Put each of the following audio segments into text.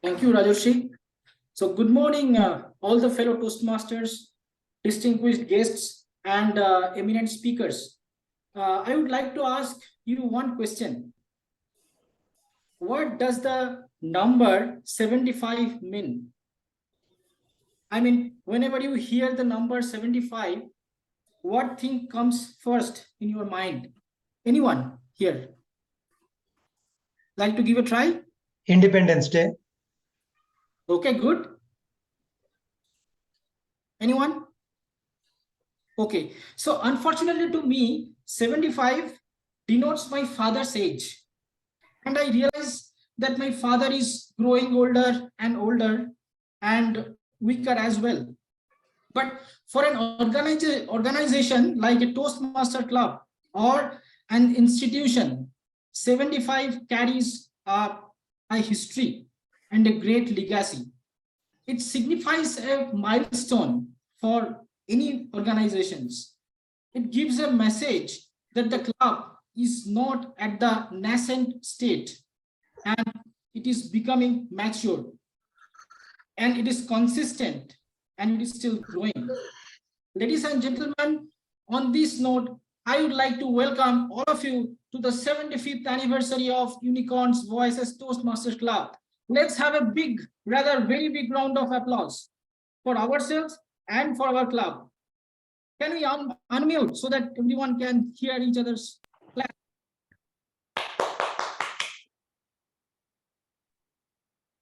Thank you, Rajoshi. So good morning, all the fellow Toastmasters, distinguished guests, and eminent speakers. I would like to ask you one question. What does the number 75 mean? I mean, whenever you hear the number 75, what thing comes first in your mind? Anyone here? Like to give a try? Independence Day. Okay, good. Anyone? Okay, so unfortunately to me, 75 denotes my father's age. And I realize that my father is growing older and older and weaker as well. But for an organization like a Toastmaster Club or an institution, 75 carries a history and a great legacy. It signifies a milestone for any organizations. It gives a message that the club is not at the nascent state and it is becoming mature and it is consistent and it is still growing. Ladies and gentlemen, on this note, I would like to welcome all of you to the 75th anniversary of Unicorns Voices Toastmasters Club. Let's have a big, rather very big round of applause for ourselves and for our club. Can we unmute so that everyone can hear each other's clap?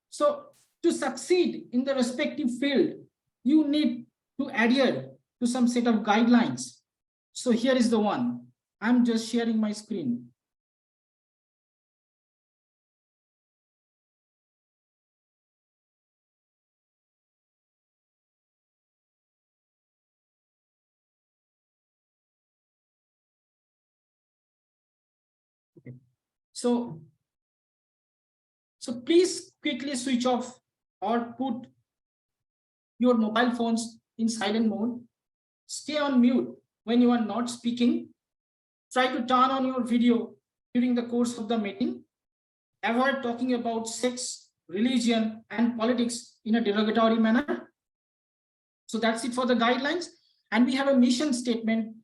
So to succeed in the respective field, you need to adhere to some set of guidelines. So here is the one. I'm just sharing my screen. Okay. So please quickly switch off or put your mobile phones in silent mode. Stay on mute when you are not speaking. Try to turn on your video during the course of the meeting. Avoid talking about sex, religion, and politics in a derogatory manner. So that's it for the guidelines. And we have a mission statement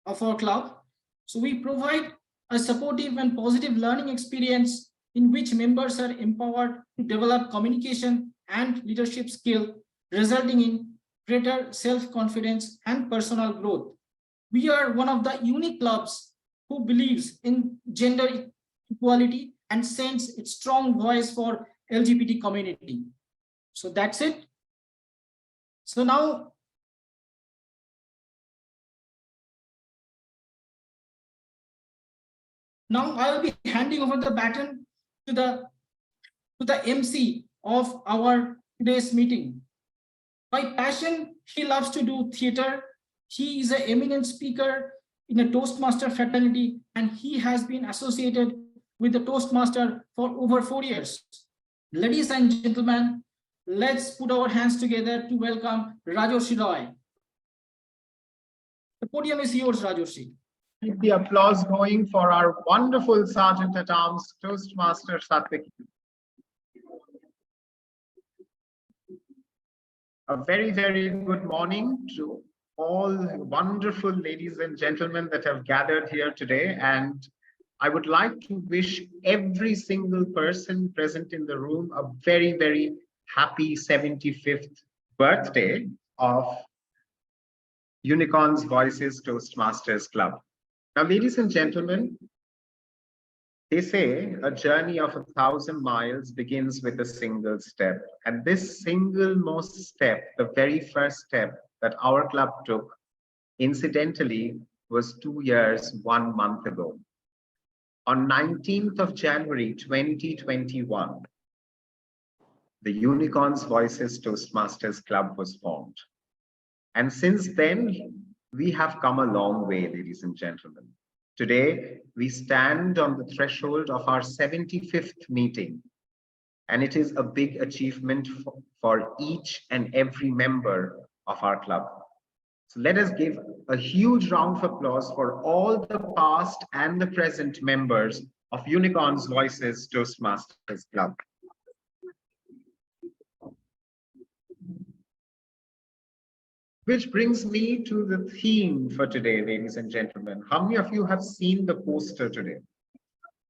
of our club. So we provide a supportive and positive learning experience in which members are empowered to develop communication and leadership skill, resulting in greater self-confidence and personal growth. We are one of the unique clubs who believes in gender equality and sends its strong voice for LGBT community. So that's it. So now I will be handing over the baton to the MC of our today's meeting. By passion, he loves to do theater. He is an eminent speaker in a Toastmaster fraternity, and he has been associated with the Toastmaster for over 4 years. Ladies and gentlemen, let's put our hands together to welcome Rajoshi Roy. The podium is yours, Rajoshi. Keep the applause going for our wonderful Sergeant at Arms, Toastmaster Satvik. A very, very good morning to all wonderful ladies and gentlemen that have gathered here today. And I would like to wish every single person present in the room a very, very happy 75th birthday of Unicorns Voices Toastmasters Club. Now, ladies and gentlemen, they say a journey of 1,000 miles begins with a single step. And this single most step, the very first step that our club took, incidentally, was 2 years, 1 month ago. On 19th of January, 2021, the Unicorns Voices Toastmasters Club was formed. And since then, we have come a long way, ladies and gentlemen. Today, we stand on the threshold of our 75th meeting, and it is a big achievement for each and every member of our club. So let us give a huge round of applause for all the past and the present members of Unicorns Voices Toastmasters Club. Which brings me to the theme for today, ladies and gentlemen. How many of you have seen the poster today?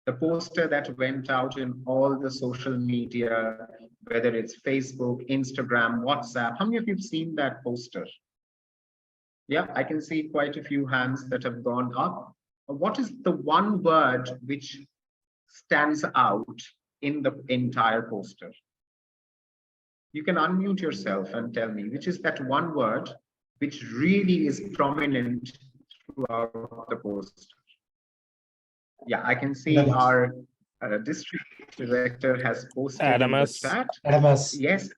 The poster that went out in all the social media, whether it's Facebook, Instagram, WhatsApp. How many of you have seen that poster? Yeah, I can see quite a few hands that have gone up. What is the one word which stands out in the entire poster? You can unmute yourself and tell me, which is that one word which really is prominent throughout the poster? Yeah, I can see our district director has posted ADAMAS. in the chat. ADAMAS. Yes,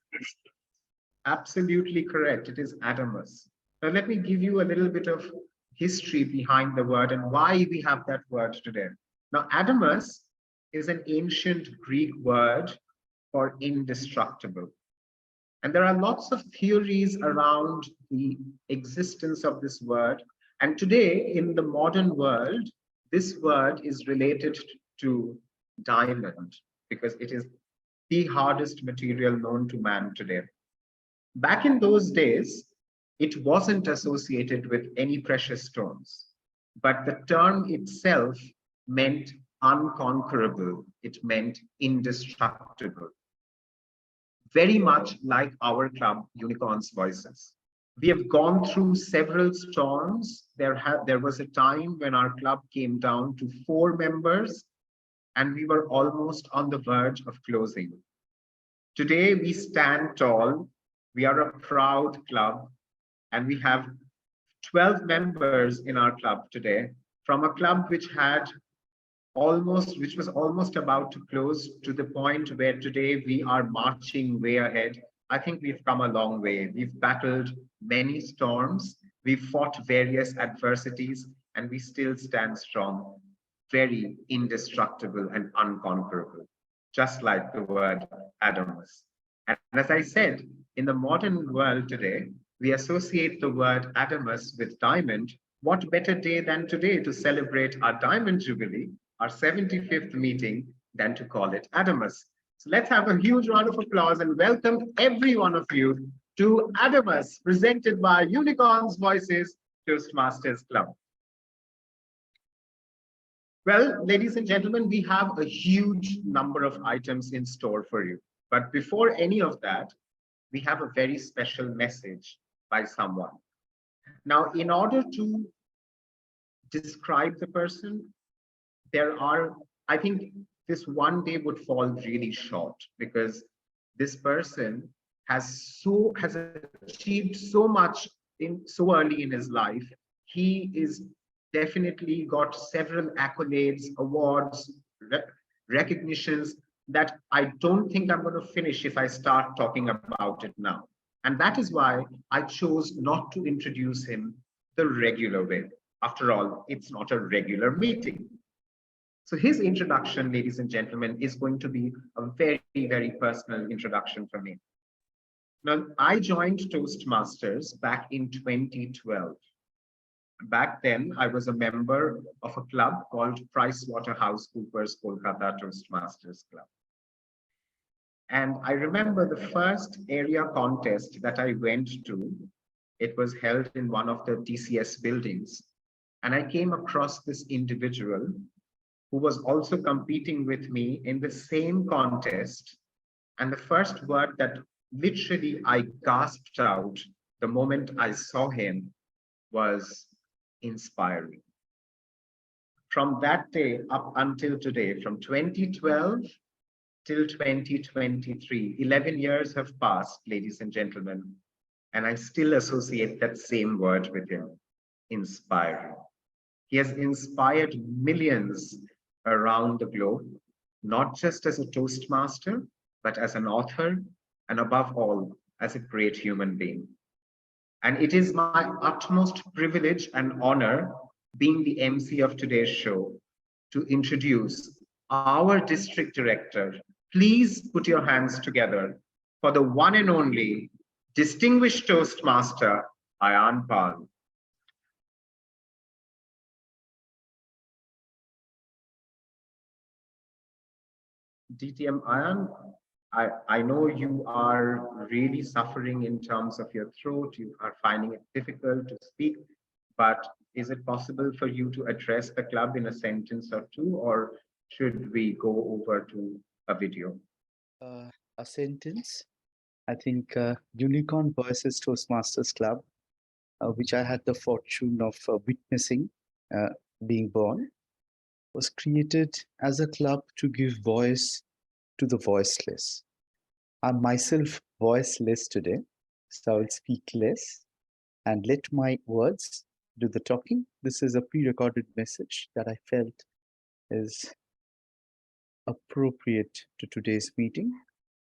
absolutely correct. It is ADAMAS. Now, let me give you a little bit of history behind the word and why we have that word today. Now, ADAMAS is an ancient Greek word for indestructible. And there are lots of theories around the existence of this word. And today, in the modern world, this word is related to diamond because it is the hardest material known to man today. Back in those days, it wasn't associated with any precious stones, but the term itself meant unconquerable. It meant indestructible. Very much like our club, Unicorns Voices. We have gone through several storms. There was a time when our club came down to 4 members, and we were almost on the verge of closing. Today, we stand tall. We are a proud club, and we have 12 members in our club today, from a club which was almost about to close, to the point where today we are marching way ahead. I think we've come a long way. We've battled many storms, we've fought various adversities, and we still stand strong, very indestructible and unconquerable, just like the word ADAMAS. And as I said, in the modern world today, we associate the word ADAMAS with diamond. What better day than today to celebrate our Diamond Jubilee, our 75th meeting, than to call it ADAMAS. So let's have a huge round of applause and welcome every one of you to ADAMAS, presented by Unicorns Voices Toastmasters Club. Well, ladies and gentlemen, we have a huge number of items in store for you. But before any of that, we have a very special message by someone. Now, in order to describe the person, I think this one day would fall really short, because this person has achieved so much so early in his life. He is definitely got several accolades, awards, recognitions that I don't think I'm going to finish if I start talking about it now. And that is why I chose not to introduce him the regular way. After all, it's not a regular meeting. So his introduction, ladies and gentlemen, is going to be a very, very personal introduction for me. Now, I joined Toastmasters back in 2012. Back then, I was a member of a club called PricewaterhouseCoopers Kolkata Toastmasters Club. And I remember the first area contest that I went to. It was held in one of the TCS buildings. And I came across this individual who was also competing with me in the same contest. And the first word that literally I gasped out the moment I saw him was inspiring. From that day up until today, from 2012 till 2023, 11 years have passed, ladies and gentlemen, and I still associate that same word with him, inspiring. He has inspired millions around the globe, not just as a Toastmaster, but as an author, and above all, as a great human being. And it is my utmost privilege and honor, being the MC of today's show, to introduce our district director. Please put your hands together for the one and only distinguished Toastmaster, Ayan Pal. DTM Ayan, I know you are really suffering in terms of your throat. You are finding it difficult to speak, but is it possible for you to address the club in a sentence or two, or should we go over to a video? A sentence. I think Unicorn Voices Toastmasters Club, which I had the fortune of witnessing uh, being born, was created as a club to give voice to the voiceless. I'm myself voiceless today, so I will speak less and let my words do the talking. This is a pre-recorded message that I felt is appropriate to today's meeting.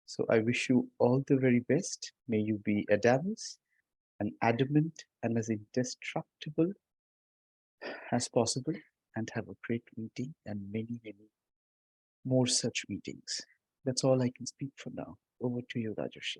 So I wish you all the very best. May you be ADAMAS and adamant and as indestructible as possible, and have a great meeting and many, many more such meetings. That's all I can speak for now. Over to you, Rajarshi.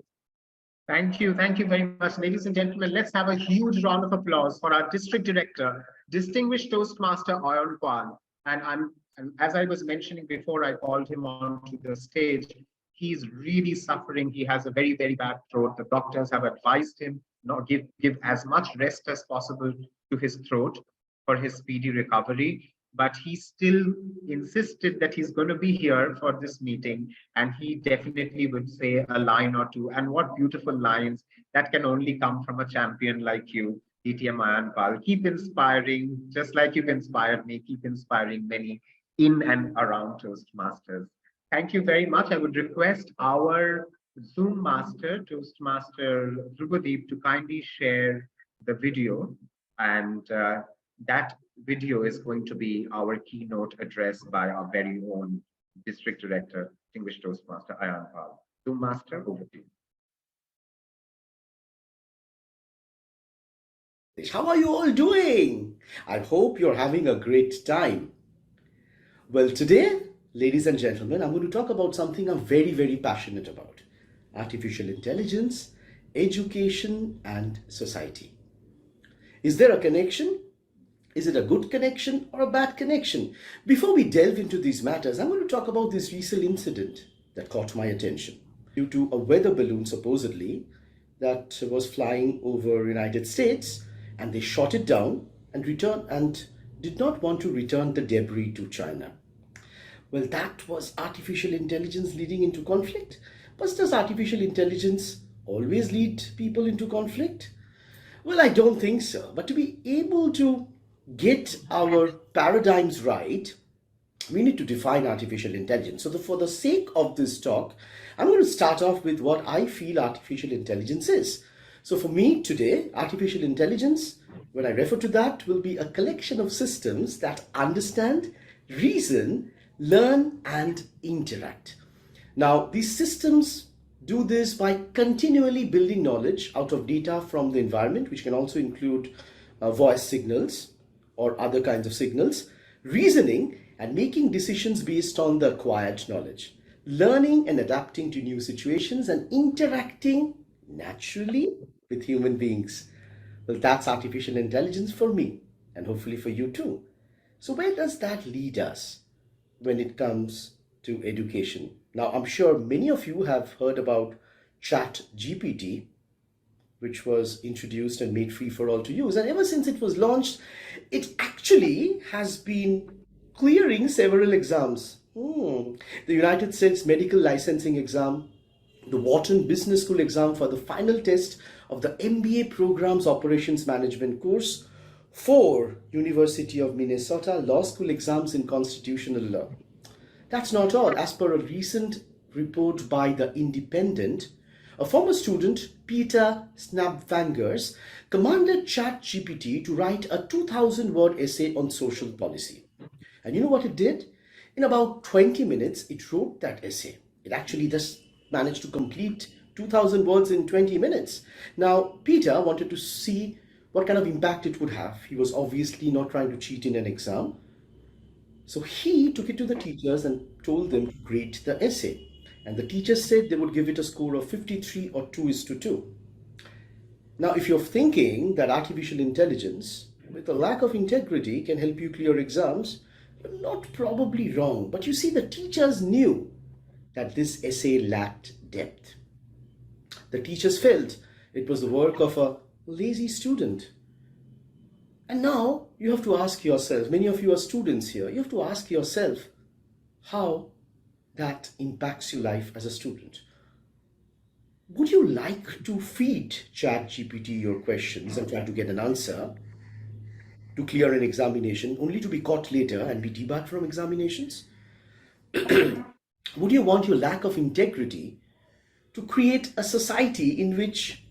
Thank you. Thank you very much. Ladies and gentlemen, let's have a huge round of applause for our district director, distinguished Toastmaster Ayan Kwan. And as I was mentioning before, I called him onto the stage. He's really suffering. He has a very, very bad throat. The doctors have advised him not give as much rest as possible to his throat for his speedy recovery. But he still insisted that he's going to be here for this meeting, and he definitely would say a line or two. And what beautiful lines that can only come from a champion like you, DTM Ayan Pal. Keep inspiring, just like you've inspired me, keep inspiring many in and around Toastmasters. Thank you very much. I would request our Zoom master, Toastmaster Dhrubadeep, to kindly share the video, and that video is going to be our keynote address by our very own District Director, Distinguished Toastmaster Ayan Pal. Zoom Master, over to you. How are you all doing? I hope you're having a great time. Well, today, ladies and gentlemen, I'm going to talk about something I'm very, very passionate about: artificial intelligence, education, and society. Is there a connection? Is it a good connection or a bad connection? Before we delve into these matters, I'm going to talk about this recent incident that caught my attention due to a weather balloon, supposedly, that was flying over United States, and they shot it down and did not want to return the debris to China. Well, that was artificial intelligence leading into conflict. But does artificial intelligence always lead people into conflict? Well, I don't think so. But to be able to get our paradigms right, we need to define artificial intelligence. So for the sake of this talk, I'm going to start off with what I feel artificial intelligence is. So for me today, artificial intelligence, when I refer to that, will be a collection of systems that understand, reason, learn, and interact. Now, these systems do this by continually building knowledge out of data from the environment, which can also include voice signals or other kinds of signals, reasoning and making decisions based on the acquired knowledge, learning and adapting to new situations, and interacting naturally with human beings. Well, that's artificial intelligence for me, and hopefully for you too. So where does that lead us when it comes to education? Now, I'm sure many of you have heard about ChatGPT, which was introduced and made free for all to use. And ever since it was launched, it actually has been clearing several exams. The United States medical licensing exam, the Wharton Business School exam for the final test of the MBA program's operations management course, 4 University of Minnesota law school exams in constitutional law. That's not all. As per a recent report by The Independent, a former student, Peter Snapvangers, commanded ChatGPT to write a 2,000-word essay on social policy. And you know what it did? In about 20 minutes, it wrote that essay. It actually just managed to complete 2,000 words in 20 minutes. Now, Peter wanted to see what kind of impact it would have. He was obviously not trying to cheat in an exam. So he took it to the teachers and told them to grade the essay. And the teachers said they would give it a score of 53 or 2:2. Now, if you're thinking that artificial intelligence with a lack of integrity can help you clear exams, you're not probably wrong. But you see, the teachers knew that this essay lacked depth. The teachers felt it was the work of a lazy student. And now you have to ask yourself, many of you are students here, you have to ask yourself how that impacts your life as a student. Would you like to feed ChatGPT your questions and try to get an answer to clear an examination only to be caught later and be debarred from examinations? Would you want your lack of integrity to create a society in which,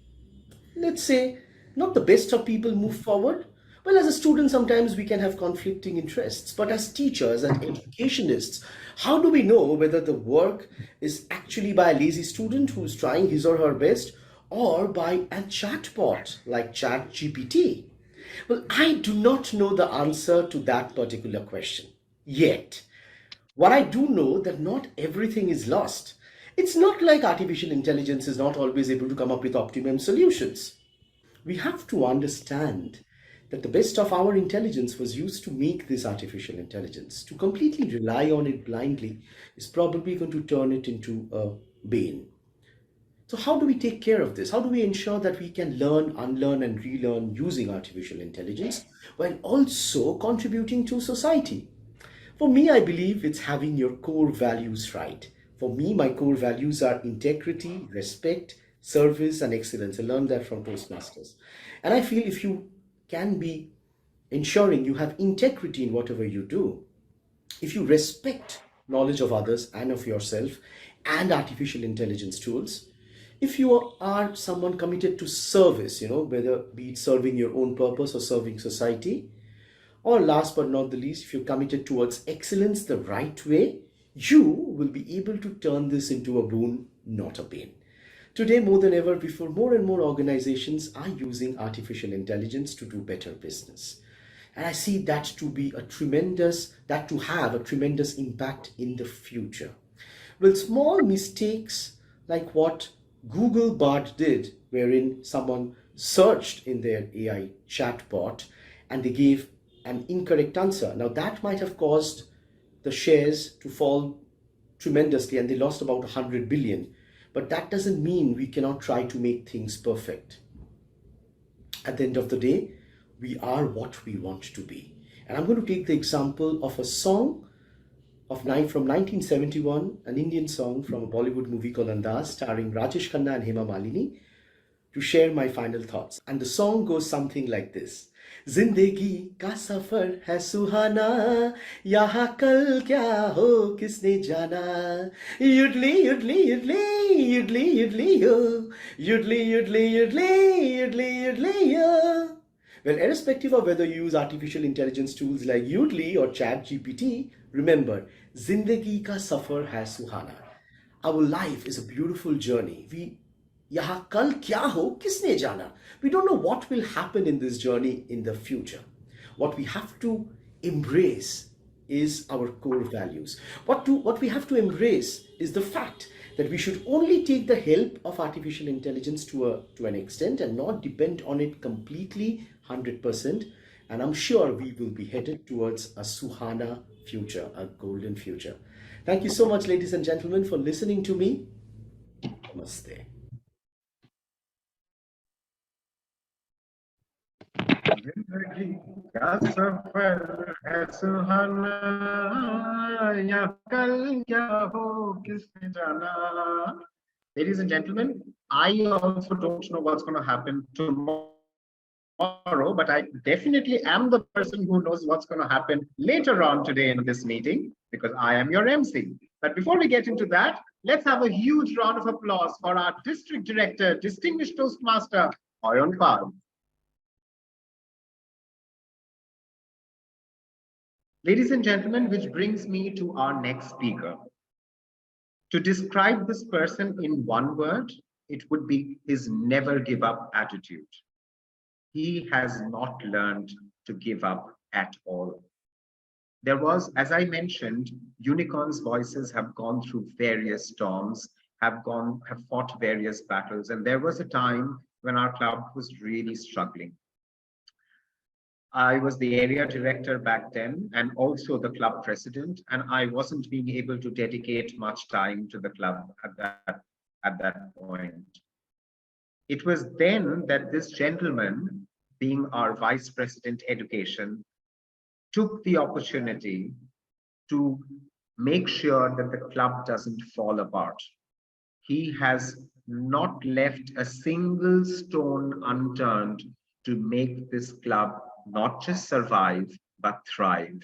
let's say, not the best of people move forward? Well, as a student, sometimes we can have conflicting interests, but as teachers and educationists, how do we know whether the work is actually by a lazy student who's trying his or her best or by a chatbot like ChatGPT? Well, I do not know the answer to that particular question yet. What I do know that not everything is lost. It's not like artificial intelligence is not always able to come up with optimum solutions. We have to understand that the best of our intelligence was used to make this artificial intelligence. To completely rely on it blindly is probably going to turn it into a bane. So how do we take care of this? How do we ensure that we can learn, unlearn, and relearn using artificial intelligence while also contributing to society? For me, I believe it's having your core values right. For me, my core values are integrity, respect, service, and excellence. I learned that from Toastmasters. And I feel if you can be ensuring you have integrity in whatever you do, if you respect knowledge of others and of yourself and artificial intelligence tools, if you are someone committed to service, whether be it serving your own purpose or serving society, or last but not the least, if you're committed towards excellence the right way, you will be able to turn this into a boon, not a bane. Today, more than ever before, more and more organizations are using artificial intelligence to do better business. And I see that to have a tremendous impact in the future. Well, small mistakes like what Google Bard did, wherein someone searched in their AI chatbot and they gave an incorrect answer. Now that might have caused the shares to fall tremendously and they lost about 100 billion. But that doesn't mean we cannot try to make things perfect. At the end of the day, we are what we want to be. And I'm going to take the example of a song from 1971, an Indian song from a Bollywood movie called Andaz, starring Rajesh Khanna and Hema Malini, to share my final thoughts. And the song goes something like this. जिंदगी का सफर है सुहाना यहाँ कल क्या हो किसने जाना युडली युडली युडली युडली युडली हो युडली युडली युडली युडली युडली हो. Well, irrespective of whether you use artificial intelligence tools like Udly or ChatGPT, remember, Zindagi ka safar hai suhana. Our life is a beautiful journey. Yaha kal kya ho, kisne jana? We don't know what will happen in this journey in the future. What we have to embrace is our core values. What we have to embrace is the fact that we should only take the help of artificial intelligence to an extent and not depend on it completely 100%. And I'm sure we will be headed towards a Suhana future, a golden future. Thank you so much, ladies and gentlemen, for listening to me. Namaste. जिंदगी का सफर है सुहाना या कल क्या हो किसने जाना. Ladies and gentlemen, I also don't know what's going to happen tomorrow, but I definitely am the person who knows what's going to happen later on today in this meeting because I am your MC. But before we get into that, let's have a huge round of applause for our District Director, Distinguished Toastmaster, Oyon Pal. Ladies and gentlemen, which brings me to our next speaker. To describe this person in one word, it would be his never give up attitude. He has not learned to give up at all. There was, as I mentioned, unicorns' voices have gone through various storms, have fought various battles, and there was a time when our club was really struggling. I was the area director back then and also the club president, and I wasn't being able to dedicate much time to the club at that point. It was then that this gentleman, being our vice president education, took the opportunity to make sure that the club doesn't fall apart. He has not left a single stone unturned to make this club not just survive, but thrive.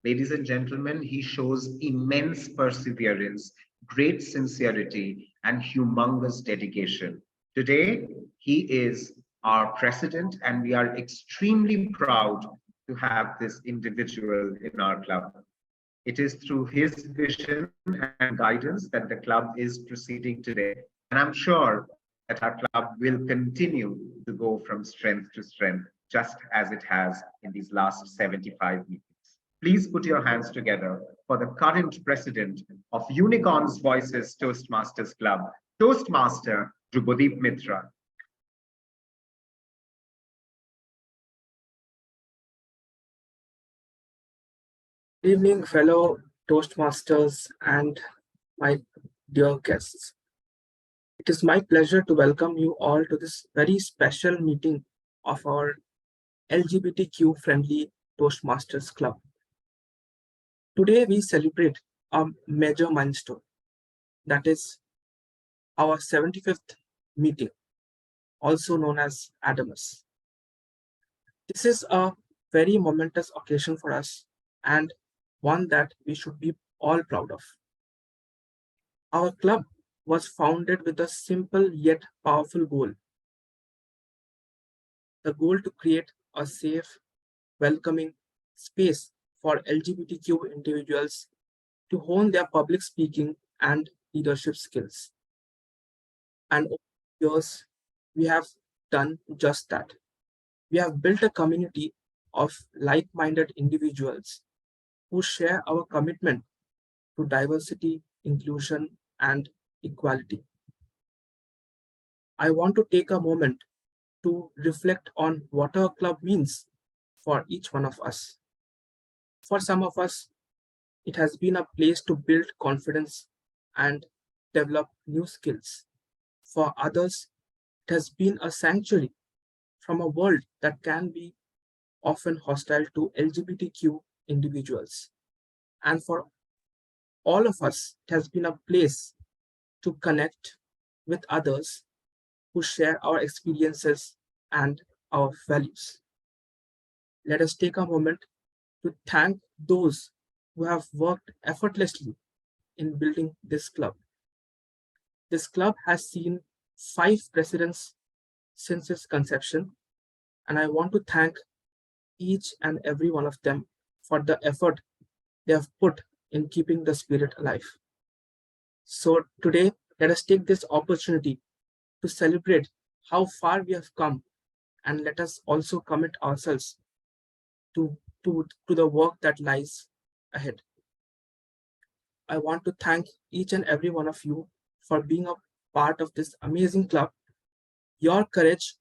Ladies and gentlemen, he shows immense perseverance, great sincerity, and humongous dedication. Today, he is our president, and we are extremely proud to have this individual in our club. It is through his vision and guidance that the club is proceeding today. And I'm sure that our club will continue to go from strength to strength, just as it has in these last 75 meetings. Please put your hands together for the current president of Unicorns Voices Toastmasters Club, Toastmaster Dhrubadeep Mitra. Good evening, fellow Toastmasters and my dear guests. It is my pleasure to welcome you all to this very special meeting of our LGBTQ-friendly Toastmasters Club. Today, we celebrate a major milestone, that is our 75th meeting, also known as ADAMAS. This is a very momentous occasion for us and one that we should be all proud of. Our club was founded with a simple yet powerful goal. The goal to create a safe, welcoming space for LGBTQ individuals to hone their public speaking and leadership skills. And over the years, we have done just that. We have built a community of like-minded individuals who share our commitment to diversity, inclusion, and equality. I want to take a moment to reflect on what our club means for each one of us. For some of us, it has been a place to build confidence and develop new skills. For others, it has been a sanctuary from a world that can be often hostile to LGBTQ individuals. And for all of us, it has been a place to connect with others who share our experiences and our values. Let us take a moment to thank those who have worked effortlessly in building this club. This club has seen 5 presidents since its conception, and I want to thank each and every one of them for the effort they have put in keeping the spirit alive. So today, let us take this opportunity to celebrate how far we have come, and let us also commit ourselves to the work that lies ahead. I want to thank each and every one of you for being a part of this amazing club. Your courage,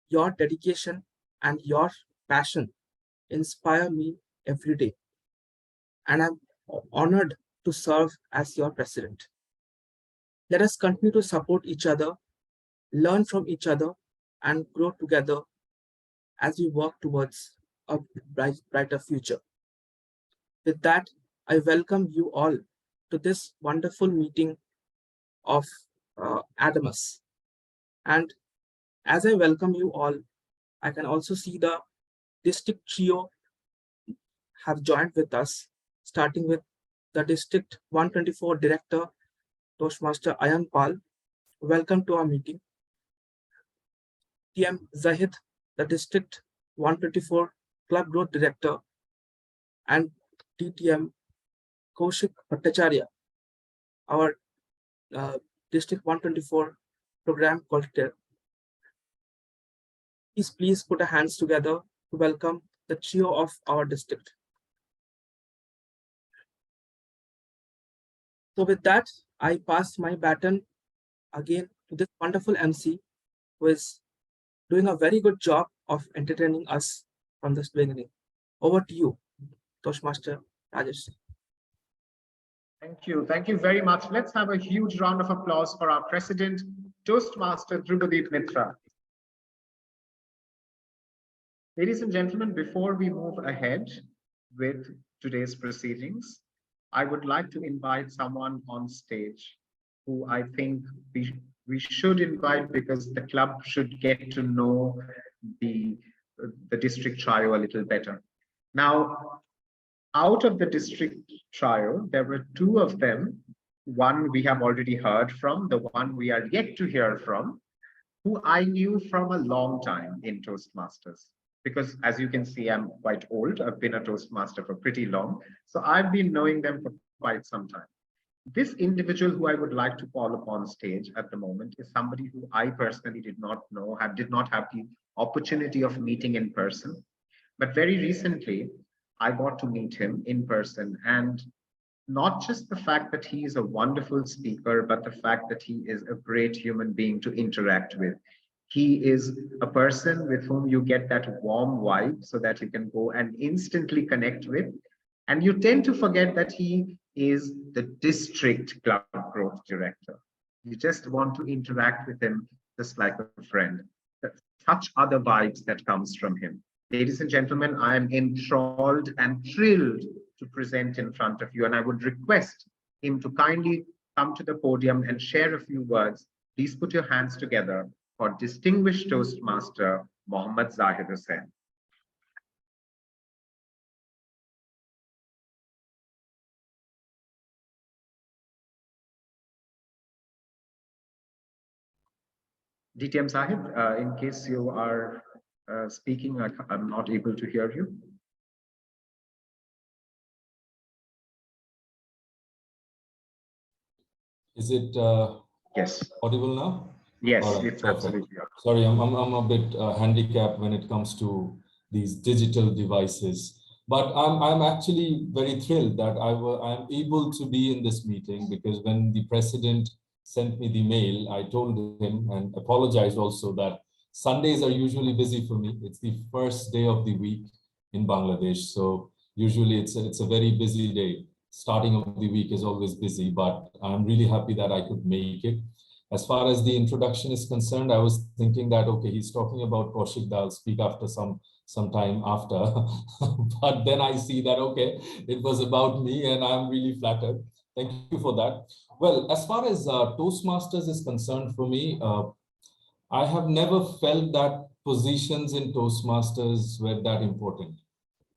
your dedication, and your passion inspire me every day. And I'm honored to serve as your president. Let us continue to support each other, learn from each other, and grow together as we work towards a brighter future. With that, I welcome you all to this wonderful meeting of ADAMAS. And as I welcome you all, I can also see the district trio have joined with us, starting with the District 124 Director, Toastmaster Ayan Pal. Welcome to our meeting. TM Zahid, the District 124 Club Growth Director, and DTM Kaushik Bhattacharya, our District 124 Program Coordinator. Please put our hands together to welcome the trio of our district. So with that, I pass my baton again to this wonderful MC who is doing a very good job of entertaining us from from this beginning. Over to you, Toastmaster Rajesh. Thank you. Thank you very much. Let's have a huge round of applause for our President, Toastmaster Dhrubadeep Mitra. Ladies and gentlemen, before we move ahead with today's proceedings, I would like to invite someone on stage who I think we should invite, because the club should get to know the district trio a little better. Now, out of the district trio, there were two of them. One we have already heard from, the one we are yet to hear from, who I knew from a long time in Toastmasters. Because as you can see, I'm quite old. I've been a Toastmaster for pretty long. So I've been knowing them for quite some time. This individual who I would like to call upon stage at the moment is somebody who I personally did not know, did not have the opportunity of meeting in person. But very recently, I got to meet him in person. And not just the fact that he is a wonderful speaker, but the fact that he is a great human being to interact with. He is a person with whom you get that warm vibe so that you can go and instantly connect with. And you tend to forget that he is the district club growth director. You just want to interact with him just like a friend. Such other vibes that comes from him. Ladies and gentlemen, I am enthralled and thrilled to present in front of you, and I would request him to kindly come to the podium and share a few words. Please put your hands together for distinguished Toastmaster Mohammad Zahid Hussain. DTM Sahib, in case you are speaking, I'm not able to hear you. Is it Yes. audible now? Yes, All right, it's perfect. absolutely audible. Sorry, I'm a bit handicapped when it comes to these digital devices, but I'm actually very thrilled that I'm able to be in this meeting, because when the president sent me the mail, I told him and apologized also that Sundays are usually busy for me. It's the first day of the week in Bangladesh, so usually it's a very busy day. Starting of the week is always busy, but I'm really happy that I could make it. As far as the introduction is concerned, I was thinking that, okay, he's talking about Kaushik, I'll speak after some time after. But then I see that, okay, it was about me, and I'm really flattered. Thank you for that. Well, as far as Toastmasters is concerned for me, I have never felt that positions in Toastmasters were that important.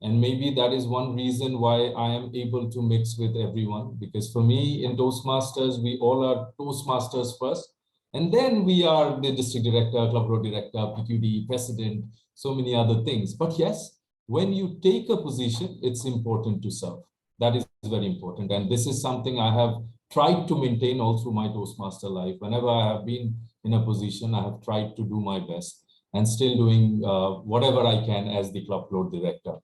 And maybe that is one reason why I am able to mix with everyone, because for me in Toastmasters, we all are Toastmasters first, and then we are the district director, club road director, PQD, president, so many other things. But yes, when you take a position, it's important to serve. That is very important. And this is something I have tried to maintain all through my Toastmaster life. Whenever I have been in a position, I have tried to do my best and still doing whatever I can as the club road director.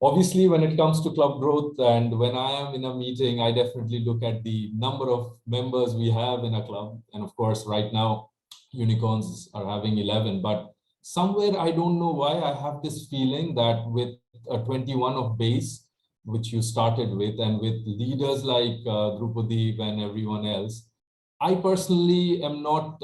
Obviously, when it comes to club growth and when I am in a meeting, I definitely look at the number of members we have in a club. And of course, right now, unicorns are having 11. But somewhere, I don't know why, I have this feeling that with a 21 of base, which you started with, and with leaders like Dhrupadeep and everyone else, I personally am not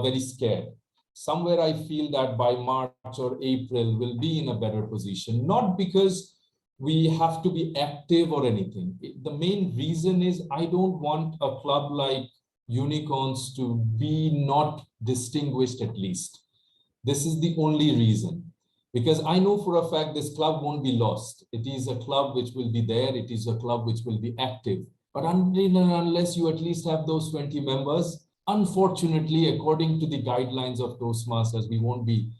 very scared. Somewhere I feel that by March or April, we'll be in a better position, not because we have to be active or anything. The main reason is I don't want a club like Unicorns to be not distinguished at least. This is the only reason, because I know for a fact this club won't be lost. It is a club which will be there. It is a club which will be active. But until and unless you at least have those 20 members, unfortunately, according to the guidelines of Toastmasters, we won't be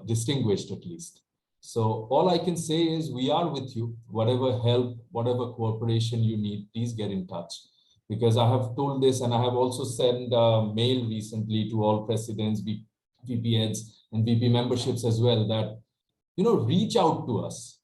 distinguished at least. So all I can say is we are with you. Whatever help, whatever cooperation you need, please get in touch. Because I have told this, and I have also sent a mail recently to all presidents, VP heads, and VP memberships as well, that, reach out to us.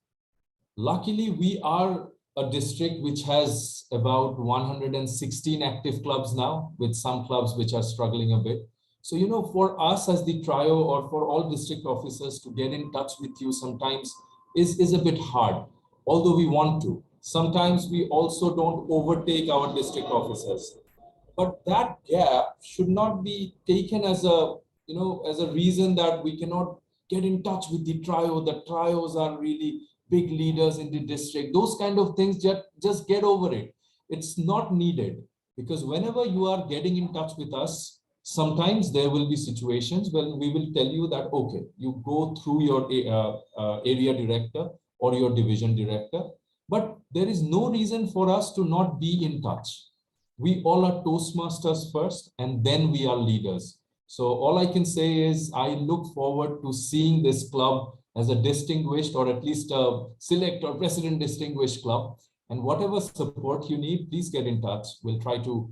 Luckily, we are a district which has about 116 active clubs now, with some clubs which are struggling a bit. So, for us as the trio or for all district officers to get in touch with you sometimes is a bit hard, although we want to. Sometimes we also don't overtake our district officers. But that gap should not be taken as a reason that we cannot get in touch with the trio. The trios are really big leaders in the district. Those kind of things, just get over it. It's not needed, because whenever you are getting in touch with us, sometimes there will be situations when we will tell you that, okay, you go through your area director or your division director, but there is no reason for us to not be in touch. We all are Toastmasters first, and then we are leaders. So all I can say is I look forward to seeing this club as a distinguished, or at least a select or president distinguished club. And whatever support you need, please get in touch. We'll try to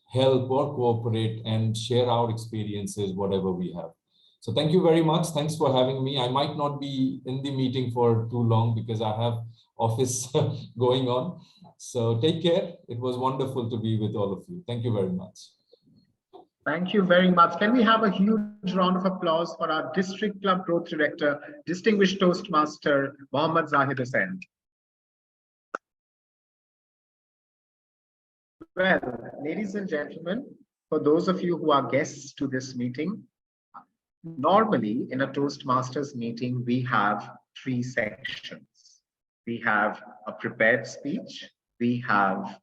help or cooperate and share our experiences, whatever we have. So thank you very much. Thanks for having me. I might not be in the meeting for too long because I have office going on. So take care. It was wonderful to be with all of you. Thank you very much. Thank you very much. Can we have a huge round of applause for our District Club Growth Director, Distinguished Toastmaster, Mohammad Zahid Hussain. Well, ladies and gentlemen, for those of you who are guests to this meeting, normally in a Toastmasters meeting, we have 3 sections. We have a prepared speech. We have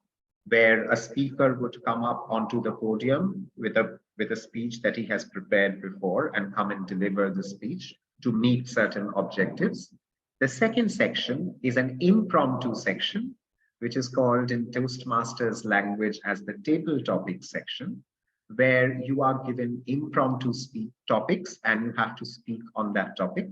where a speaker would come up onto the podium with a speech that he has prepared before and come and deliver the speech to meet certain objectives. The second section is an impromptu section, which is called in Toastmasters language as the table topic section, where you are given impromptu topics and you have to speak on that topic.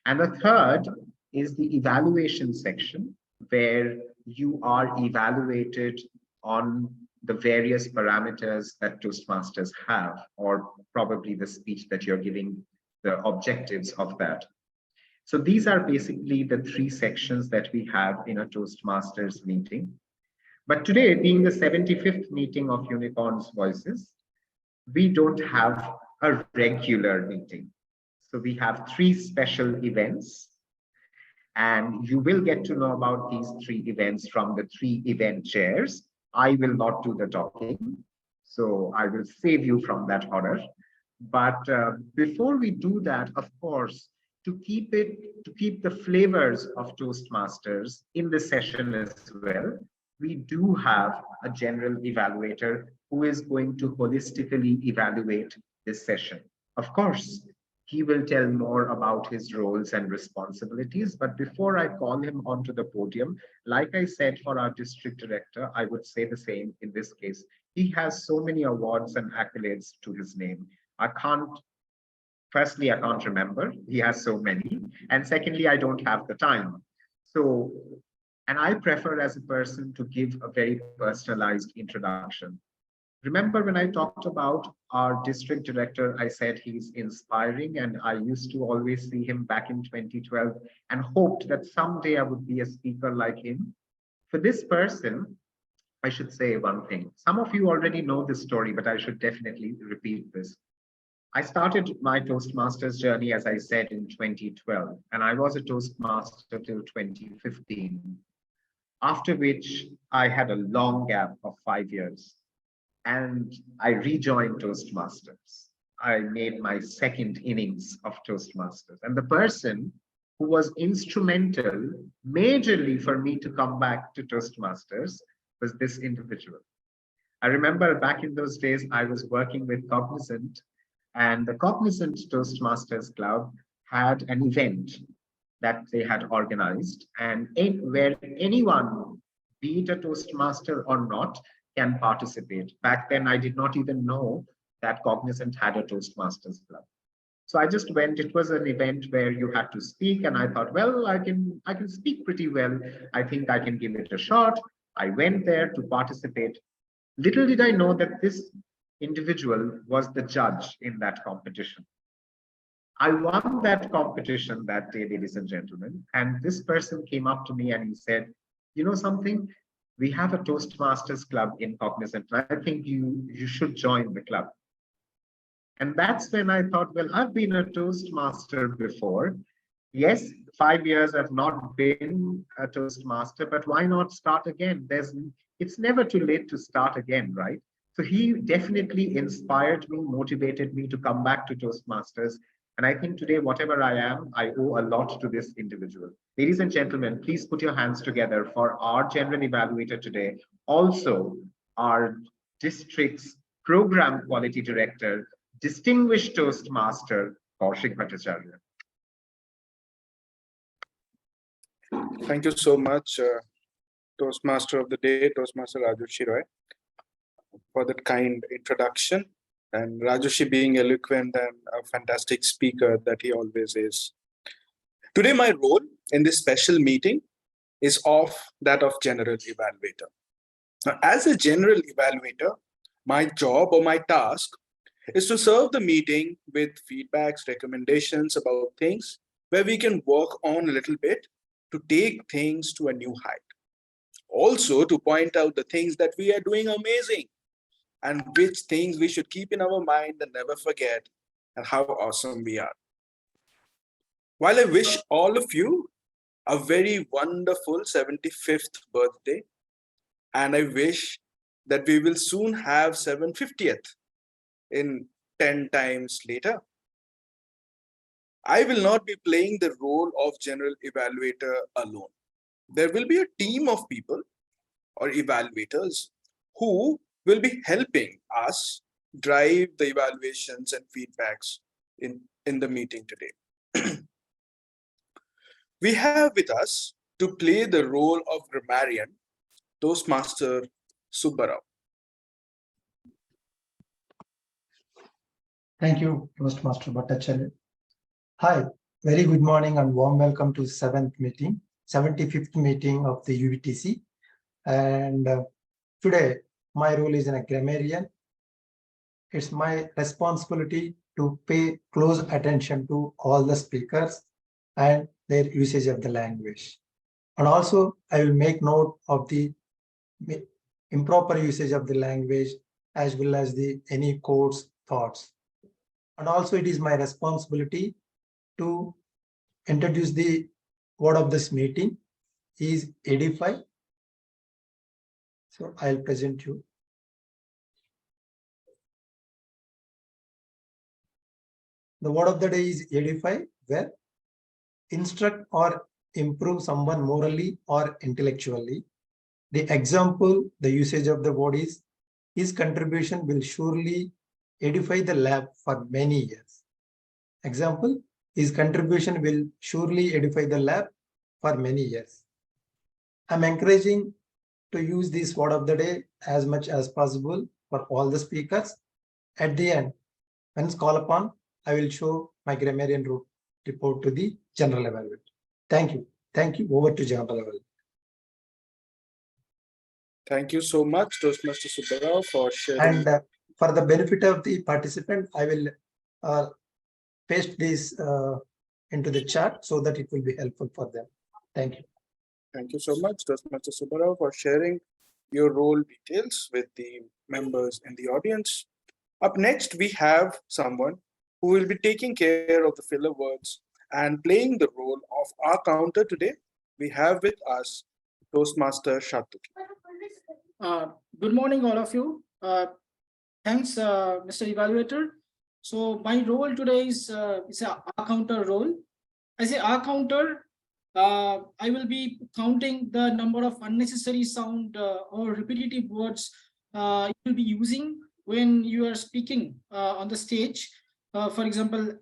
And the third is the evaluation section, where you are evaluated on the various parameters that Toastmasters have, or probably the speech that you're giving, the objectives of that. So these are basically the 3 sections that we have in a Toastmasters meeting. But today, being the 75th meeting of Unicorns Voices, we don't have a regular meeting. So we have 3 special events. And you will get to know about these 3 events from the 3 event chairs. I will not do the talking, so I will save you from that horror. But before we do that, of course, to keep the flavors of Toastmasters in the session as well, we do have a general evaluator who is going to holistically evaluate this session. Of course, he will tell more about his roles and responsibilities. But before I call him onto the podium, like I said for our district director, I would say the same in this case. He has so many awards and accolades to his name. Firstly, I can't remember. He has so many. And secondly, I don't have the time. So, and I prefer as a person to give a very personalized introduction. Remember when I talked about our district director, I said he's inspiring, and I used to always see him back in 2012 and hoped that someday I would be a speaker like him. For this person, I should say one thing. Some of you already know this story, but I should definitely repeat this. I started my Toastmasters journey, as I said, in 2012, and I was a Toastmaster till 2015, after which I had a long gap of 5 years. And I rejoined Toastmasters. I made my second innings of Toastmasters. And the person who was instrumental majorly for me to come back to Toastmasters was this individual. I remember back in those days, I was working with Cognizant, and the Cognizant Toastmasters Club had an event that they had organized, and where anyone, be it a Toastmaster or not, can participate. Back then, I did not even know that Cognizant had a Toastmasters Club. So I just went. It was an event where you had to speak, and I thought, well, I can speak pretty well. I think I can give it a shot. I went there to participate. Little did I know that this individual was the judge in that competition. I won that competition that day, ladies and gentlemen, and this person came up to me and he said, you know something? We have a Toastmasters Club in Cognizant. I think you should join the club. And that's when I thought, well, I've been a Toastmaster before. Yes, 5 years I've not been a Toastmaster, but why not start again? It's never too late to start again, right? So he definitely inspired me, motivated me to come back to Toastmasters. And I think today, whatever I am, I owe a lot to this individual. Ladies and gentlemen, please put your hands together for our general evaluator today, also our district's program quality director, distinguished Toastmaster, Kaushik Bhattacharya. Thank you so much, Toastmaster of the Day, Toastmaster Rajoshi Roy, for that kind introduction. And Rajoshi being eloquent and a fantastic speaker that he always is. Today, my role in this special meeting is that of general evaluator. Now, as a general evaluator, my job or my task is to serve the meeting with feedbacks, recommendations about things where we can work on a little bit to take things to a new height. Also to point out the things that we are doing amazing and which things we should keep in our mind and never forget, and how awesome we are. While I wish all of you a very wonderful 75th birthday, and I wish that we will soon have 750th in 10 times later, I will not be playing the role of general evaluator alone. There will be a team of people or evaluators who will be helping us drive the evaluations and feedbacks in the meeting today. We have with us to play the role of grammarian, Toastmaster Subbarao. Thank you, Toastmaster Bhattacharya. Hi, very good morning and warm welcome to 75th meeting of the UVTC. And today, my role is a grammarian. It's my responsibility to pay close attention to all the speakers and their usage of the language. And also, I will make note of the improper usage of the language as well as any quotes, thoughts. And also, it is my responsibility to introduce the word of this meeting is edify. So I'll present you. The word of the day is edify, where instruct or improve someone morally or intellectually. The example, the usage of the word is, his contribution will surely edify the lab for many years. Example, his contribution will surely edify the lab for many years. I'm encouraging to use this word of the day as much as possible for all the speakers. At the end, when it's called upon, I will show my grammarian report to the general evaluator. Thank you. Thank you. Over to general evaluator. Thank you so much, Toastmaster Subbarao, for sharing. And for the benefit of the participant, I will paste this into the chat so that it will be helpful for them. Thank you. Thank you so much, Toastmaster Subbarao, for sharing your role details with the members in the audience. Up next, we have someone who will be taking care of the filler words and playing the role of our counter today. We have with us Toastmaster Shatuki. Good morning, all of you. Thanks, Mr. Evaluator. So my role today is a counter role. As a counter, I will be counting the number of unnecessary sound or repetitive words you will be using when you are speaking on the stage. For example,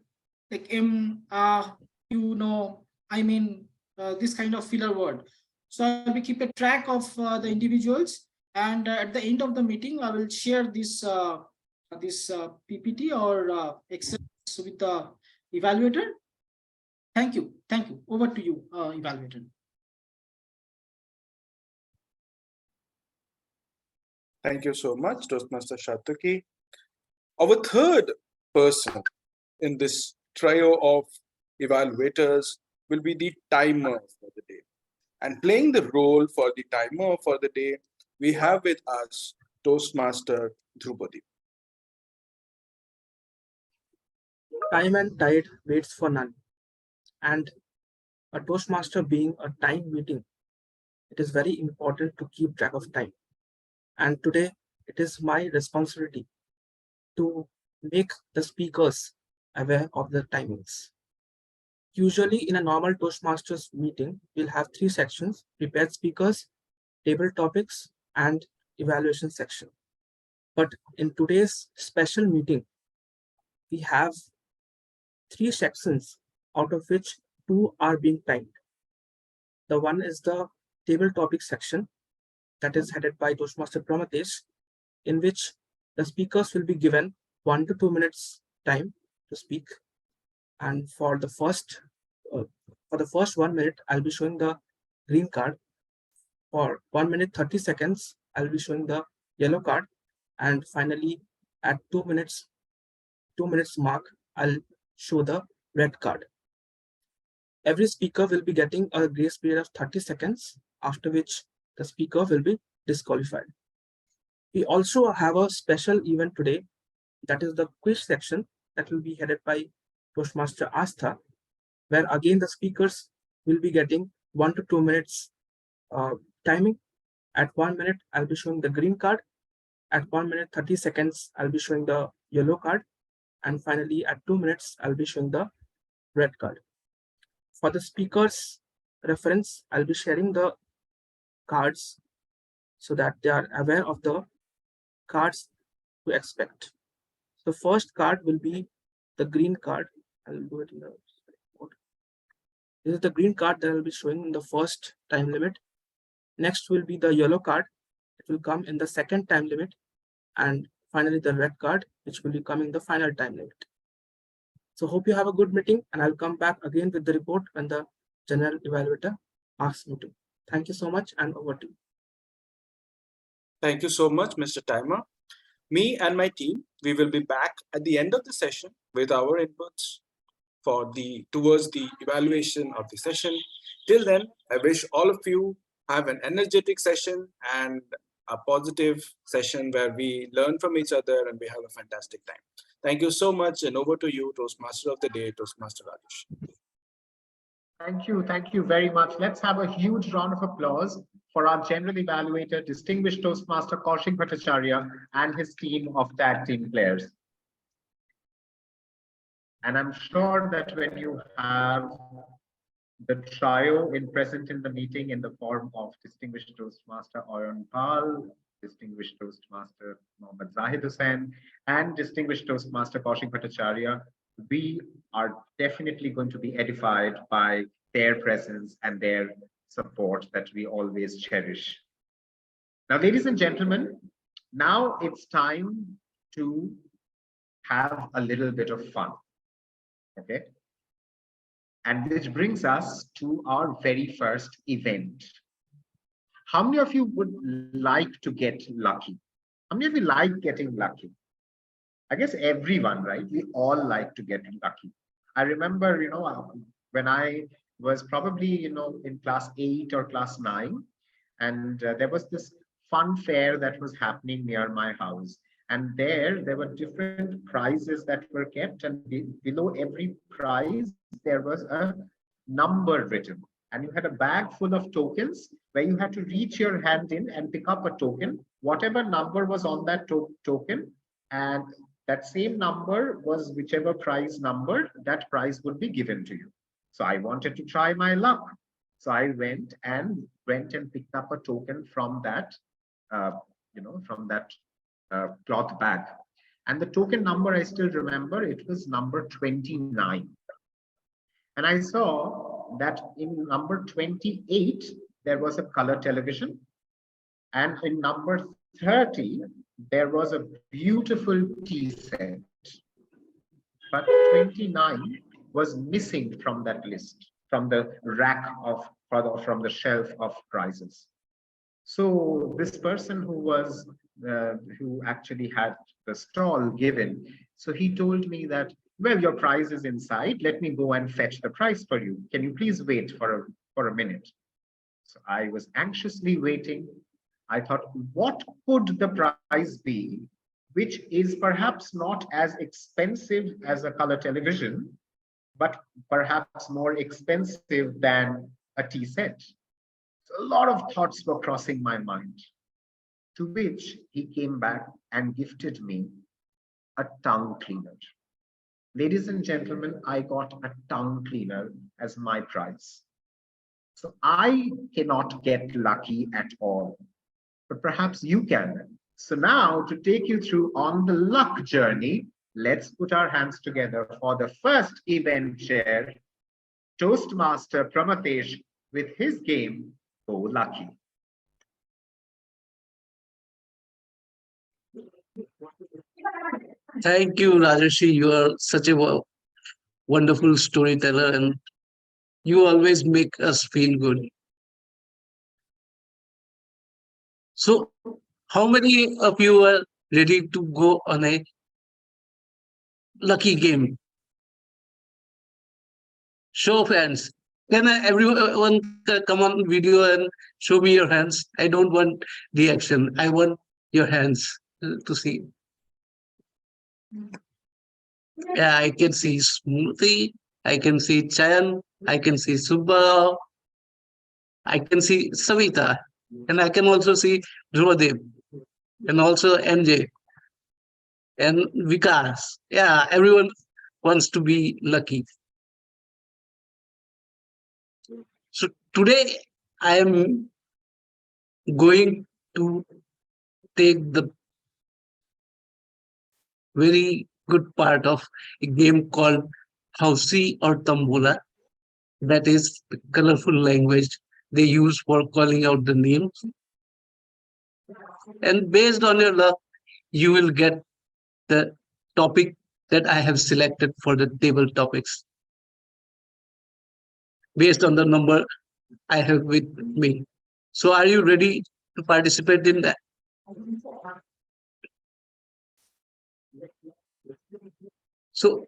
like you know, I mean, this kind of filler word. So I will keep a track of the individuals, and at the end of the meeting, I will share this PPT or Excel with the evaluator. Thank you. Thank you. Over to you, evaluator. Thank you so much, Toastmaster Shatuki. Our third person in this trio of evaluators will be the timer for the day. And playing the role for the timer for the day, we have with us Toastmaster Dhrupadi. Time and tide waits for none. And a Toastmaster being a time meeting, it is very important to keep track of time. And today, it is my responsibility to make the speakers aware of the timings. Usually in a normal Toastmasters meeting, we'll have 3 sections: prepared speakers, table topics, and evaluation section. But in today's special meeting, we have 3 sections, out of which 2 are being timed. The one is the table topic section that is headed by Toastmaster Pramatesh, in which the speakers will be given 1 to 2 minutes time to speak. And for the first 1 minute, I'll be showing the green card. For 1 minute 30 seconds, I'll be showing the yellow card. And finally, at 2 minutes mark, I'll show the red card. Every speaker will be getting a grace period of 30 seconds, after which the speaker will be disqualified. We also have a special event today, that is the quiz section that will be headed by Toastmaster Astha, where again the speakers will be getting 1 to 2 minutes timing. At 1 minute, I'll be showing the green card. At 1 minute 30 seconds, I'll be showing the yellow card. And finally, at 2 minutes, I'll be showing the red card. For the speakers' reference, I'll be sharing the cards so that they are aware of the cards to expect. The first card will be the green card. I'll do it in the report. This is the green card that I'll be showing in the first time limit. Next will be the yellow card. It will come in the second time limit. And finally, the red card, which will be coming the final time limit. So hope you have a good meeting, and I'll come back again with the report when the general evaluator asks me to. Thank you so much, and over to you. Thank you so much, Mr. Timer. Me and my team, we will be back at the end of the session with our inputs towards the evaluation of the session. Till then, I wish all of you have an energetic session and a positive session where we learn from each other and we have a fantastic time. Thank you so much, and over to you, Toastmaster of the Day, Toastmaster Rajesh. Thank you very much. Let's have a huge round of applause for our general evaluator, distinguished Toastmaster Kaushik Bhattacharya and his team of tag team players. And I'm sure that when you have the trio present in the meeting in the form of distinguished Toastmaster Oyon Pal, distinguished Toastmaster Mohammad Zahid Hussain, and distinguished Toastmaster Kaushik Bhattacharya, we are definitely going to be edified by their presence and their support that we always cherish. Now, ladies and gentlemen, now it's time to have a little bit of fun. Okay. And which brings us to our very first event. How many of you would like to get lucky? How many of you like getting lucky? I guess everyone, right? We all like to get lucky. I remember, when I was probably, in class 8 or class 9, and there was this fun fair that was happening near my house. And there were different prizes that were kept, and below every prize, there was a number written. And you had a bag full of tokens where you had to reach your hand in and pick up a token, whatever number was on that token, and that same number was whichever prize number, that prize would be given to you. So I wanted to try my luck. So I went and picked up a token from that, cloth bag. And the token number, I still remember, it was number 29. And I saw that in number 28, there was a color television. And in number 30, there was a beautiful tea set. But 29 was missing from that list, from the rack from the shelf of prizes. So this person who actually had the stall given, so he told me that, well, your prize is inside. Let me go and fetch the prize for you. Can you please wait for a minute? So I was anxiously waiting. I thought, what could the prize be which is perhaps not as expensive as a color television, but perhaps more expensive than a tea set. So a lot of thoughts were crossing my mind, to which he came back and gifted me a tongue cleaner. Ladies and gentlemen, I got a tongue cleaner as my prize. So I cannot get lucky at all, but perhaps you can. So now, to take you through on the luck journey, let's put our hands together for the first event chair, Toastmaster Pramatesh, with his game, Go Lucky. Thank you, Rajeshi. You are such a wonderful storyteller, and you always make us feel good. So, how many of you are ready to go on a lucky game? Show of hands. Can everyone come on video and show me your hands? I don't want reaction. I want your hands to see. Yeah, I can see Smriti. I can see Chayan. I can see Subba. I can see Savita. And I can also see Dhruvadev. And also NJ. And Vikas. Yeah, everyone wants to be lucky. So today I am going to take the very good part of a game called Hausi or Tambola. That is the colorful language they use for calling out the names. And based on your luck, you will get the topic that I have selected for the table topics based on the number I have with me. So are you ready to participate in that? So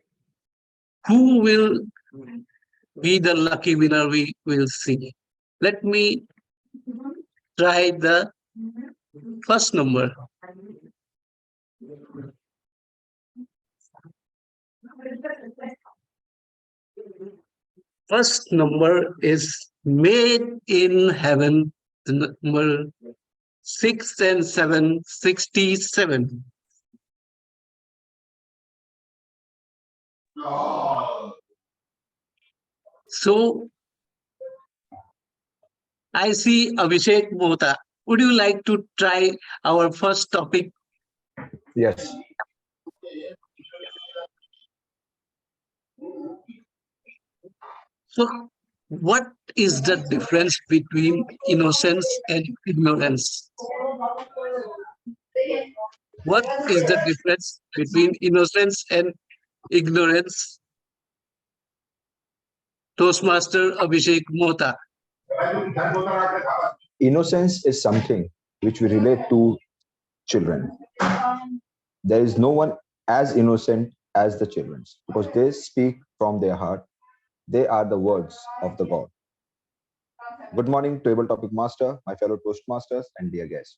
who will be the lucky winner we will see? Let me try the first number. First number is made in heaven, the number 6 and 7, 67. So I see Abhishek Mohta. Would you like to try our first topic? Yes. So what is the difference between innocence and ignorance? What is the difference between innocence and ignorance? Toastmaster Abhishek Mohta. Innocence is something which we relate to children. There is no one as innocent as the children because they speak from their heart. They are the words of the God. Good morning, table topic master, my fellow Toastmasters, and dear guests.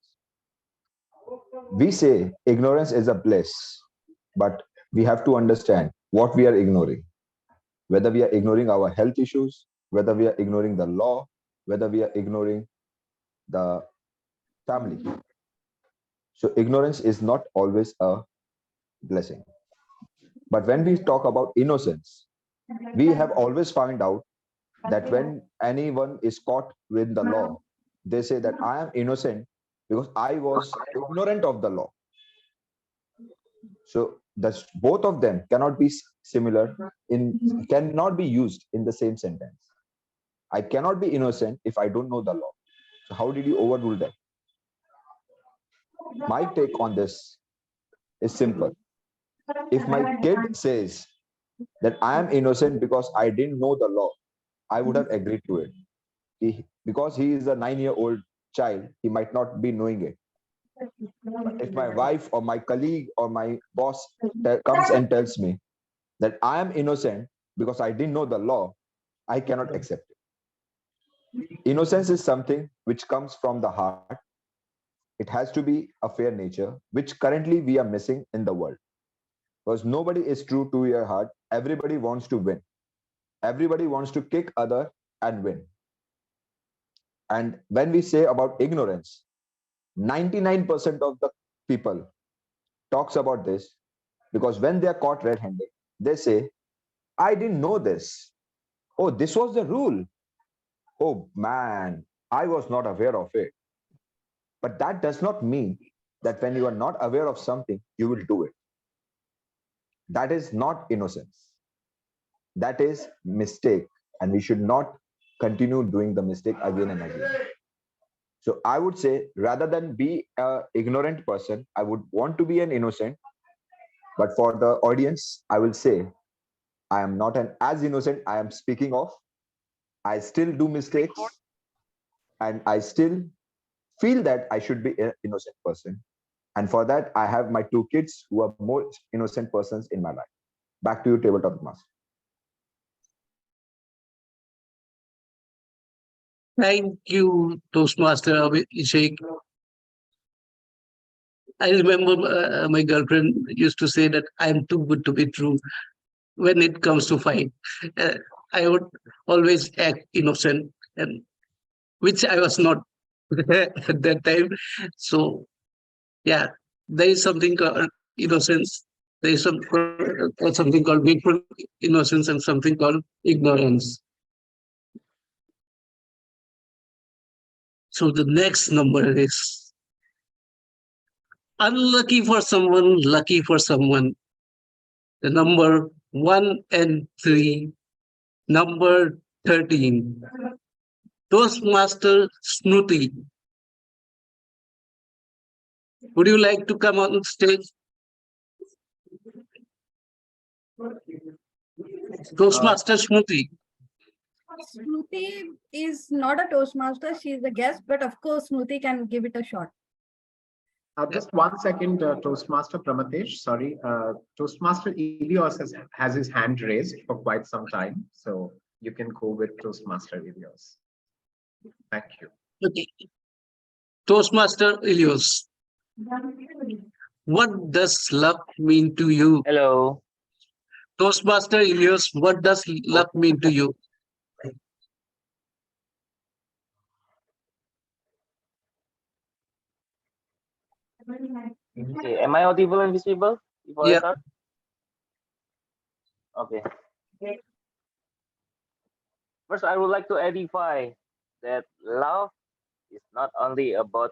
We say ignorance is a bliss, but we have to understand what we are ignoring. Whether we are ignoring our health issues, whether we are ignoring the law, whether we are ignoring the family. So ignorance is not always a blessing. But when we talk about innocence, we have always found out that when anyone is caught with the law, they say that I am innocent because I was ignorant of the law. So that's both of them cannot be similar cannot be used in the same sentence. I cannot be innocent if I don't know the law. So how did you overrule that? My take on this is simple. If my kid says that I am innocent because I didn't know the law, I would have agreed to it. Because he is a 9-year-old child, he might not be knowing it. But if my wife or my colleague or my boss comes and tells me that I am innocent because I didn't know the law, I cannot accept it. Innocence is something which comes from the heart. It has to be a fair nature, which currently we are missing in the world. Because nobody is true to your heart. Everybody wants to win. Everybody wants to kick other and win. And when we say about ignorance, 99% of the people talks about this because when they are caught red-handed, they say, I didn't know this. Oh, this was the rule. Oh man, I was not aware of it. But that does not mean that when you are not aware of something, you will do it. That is not innocence. That is mistake. And we should not continue doing the mistake again and again. So I would say rather than be an ignorant person, I would want to be an innocent. But for the audience, I will say I am not an as innocent I am speaking of. I still do mistakes and I still feel that I should be an innocent person. And for that, I have my two kids who are more innocent persons in my life. Back to you, Tabletop Master. Thank you, Toastmaster Abhishek. I remember my girlfriend used to say that I am too good to be true when it comes to fight. I would always act innocent, and which I was not at that time. So, yeah, there is something called innocence. There is something called willful innocence and something called ignorance. So the next number is unlucky for someone, lucky for someone. The number 1 and 3, number 13. Toastmaster Snooty. Would you like to come on stage? Toastmaster Snooty. Smriti is not a Toastmaster, she is a guest, but of course, Smriti can give it a shot. Just 1 second, Toastmaster Pramatesh. Sorry, Toastmaster Ilios has his hand raised for quite some time, so you can go with Toastmaster Ilios. Thank you. Okay. Toastmaster Ilios. What does luck mean to you? Hello. Toastmaster Ilios, what does luck mean to you? Okay, am I audible and visible before I Yeah. start? Okay. First, I would like to edify that love is not only about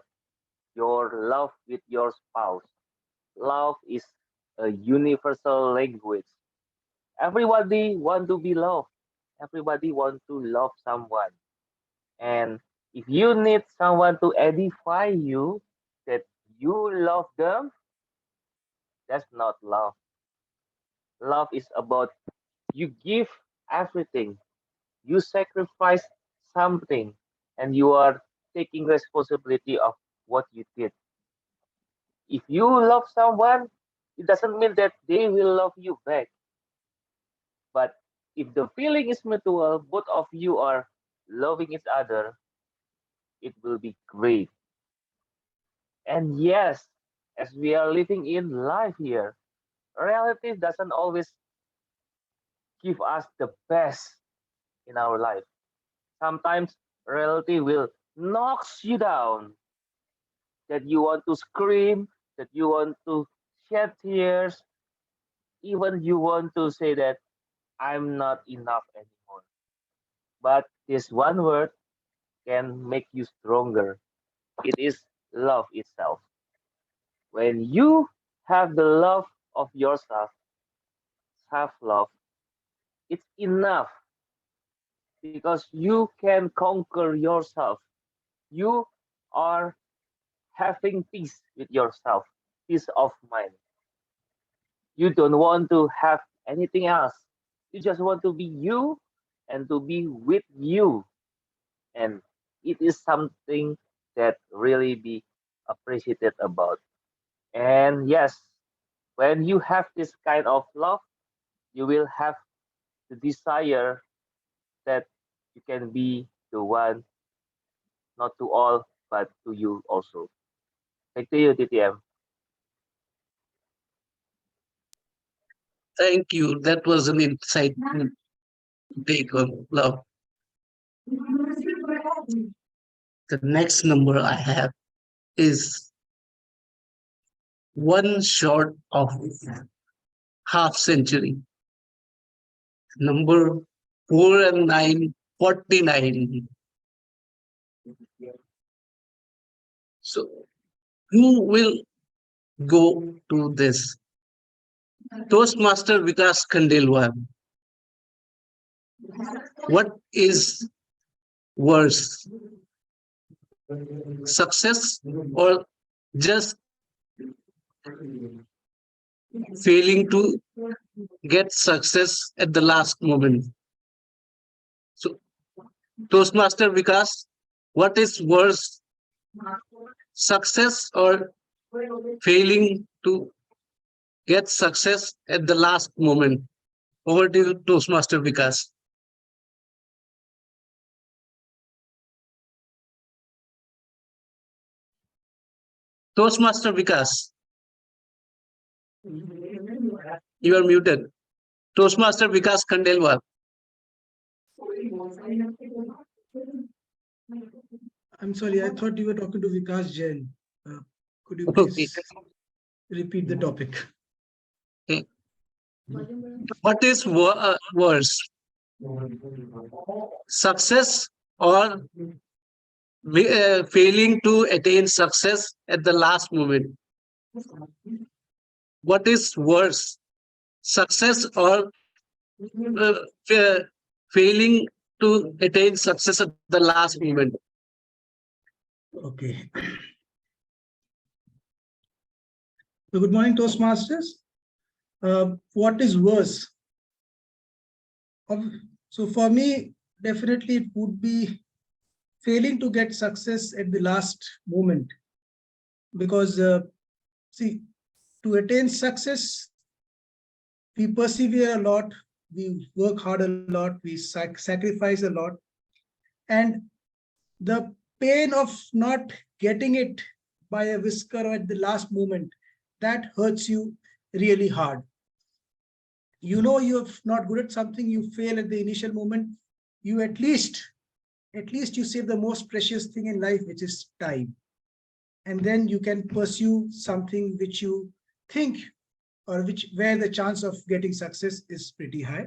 your love with your spouse. Love is a universal language. Everybody want to be loved. Everybody want to love someone. And if you need someone to edify you that you love them, that's not love. Love is about you give everything, you sacrifice something, and you are taking responsibility of what you did. If you love someone, it doesn't mean that they will love you back. But if the feeling is mutual, both of you are loving each other, it will be great. And yes, as we are living in life here, reality doesn't always give us the best in our life. Sometimes reality will knocks you down, that you want to scream, that you want to shed tears, even you want to say that I'm not enough anymore. But this one word can make you stronger. It is love itself. When you have the love of yourself, self love, it's enough because you can conquer yourself. You are having peace with yourself, peace of mind. You don't want to have anything else. You just want to be you and to be with you. And it is something that really be appreciated about. And yes, when you have this kind of love, you will have the desire that you can be the one, not to all, but to you also. Back to you, TTM. Thank you. That was an insightful take on love. The next number I have is one short of half century. Number 4 and 9, 49. So who will go to this? Toastmaster Vikas Khandelwal. What is worse? Success or just failing to get success at the last moment? So, Toastmaster Vikas, what is worse? Success or failing to get success at the last moment? Over to you, Toastmaster Vikas. Toastmaster Vikas. You are muted. Toastmaster Vikas Khandelwal. I'm sorry, I thought you were talking to Vikas Jain. Could you please repeat the topic? Okay. What is worse? Success or failing to attain success at the last moment? What is worse? Success or failing to attain success at the last moment? Okay. So good morning, Toastmasters. What is worse? So for me, definitely it would be failing to get success at the last moment. Because, see, to attain success, we persevere a lot, we work hard a lot, we sacrifice a lot. And the pain of not getting it by a whisker or at the last moment, that hurts you really hard. You know you're not good at something, you fail at the initial moment, you at least you save the most precious thing in life, which is time. And then you can pursue something which you think or where the chance of getting success is pretty high.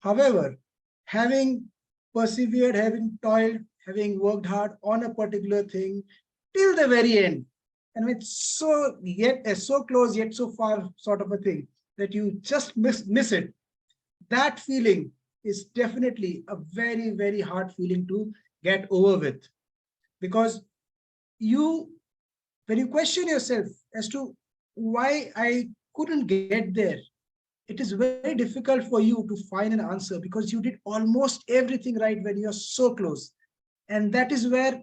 However, having persevered, having toiled, having worked hard on a particular thing till the very end, and it's so close yet so far sort of a thing that you just miss it, that feeling is definitely a very, very hard feeling to get over with. Because when you question yourself as to why I couldn't get there, it is very difficult for you to find an answer because you did almost everything right when you're so close. And that is where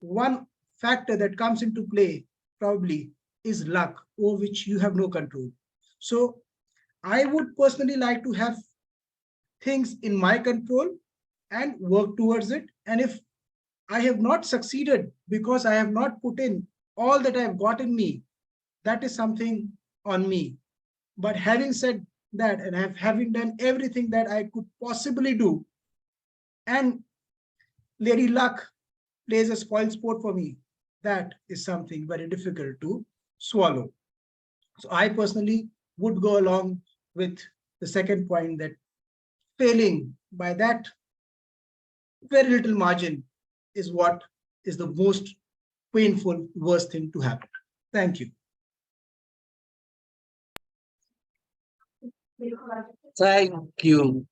one factor that comes into play probably is luck, over which you have no control. So I would personally like to have things in my control and work towards it. And if I have not succeeded because I have not put in all that I have got in me, that is something on me. But having said that, and having done everything that I could possibly do, and Lady Luck plays a spoil sport for me, that is something very difficult to swallow. So I personally would go along with the second point, that failing by that very little margin is what is the most painful, worst thing to happen. Thank you. Thank you.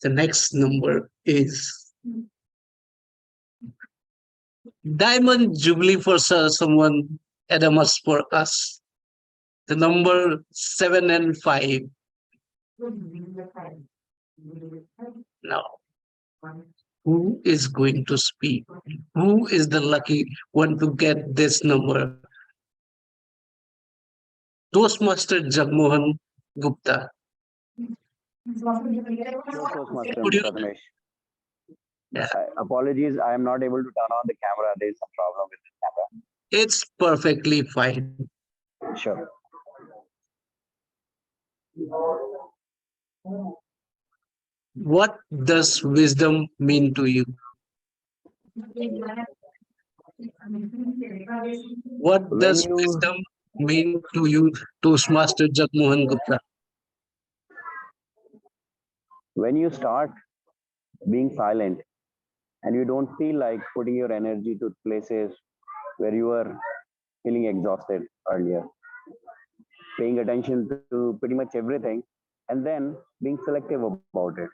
The next number is Diamond Jubilee for someone, ADAMAS for us. The number 7 and 5. Now, who is going to speak? Who is the lucky one to get this number? Toastmaster Jagmohan Gupta. Toastmaster Could you, Mr. Ramesh. Apologies, I am not able to turn on the camera. There is some problem with the camera. It's perfectly fine. Sure. What does wisdom mean to you? What When does you wisdom mean to you, Toastmaster Jagmohan Gupta? when you start being silent and you don't feel like putting your energy to places where you were feeling exhausted earlier, paying attention to pretty much everything, and then being selective about it.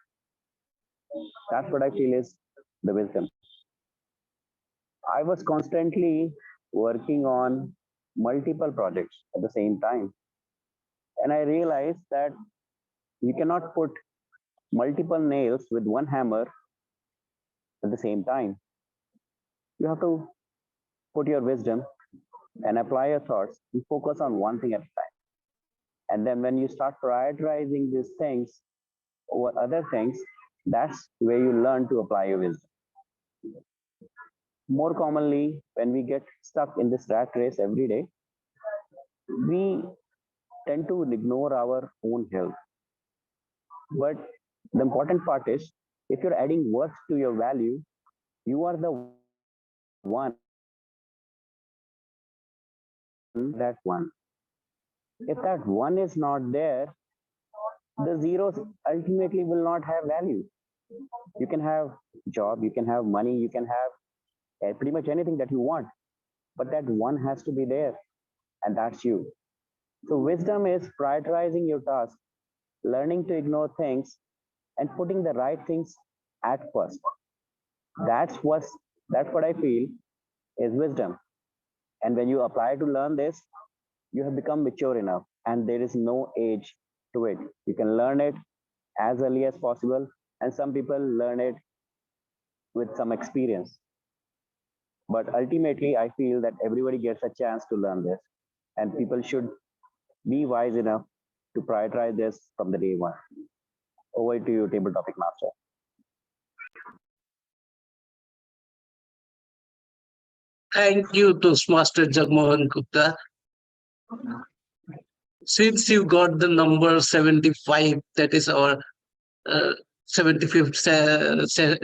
That's what I feel is the wisdom. I was constantly working on multiple projects at the same time. And I realized that you cannot put multiple nails with one hammer at the same time. You have to put your wisdom and apply your thoughts and focus on one thing at a time. And then when you start prioritizing these things over other things, that's where you learn to apply your wisdom. More commonly, when we get stuck in this rat race every day, we tend to ignore our own health. But the important part is, if you're adding worth to your value, you are the one, that one. If that one is not there, the zeros ultimately will not have value. You can have job, you can have money, you can have pretty much anything that you want, but that one has to be there, and that's you. So wisdom is prioritizing your task, learning to ignore things, and putting the right things at first. That's what I feel is wisdom. And when you apply to learn this, you have become mature enough, and there is no age to it. You can learn it as early as possible, and some people learn it with some experience. But ultimately, I feel that everybody gets a chance to learn this, and people should be wise enough to prioritize this from the day one. Over to you, table topic master. Thank you, Toastmaster Jagmohan Gupta. Since you got the number 75, that is our 75th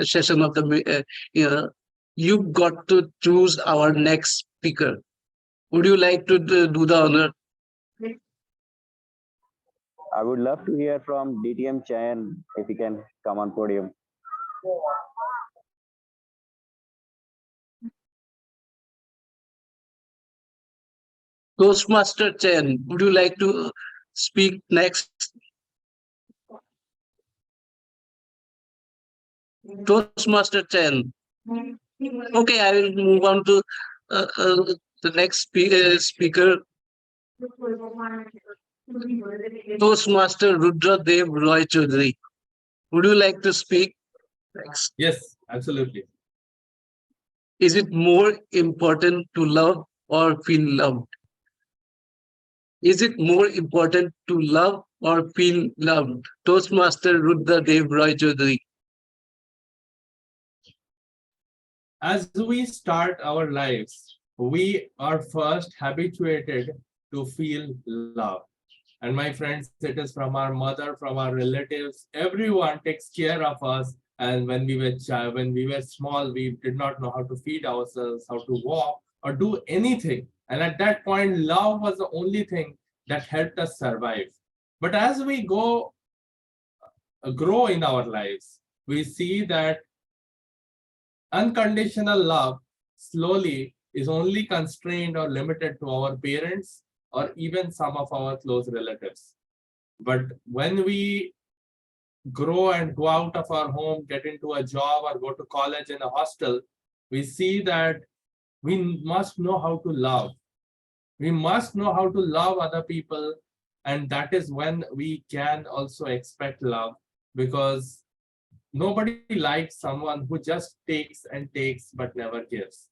session of the year, you got to choose our next speaker. Would you like to do the honor? I would love to hear from DTM Chayan if he can come on podium. Toastmaster Chen, would you like to speak next? Toastmaster Chen. Okay, I will move on to the next speaker. Toastmaster Rudra Dev Roy Chaudhary. Would you like to speak next? Yes, absolutely. Is it more important to love or feel loved? Is it more important to love or feel loved? Toastmaster Rudra Dev Roy Chaudhary. As we start our lives, we are first habituated to feel love. And my friends, it is from our mother, from our relatives, everyone takes care of us. And when we were small, we did not know how to feed ourselves, how to walk or do anything. And at that point, love was the only thing that helped us survive. But as we grow in our lives, we see that unconditional love slowly is only constrained or limited to our parents or even some of our close relatives. But when we grow and go out of our home, get into a job or go to college in a hostel, we see that we must know how to love. We must know how to love other people, and that is when we can also expect love, because nobody likes someone who just takes and takes but never gives.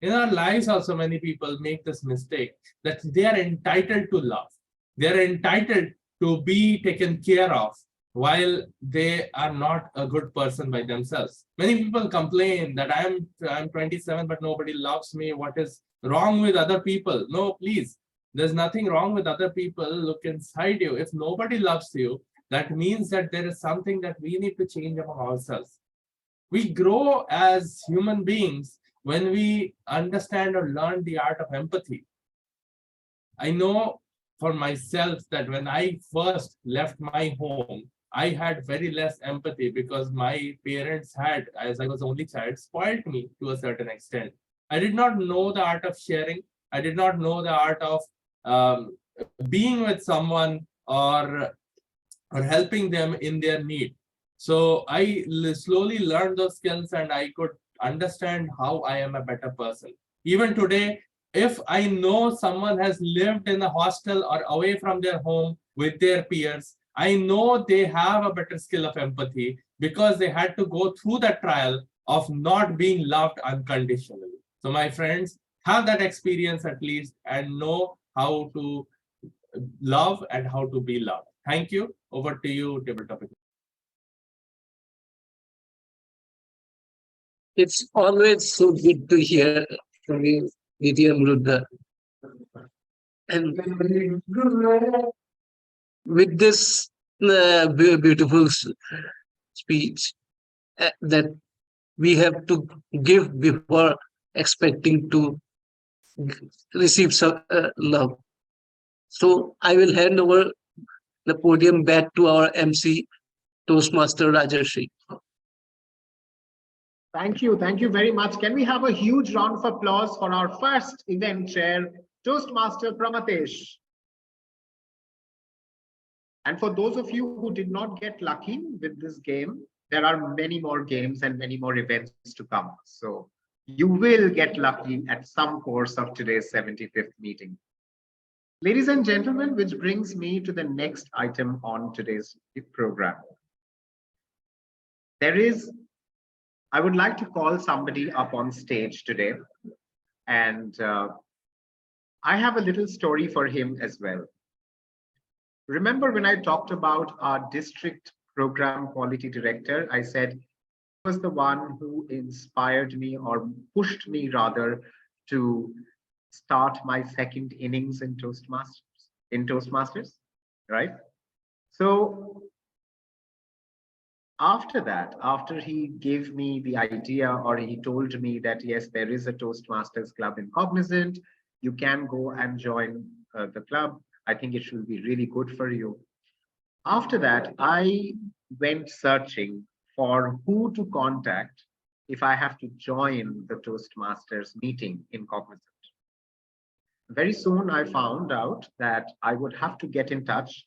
In our lives also, many people make this mistake that they are entitled to love. They are entitled to be taken care of. while they are not a good person by themselves. Many people complain that I'm 27, but nobody loves me. What is wrong with other people? No, please. There's nothing wrong with other people. Look inside you. If nobody loves you, that means that there is something that we need to change among ourselves. We grow as human beings when we understand or learn the art of empathy. I know for myself that when I first left my home, I had very less empathy because my parents had, as I was only child, spoiled me to a certain extent. I did not know the art of sharing. I did not know the art of being with someone or helping them in their need. So I slowly learned those skills and I could understand how I am a better person. Even today, if I know someone has lived in a hostel or away from their home with their peers, I know they have a better skill of empathy because they had to go through that trial of not being loved unconditionally. So my friends, have that experience at least and know how to love and how to be loved. Thank you. Over to you, table topic. It's always so good to hear from you, Nidhi Amrudha. And with this beautiful speech that we have to give before expecting to receive some love. So I will hand over the podium back to our MC, Toastmaster Rajarshi. Thank you. Thank you very much. Can we have a huge round of applause for our first event chair, Toastmaster Pramatesh? And for those of you who did not get lucky with this game, there are many more games and many more events to come. So you will get lucky at some course of today's 75th meeting. Ladies and gentlemen, which brings me to the next item on today's program. I would like to call somebody up on stage today, and I have a little story for him as well. Remember when I talked about our district program quality director, I said he was the one who inspired me or pushed me rather to start my second innings in Toastmasters, right? So after that, after he gave me the idea or he told me that, yes, there is a Toastmasters club in Cognizant, you can go and join the club. I think it should be really good for you. After that, I went searching for who to contact if I have to join the Toastmasters meeting in Cognizant. Very soon, I found out that I would have to get in touch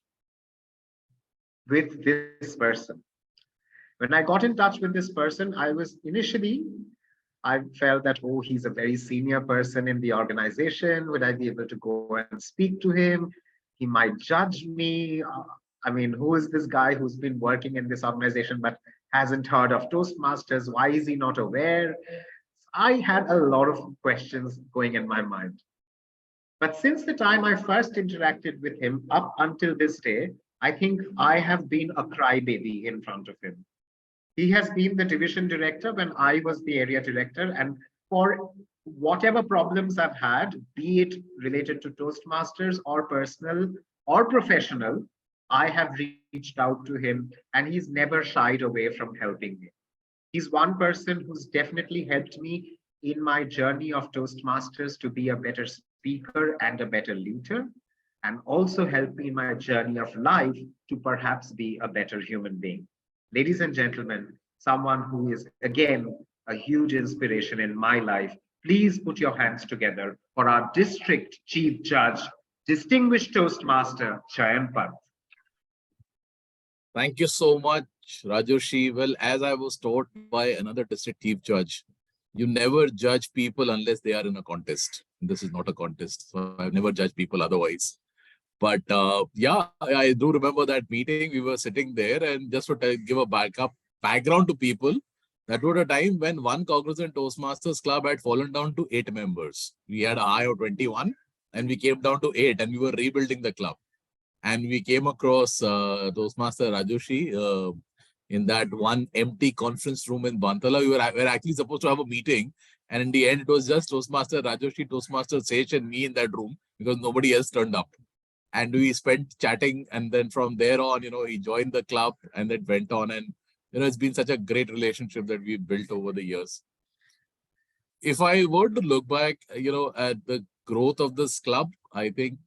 with this person. When I got in touch with this person, I felt that, oh, he's a very senior person in the organization. Would I be able to go and speak to him? He might judge me. I mean, who is this guy who's been working in this organization but hasn't heard of Toastmasters? Why is he not aware? I had a lot of questions going in my mind. But since the time I first interacted with him up until this day, I think I have been a crybaby in front of him. He has been the division director when I was the area director, and for whatever problems I've had, be it related to Toastmasters or personal or professional, I have reached out to him and he's never shied away from helping me. He's one person who's definitely helped me in my journey of Toastmasters to be a better speaker and a better leader, and also helped me in my journey of life to perhaps be a better human being. Ladies and gentlemen, someone who is, again, a huge inspiration in my life, please put your hands together for our district chief judge, distinguished Toastmaster, Chayan Pant. Thank you so much, Rajoshi. Well, as I was taught by another district chief judge, you never judge people unless they are in a contest. This is not a contest, so I've never judged people otherwise. But yeah, I do remember that meeting. We were sitting there, and just to give a background to people, that was a time when one Cognizant Toastmasters club had fallen down to 8 members. We had a high of 21, and we came down to 8, and we were rebuilding the club. and we came across Toastmaster Rajoshi in that one empty conference room in Bantala. We were actually supposed to have a meeting, and in the end, it was just Toastmaster Rajoshi, Toastmaster Sech, and me in that room because nobody else turned up. And we spent chatting, and then from there on, he joined the club, and it went on, and it's been such a great relationship that we've built over the years. If I were to look back, at the growth of this club, I think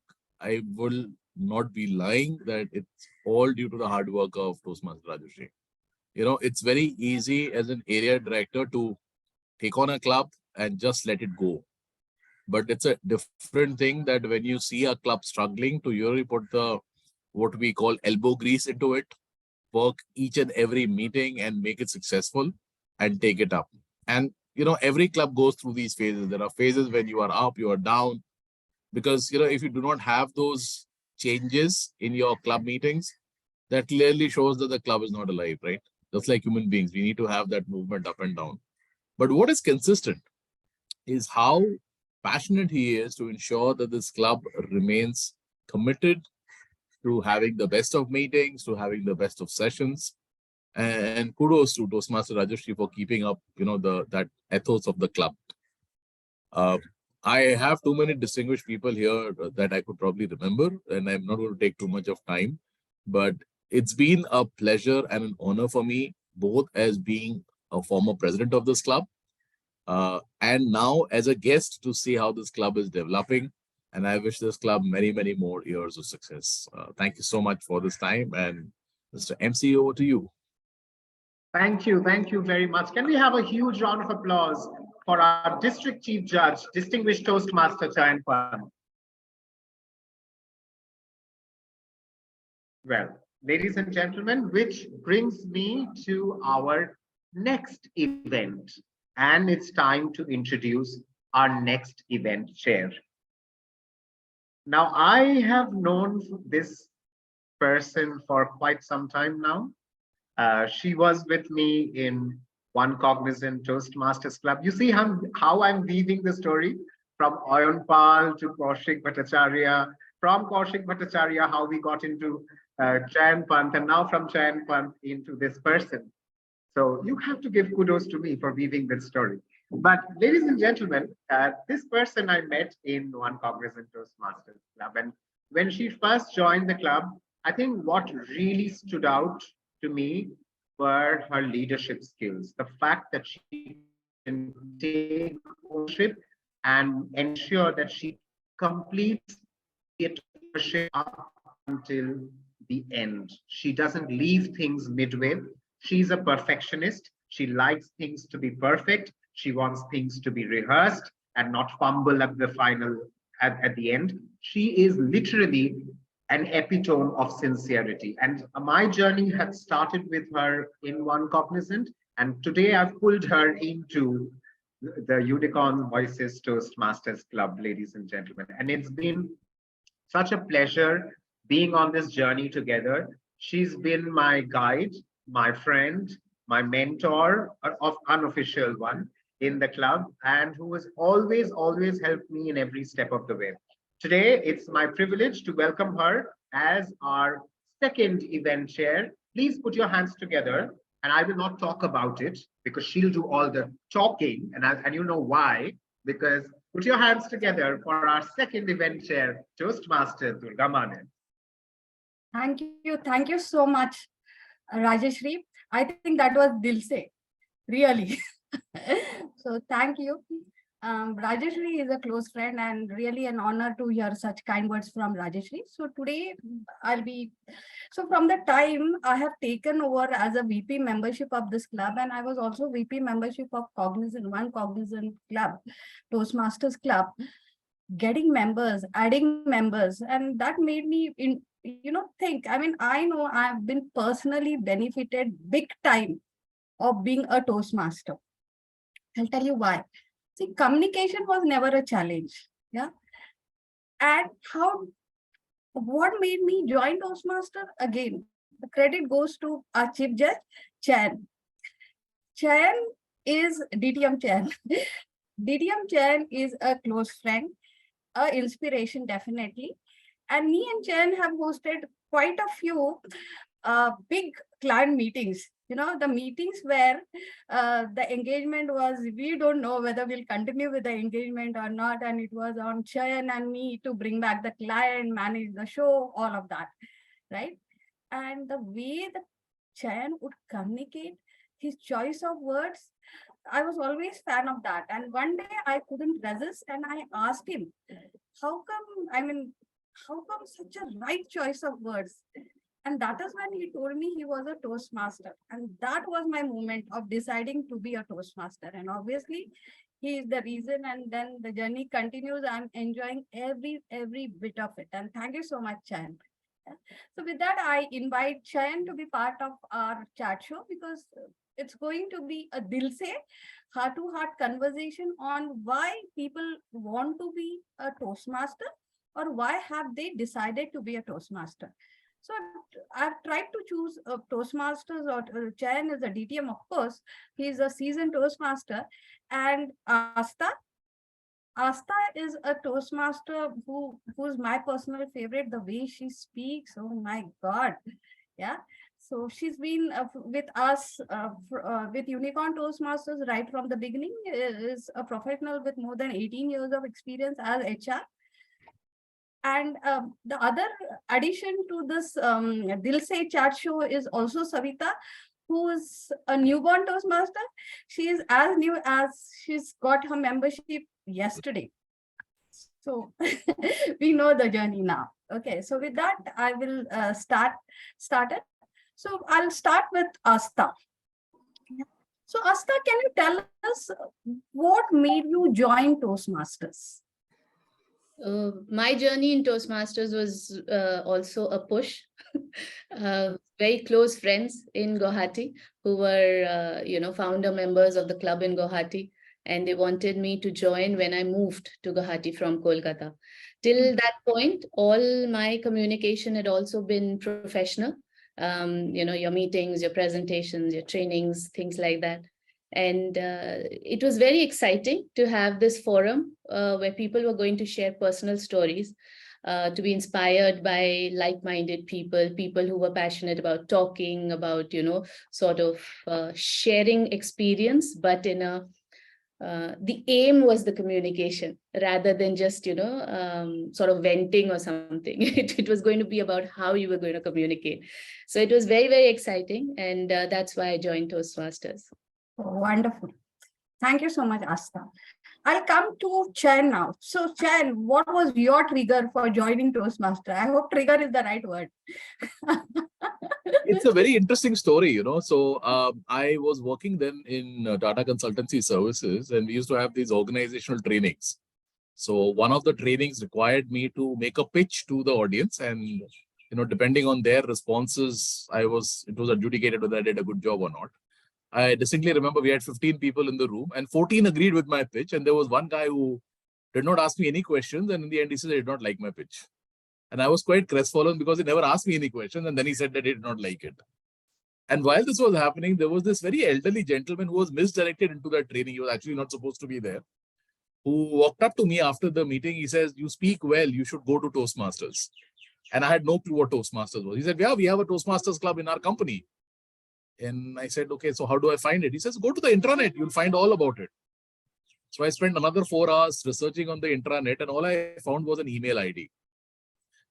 I will not be lying that it's all due to the hard work of Toastmaster Rajoshi. It's very easy as an area director to take on a club and just let it go. But it's a different thing that when you see a club struggling to really put the, what we call elbow grease into it, work each and every meeting and make it successful and take it up. And, every club goes through these phases. There are phases when you are up, you are down, because, if you do not have those changes in your club meetings, that clearly shows that the club is not alive, right? Just like human beings, we need to have that movement up and down. But what is consistent is how passionate he is to ensure that this club remains committed to having the best of meetings, to having the best of sessions. And kudos to Toastmaster Rajoshi for keeping up, that ethos of the club. I have too many distinguished people here that I could probably remember, and I'm not going to take too much of time, but it's been a pleasure and an honor for me, both as being a former president of this club, and now as a guest to see how this club is developing. And I wish this club many, many more years of success. Thank you so much for this time. And Mr. MC, over to you. Thank you very much. Can we have a huge round of applause for our District Chief Judge, Distinguished Toastmaster Chayan Pant. Well, ladies and gentlemen, which brings me to our next event. And it's time to introduce our next event chair. Now, I have known this person for quite some time now. She was with me in One Cognizant Toastmasters Club. You see how I'm weaving the story from Ayon Pal to Kaushik Bhattacharya, from Kaushik Bhattacharya, how we got into Chayan Pant, and now from Chayan Pant into this person. So you have to give kudos to me for weaving this story. But ladies and gentlemen, this person I met in One Cognizant Toastmasters Club. And when she first joined the club, I think what really stood out to me were her leadership skills. The fact that she can take ownership and ensure that she completes it up until the end. She doesn't leave things midway. She's a perfectionist. She likes things to be perfect. She wants things to be rehearsed and not fumble at the final, at the end. She is literally an epitome of sincerity. And my journey had started with her in One Cognizant. And today I've pulled her into the Unicorn Voices Toastmasters Club, ladies and gentlemen. And it's been such a pleasure being on this journey together. She's been my guide, my friend, my mentor, of unofficial one in the club, and who has always helped me in every step of the way. Today, it's my privilege to welcome her as our second event chair. Please put your hands together, and I will not talk about it because she'll do all the talking, and you know why, because put your hands together for our second event chair, Toastmaster Durga Manan. Thank you so much, Rajeshri. I think that was Dil Se, really. So thank you. Rajeshri is a close friend and really an honor to hear such kind words from Rajeshri. So today so from the time I have taken over as a VP membership of this club, and I was also VP membership of One Cognizant Club, Toastmasters Club, getting members, adding members, and that made me think. I mean, I know I've been personally benefited big time of being a Toastmaster. I'll tell you why. See, communication was never a challenge. Yeah. And what made me join Toastmaster? Again, the credit goes to our Chief Judge, Chayan. Chayan is DTM Chayan. DTM Chayan is a close friend, an inspiration, definitely. And me and Chen have hosted quite a few big client meetings. The meetings where the engagement was, we don't know whether we'll continue with the engagement or not. And it was on Chen and me to bring back the client, manage the show, all of that, right? And the way the Chen would communicate, his choice of words, I was always fan of that. And one day I couldn't resist and I asked him, how come such a right choice of words? And that is when he told me he was a Toastmaster. And that was my moment of deciding to be a Toastmaster. And obviously, he is the reason. And then the journey continues. I'm enjoying every bit of it. And thank you so much, Chan. So with that, I invite Chayan to be part of our chat show, because it's going to be a Dil Se, heart-to-heart conversation on why people want to be a Toastmaster, or why have they decided to be a Toastmaster. So I've tried to choose Toastmasters, or Chayan is a DTM, of course. He's a seasoned Toastmaster. And Asta is a Toastmaster who's my personal favorite. The way she speaks, oh my God. Yeah. So she's been with us with Unicorn Toastmasters right from the beginning, is a professional with more than 18 years of experience as HR. And the other addition to this Dil Se chat show is also Savita, who is a newborn Toastmaster. She is as new as she's got her membership yesterday. So we know the journey now. Okay, so with that, I will start it. So I'll start with Asta. So Asta, can you tell us what made you join Toastmasters? My journey in Toastmasters was also a push. Very close friends in Guwahati who were, founder members of the club in Guwahati, and they wanted me to join when I moved to Guwahati from Kolkata. Till that point, all my communication had also been professional. Your meetings, your presentations, your trainings, things like that. And it was very exciting to have this forum where people were going to share personal stories, to be inspired by like-minded people who were passionate about talking, about, sort of sharing experience, but in a, the aim was the communication rather than just, sort of venting or something. It was going to be about how you were going to communicate. So it was very, very exciting. And that's why I joined Toastmasters. Wonderful. Thank you so much, Asta. I'll come to Chen now. So Chen, what was your trigger for joining Toastmaster? I hope trigger is the right word. It's a very interesting story, So I was working then in data consultancy services, and we used to have these organizational trainings. So one of the trainings required me to make a pitch to the audience, and depending on their responses, it was adjudicated whether I did a good job or not. I distinctly remember we had 15 people in the room and 14 agreed with my pitch. And there was one guy who did not ask me any questions. And in the end, he said he did not like my pitch. And I was quite crestfallen because he never asked me any questions. And then he said that he did not like it. And while this was happening, there was this very elderly gentleman who was misdirected into that training. He was actually not supposed to be there, who walked up to me after the meeting. He says, "You speak well, you should go to Toastmasters." And I had no clue what Toastmasters was. He said, "Yeah, we have a Toastmasters club in our company." And I said, "Okay, so how do I find it?" He says, "Go to the intranet, you'll find all about it." So I spent another 4 hours researching on the intranet, and all I found was an email ID.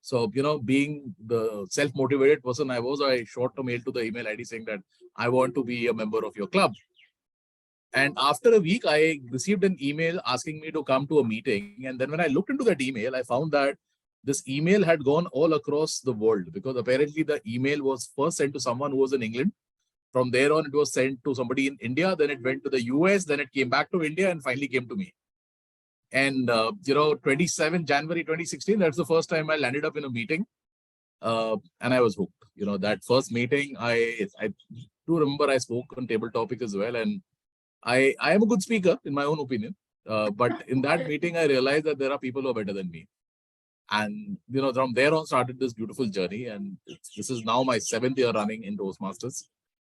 So, being the self-motivated person I shot a mail to the email ID saying that I want to be a member of your club. And after a week, I received an email asking me to come to a meeting. And then when I looked into that email, I found that this email had gone all across the world, because apparently the email was first sent to someone who was in England. From there on, it was sent to somebody in India, then it went to the US, then it came back to India and finally came to me. And, 27 January 2016, that's the first time I landed up in a meeting. And I was hooked. That first meeting, I do remember I spoke on table topic as well. And I am a good speaker in my own opinion. But in that meeting, I realized that there are people who are better than me. And, from there on started this beautiful journey. And this is now my 7th year running in Toastmasters.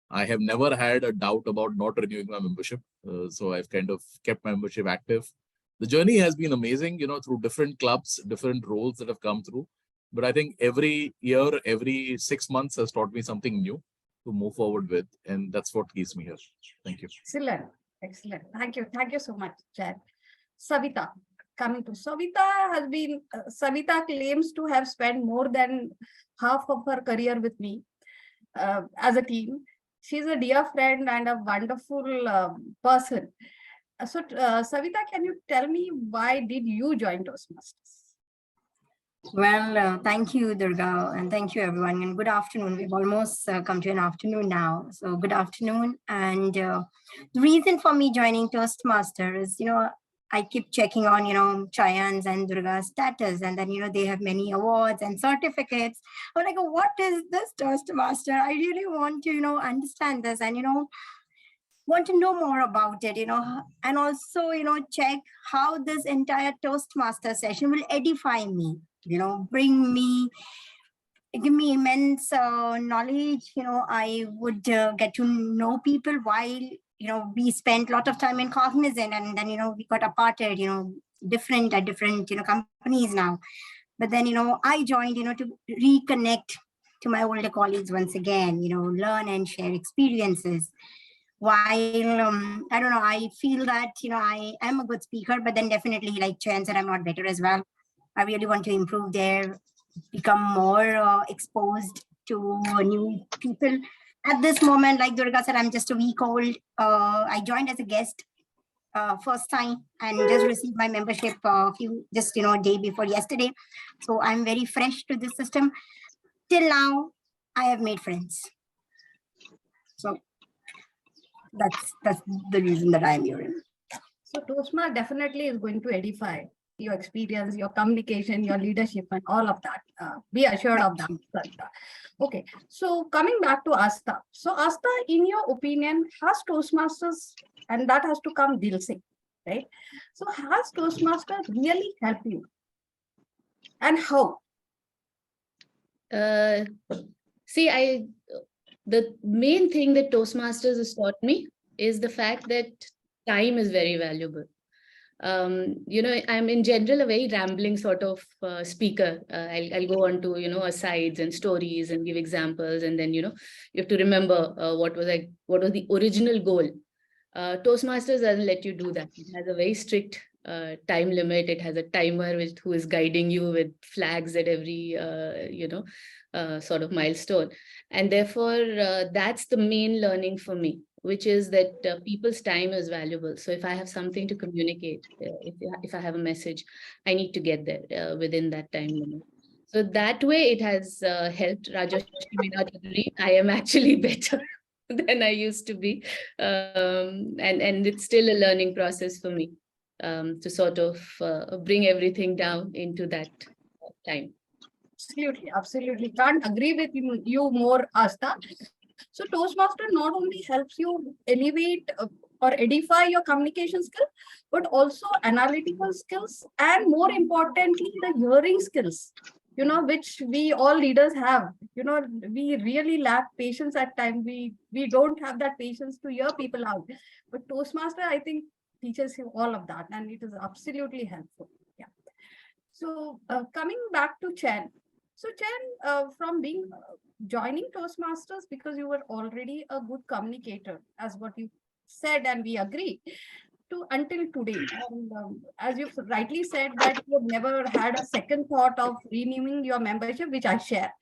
I have never had a doubt about not renewing my membership. So I've kind of kept my membership active. The journey has been amazing, through different clubs, different roles that have come through. But I think every year, every 6 months has taught me something new to move forward with. And that's what keeps me here. Thank you. Excellent. Excellent. Thank you. Thank you so much, Chad. Savita. Coming to Savita claims to have spent more than half of her career with me as a team. She's a dear friend and a wonderful person. So, Savita, can you tell me why did you join Toastmasters? Well, thank you, Durga, and thank you, everyone. And good afternoon. We've almost come to an afternoon now. So good afternoon. And the reason for me joining Toastmasters is, I keep checking on, Chayan's and Durga's status. And then, they have many awards and certificates. I'm like, what is this Toastmaster? I really want to, understand this and, want to know more about it, and also, check how this entire Toastmaster session will edify me, give me immense knowledge. I would get to know people while, we spent a lot of time in Cognizant, and then, we got aparted, different at different, companies now. But then, I joined, to reconnect to my older colleagues once again, learn and share experiences. While I don't know, I feel that I am a good speaker, but then definitely, like Chayan said, I'm not better as well. I really want to improve there, become more exposed to new people. At this moment, like Durga said, I'm just a week old. I joined as a guest first time and just received my membership day before yesterday. So I'm very fresh to this system. Till now, I have made friends. So that's the reason that I'm here. So Toastmaster definitely is going to edify your experience, your communication, your leadership, and all of that. Be assured of that. Okay, so coming back to Asta. So Asta, in your opinion, has Toastmasters, and that has to come Dil se, right? So has Toastmasters really helped you? And how? See, the main thing that Toastmasters has taught me is the fact that time is very valuable. I'm in general a very rambling sort of speaker. I'll go on to, asides and stories and give examples. And then, you have to remember what was the original goal. Toastmasters doesn't let you do that. It has a very strict time limit. It has a timer who is guiding you with flags at every, sort of milestone. And therefore, that's the main learning for me, which is that people's time is valuable. So if I have something to communicate, if I have a message, I need to get there within that time limit. So that way it has helped. Rajesh may not agree. I am actually better than I used to be. And it's still a learning process for me to sort of bring everything down into that time. Absolutely, absolutely. Can't agree with you more, Asta. So Toastmaster not only helps you elevate or edify your communication skill, but also analytical skills, and more importantly, the hearing skills, which we all leaders have. We really lack patience at times. We don't have that patience to hear people out. But Toastmaster, I think, teaches you all of that, and it is absolutely helpful. Yeah. So coming back to Chen. So Chen, from joining Toastmasters because you were already a good communicator, as what you said, and we agree, to until today. And as you rightly said, that you've never had a second thought of renewing your membership, which I share.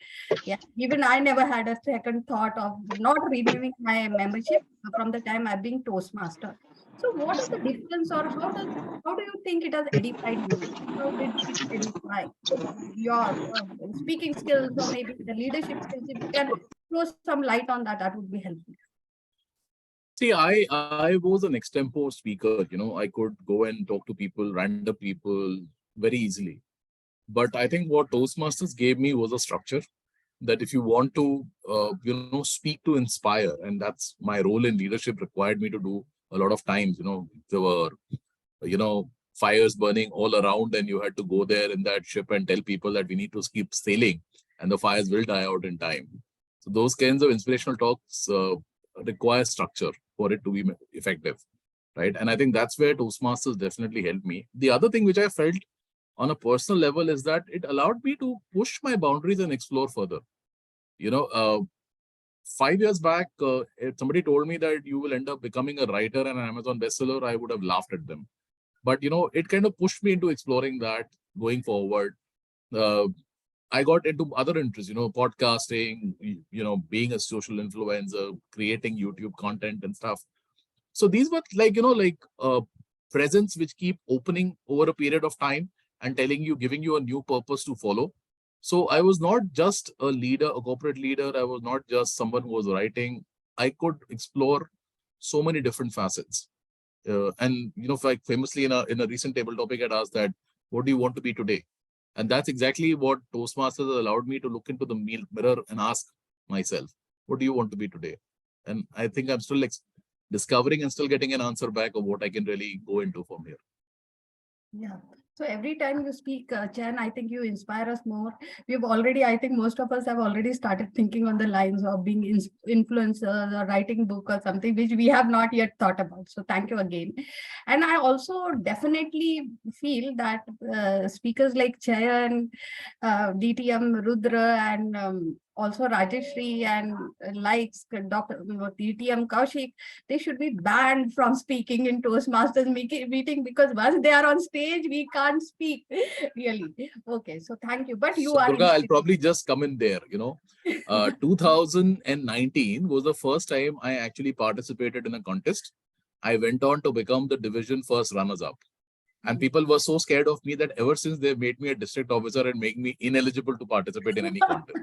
Yeah, even I never had a second thought of not renewing my membership from the time I've been Toastmaster. So what is the difference, or how do you think it has edified you? How did it edify your speaking skills, or maybe the leadership skills? If you can throw some light on that, that would be helpful. See, I was an extempore speaker. I could go and talk to people, random people, very easily. But I think what Toastmasters gave me was a structure that if you want to, speak to inspire, and that's my role in leadership required me to do a lot of times. There were, fires burning all around, and you had to go there in that ship and tell people that we need to keep sailing and the fires will die out in time. So those kinds of inspirational talks require structure for it to be effective, right? And I think that's where Toastmasters definitely helped me. The other thing which I felt on a personal level is that it allowed me to push my boundaries and explore further. 5 years back, if somebody told me that you will end up becoming a writer and an Amazon bestseller, I would have laughed at them. But, it kind of pushed me into exploring that going forward. I got into other interests, podcasting, being a social influencer, creating YouTube content and stuff. So these were presents which keep opening over a period of time and giving you a new purpose to follow. So I was not just a leader, a corporate leader. I was not just someone who was writing. I could explore so many different facets. And famously in a recent table topic, I'd asked that, what do you want to be today? And that's exactly what Toastmasters allowed me to look into the mirror and ask myself, what do you want to be today? And I think I'm still discovering and still getting an answer back of what I can really go into from here. Yeah. So every time you speak, Chan, I think you inspire us more. We've already, I think most of us have already started thinking on the lines of being influencers or writing book or something, which we have not yet thought about. So thank you again. And I also definitely feel that speakers like Chayan, DTM Rudra, and also Rajeshri and likes Dr. DTM Kaushik, they should be banned from speaking in Toastmasters meeting, because once they are on stage, we can't speak really. Okay, so thank you. But you So, are Durga, I'll probably just come in there. 2019 was the first time I actually participated in a contest. I went on to become the division first runners-up. And people were so scared of me that ever since they made me a district officer and make me ineligible to participate in any contest.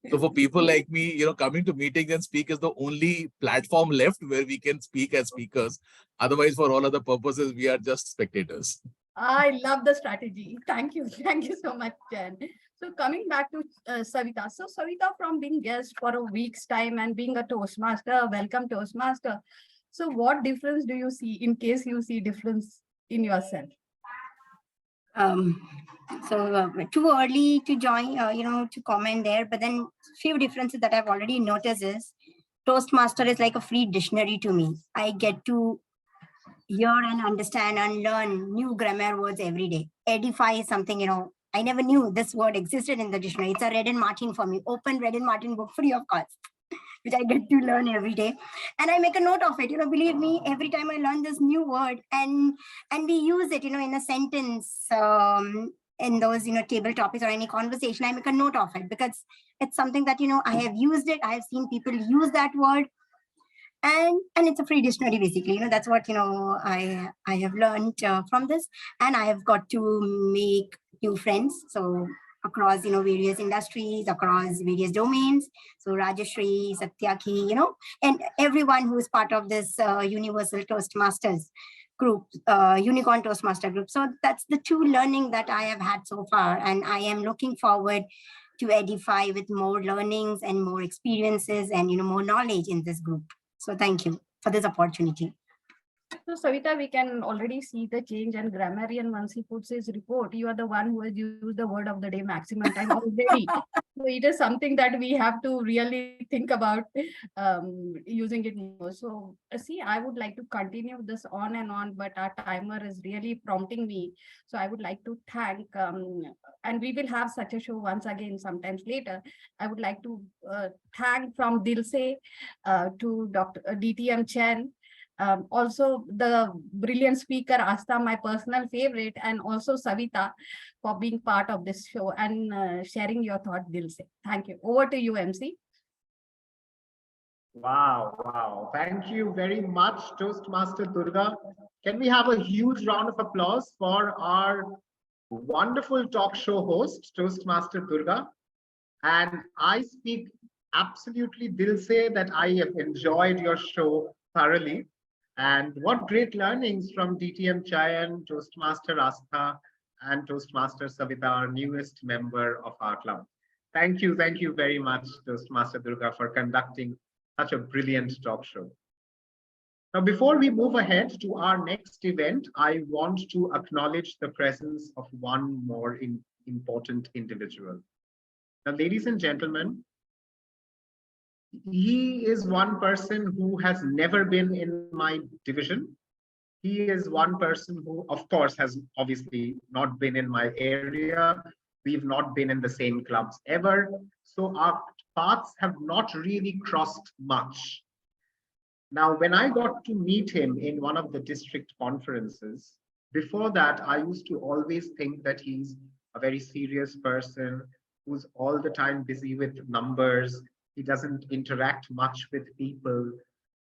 So for people like me, coming to meetings and speak is the only platform left where we can speak as speakers. Otherwise, for all other purposes, we are just spectators. I love the strategy. Thank you. Thank you so much, Jen. So coming back to Savita. So Savita, from being guest for a week's time and being a Toastmaster, welcome Toastmaster. So what difference do you see, in case you see difference in yourself? Too early to join, to comment there, but then few differences that I've already noticed is Toastmaster is like a free dictionary to me. I get to hear and understand and learn new grammar words every day. Edify is something, I never knew this word existed in the dictionary. It's a Red and Martin for me. Open Red and Martin book free of cost, which I get to learn every day. And I make a note of it, believe me, every time I learn this new word and we use it, in a sentence, in those, table topics or any conversation, I make a note of it because it's something that, I have used it. I have seen people use that word. And it's a free dictionary, basically. That's what, I have learned from this. And I have got to make new friends. So across, various industries, across various domains. So Rajeshri, Satyaki, and everyone who is part of this Universal Toastmasters group, Unicorn Toastmaster group. So that's the two learning that I have had so far. And I am looking forward to edify with more learnings and more experiences and, more knowledge in this group. So thank you for this opportunity. So Savita, we can already see the change, and grammarian, once he puts his report, you are the one who has used the word of the day maximum time already. So it is something that we have to really think about using it more. So see, I would like to continue this on and on, but our timer is really prompting me. So I would like to thank, and we will have such a show once again sometimes later. I would like to thank from Dilse to Dr. DTM Chen. Also the brilliant speaker Asta, my personal favorite, and also Savita for being part of this show and sharing your thought, Dilse. Thank you. Over to you, MC. Wow. Thank you very much, Toastmaster Durga. Can we have a huge round of applause for our wonderful talk show host, Toastmaster Durga? And I speak absolutely Dilse that I have enjoyed your show thoroughly. And what great learnings from DTM Chayan, Toastmaster Astha, and Toastmaster Savita, our newest member of our club. Thank you very much, Toastmaster Durga, for conducting such a brilliant talk show. Now, before we move ahead to our next event, I want to acknowledge the presence of one more important individual. Now, ladies and gentlemen, he is one person who has never been in my division. He is one person who, of course, has obviously not been in my area. We've not been in the same clubs ever. So our paths have not really crossed much. Now, when I got to meet him in one of the district conferences, before that, I used to always think that he's a very serious person who's all the time busy with numbers. He doesn't interact much with people.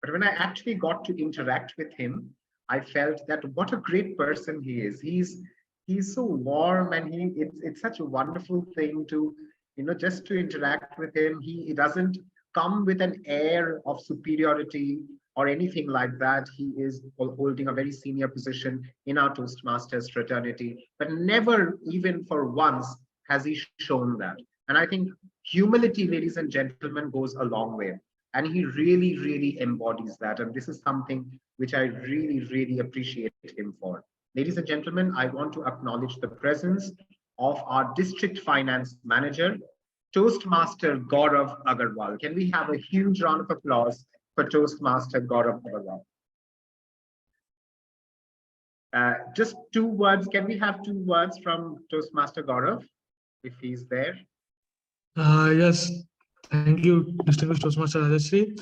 But when I actually got to interact with him, I felt that what a great person he is. He's so warm, and it's such a wonderful thing to, just to interact with him. He doesn't come with an air of superiority or anything like that. He is holding a very senior position in our Toastmasters fraternity, but never even for once has he shown that. And I think humility, ladies and gentlemen, goes a long way. And he really, really embodies that. And this is something which I really, really appreciate him for. Ladies and gentlemen, I want to acknowledge the presence of our district finance manager, Toastmaster Gaurav Agarwal. Can we have a huge round of applause for Toastmaster Gaurav Agarwal? Just 2 words. Can we have 2 words from Toastmaster Gaurav, if he's there? Yes, thank you, distinguished Toastmaster Rajashri.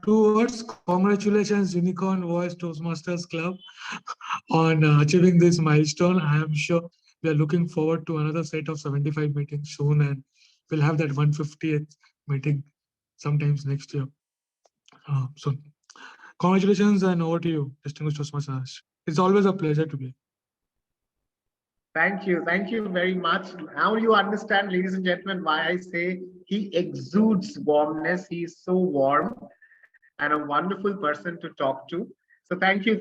2 words, congratulations, Unicorn Voice Toastmasters Club, on achieving this milestone. I am sure we are looking forward to another set of 75 meetings soon, and we'll have that 150th meeting sometimes next year. So, congratulations, and over to you, distinguished Toastmasters. It's always a pleasure to be. Thank you. Thank you very much. Now you understand, ladies and gentlemen, why I say he exudes warmness. He is so warm and a wonderful person to talk to. So thank you,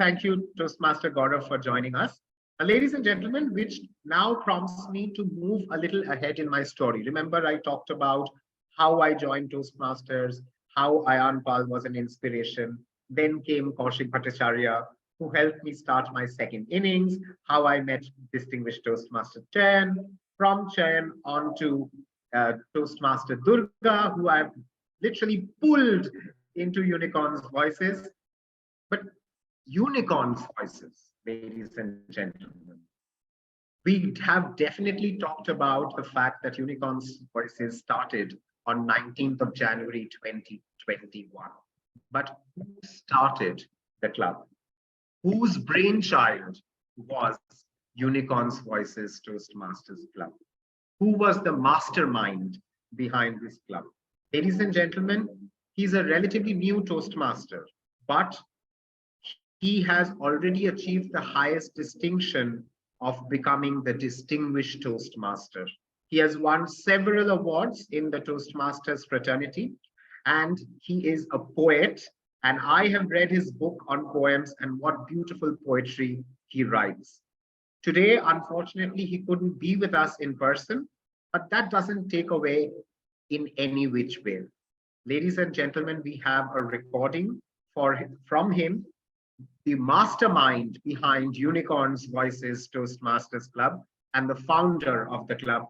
Toastmaster Gaurav, for joining us. Ladies and gentlemen, which now prompts me to move a little ahead in my story. Remember, I talked about how I joined Toastmasters, how Ayan Pal was an inspiration. Then came Kaushik Bhattacharya, who helped me start my second innings, how I met distinguished Toastmaster Chayan, from Chayan on to Toastmaster Durga, who I've literally pulled into Unicorn's Voices. But Unicorn's Voices, ladies and gentlemen, we have definitely talked about the fact that Unicorn's Voices started on 19th of January 2021. But who started the club? Whose brainchild was Unicorn's Voices Toastmasters Club? Who was the mastermind behind this club? Ladies and gentlemen, he's a relatively new Toastmaster, but he has already achieved the highest distinction of becoming the Distinguished Toastmaster. He has won several awards in the Toastmasters fraternity, and he is a poet. And I have read his book on poems, and what beautiful poetry he writes. Today, unfortunately, he couldn't be with us in person, but that doesn't take away in any which way. Ladies and gentlemen, we have a recording from him, the mastermind behind Unicorn's Voices Toastmasters Club and the founder of the club.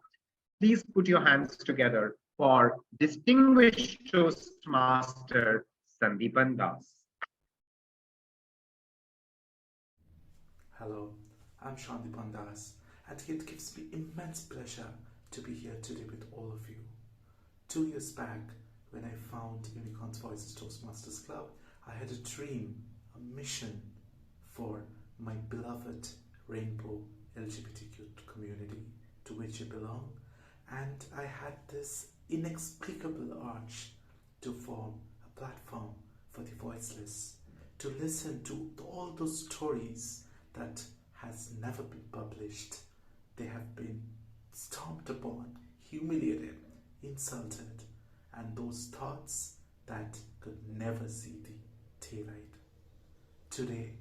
Please put your hands together for distinguished Toastmaster Sandeepan Das. Hello, I'm Sandeepan Das, and it gives me immense pleasure to be here today with all of you. 2 years back, when I found Unicorn's Voices Toastmasters Club, I had a dream, a mission for my beloved rainbow LGBTQ community to which I belong, and I had this inexplicable urge to form a platform for the voiceless, to listen to all those stories that has never been published. They have been stomped upon, humiliated, insulted, and those thoughts that could never see the daylight. Today,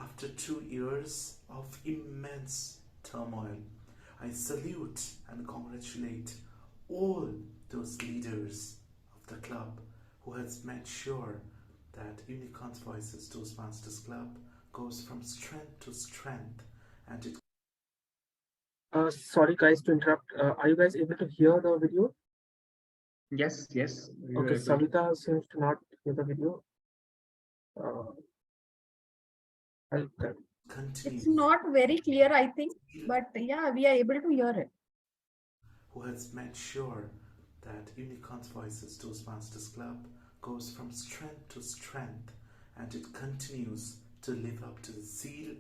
after 2 years of immense turmoil, I salute and congratulate all those leaders of the club who has made sure that Unicorn's Voices Toastmasters Club goes from strength to strength, and it. Sorry guys to interrupt. Are you guys able to hear the video? Yes. Okay, Savita seems to not hear the video. It's not very clear, I think, but yeah, we are able to hear it. Who has made sure that Unicorns Voices Toastmasters Club goes from strength to strength, and it continues to live up to the zeal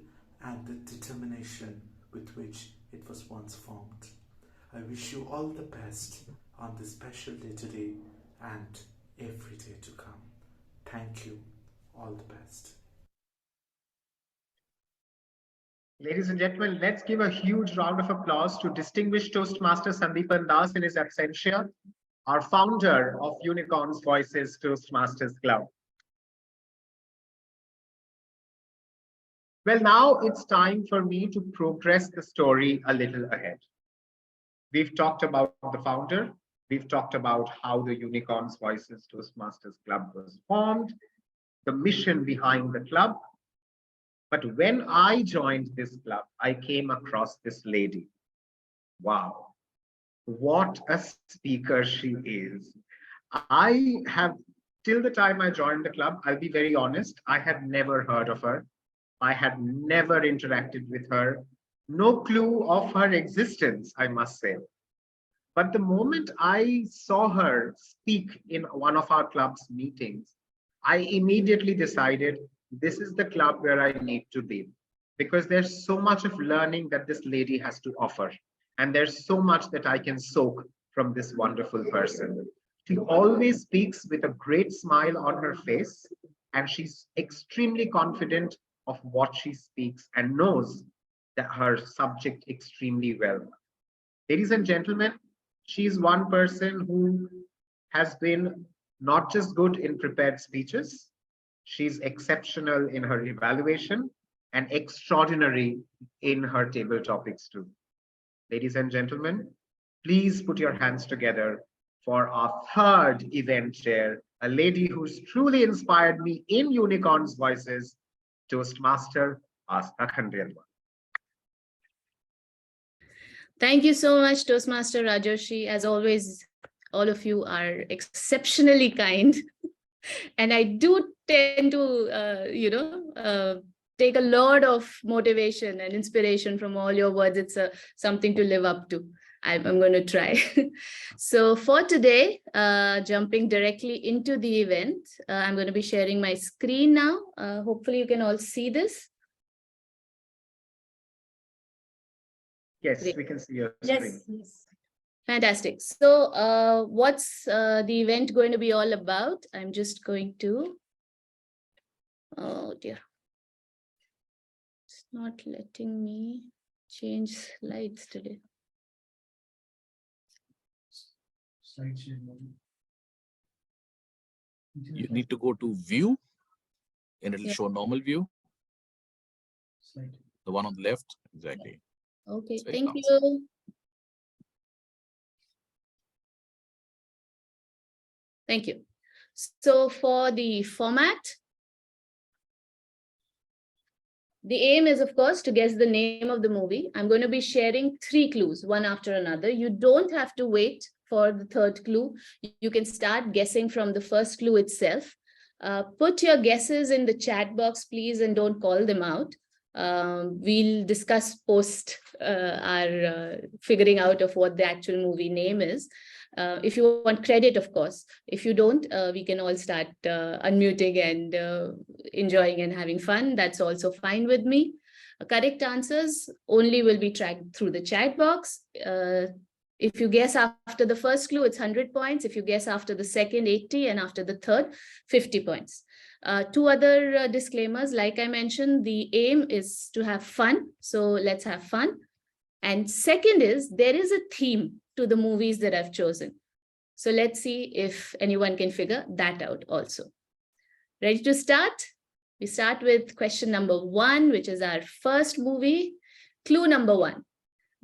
and the determination with which it was once formed. I wish you all the best on this special day today and every day to come. Thank you. All the best. Ladies and gentlemen, let's give a huge round of applause to distinguished Toastmaster Sandeepan Das in his absentia, our founder of Unicorns Voices Toastmasters Club. Well, now it's time for me to progress the story a little ahead. We've talked about the founder. We've talked about how the Unicorns Voices Toastmasters Club was formed, the mission behind the club. But when I joined this club, I came across this lady. Wow, what a speaker she is. I have, till the time I joined the club, I'll be very honest, I had never heard of her. I had never interacted with her. No clue of her existence, I must say. But the moment I saw her speak in one of our club's meetings, I immediately decided this is the club where I need to be, because there's so much of learning that this lady has to offer. And there's so much that I can soak from this wonderful person. She always speaks with a great smile on her face, and she's extremely confident of what she speaks and knows that her subject extremely well. Ladies and gentlemen, she's one person who has been not just good in prepared speeches, she's exceptional in her evaluation and extraordinary in her table topics too. Ladies and gentlemen, please put your hands together for our third event chair, a lady who's truly inspired me in Unicorns Voices, Toastmaster Asta Khandrialwal. Thank you so much, Toastmaster Rajoshi. As always, all of you are exceptionally kind. And I do tend to, take a lot of motivation and inspiration from all your words. It's something to live up to. I'm going to try. So for today, jumping directly into the event, I'm going to be sharing my screen now. Hopefully you can all see this. Yes, Great. we can see your screen. Yes. Fantastic. So what's the event going to be all about? I'm just going to, oh dear. It's not letting me change slides today. You need to go to view and it'll show normal view. The one on the left, exactly. Okay, It's very thank fast. you. Thank you. So for the format, the aim is, of course, to guess the name of the movie. I'm going to be sharing 3 clues, one after another. You don't have to wait for the third clue. You can start guessing from the first clue itself. Put your guesses in the chat box, please, and don't call them out. We'll discuss post our figuring out of what the actual movie name is. If you want credit, of course. If you don't, we can all start unmuting and enjoying and having fun. That's also fine with me. Correct answers only will be tracked through the chat box. If you guess after the first clue, it's 100 points. If you guess after the second, 80, and after the third, 50 points. 2 other disclaimers. Like I mentioned, the aim is to have fun. So let's have fun. And second is, there is a theme to the movies that I've chosen. So let's see if anyone can figure that out also. Ready to start? We start with question number 1, which is our first movie. Clue number 1.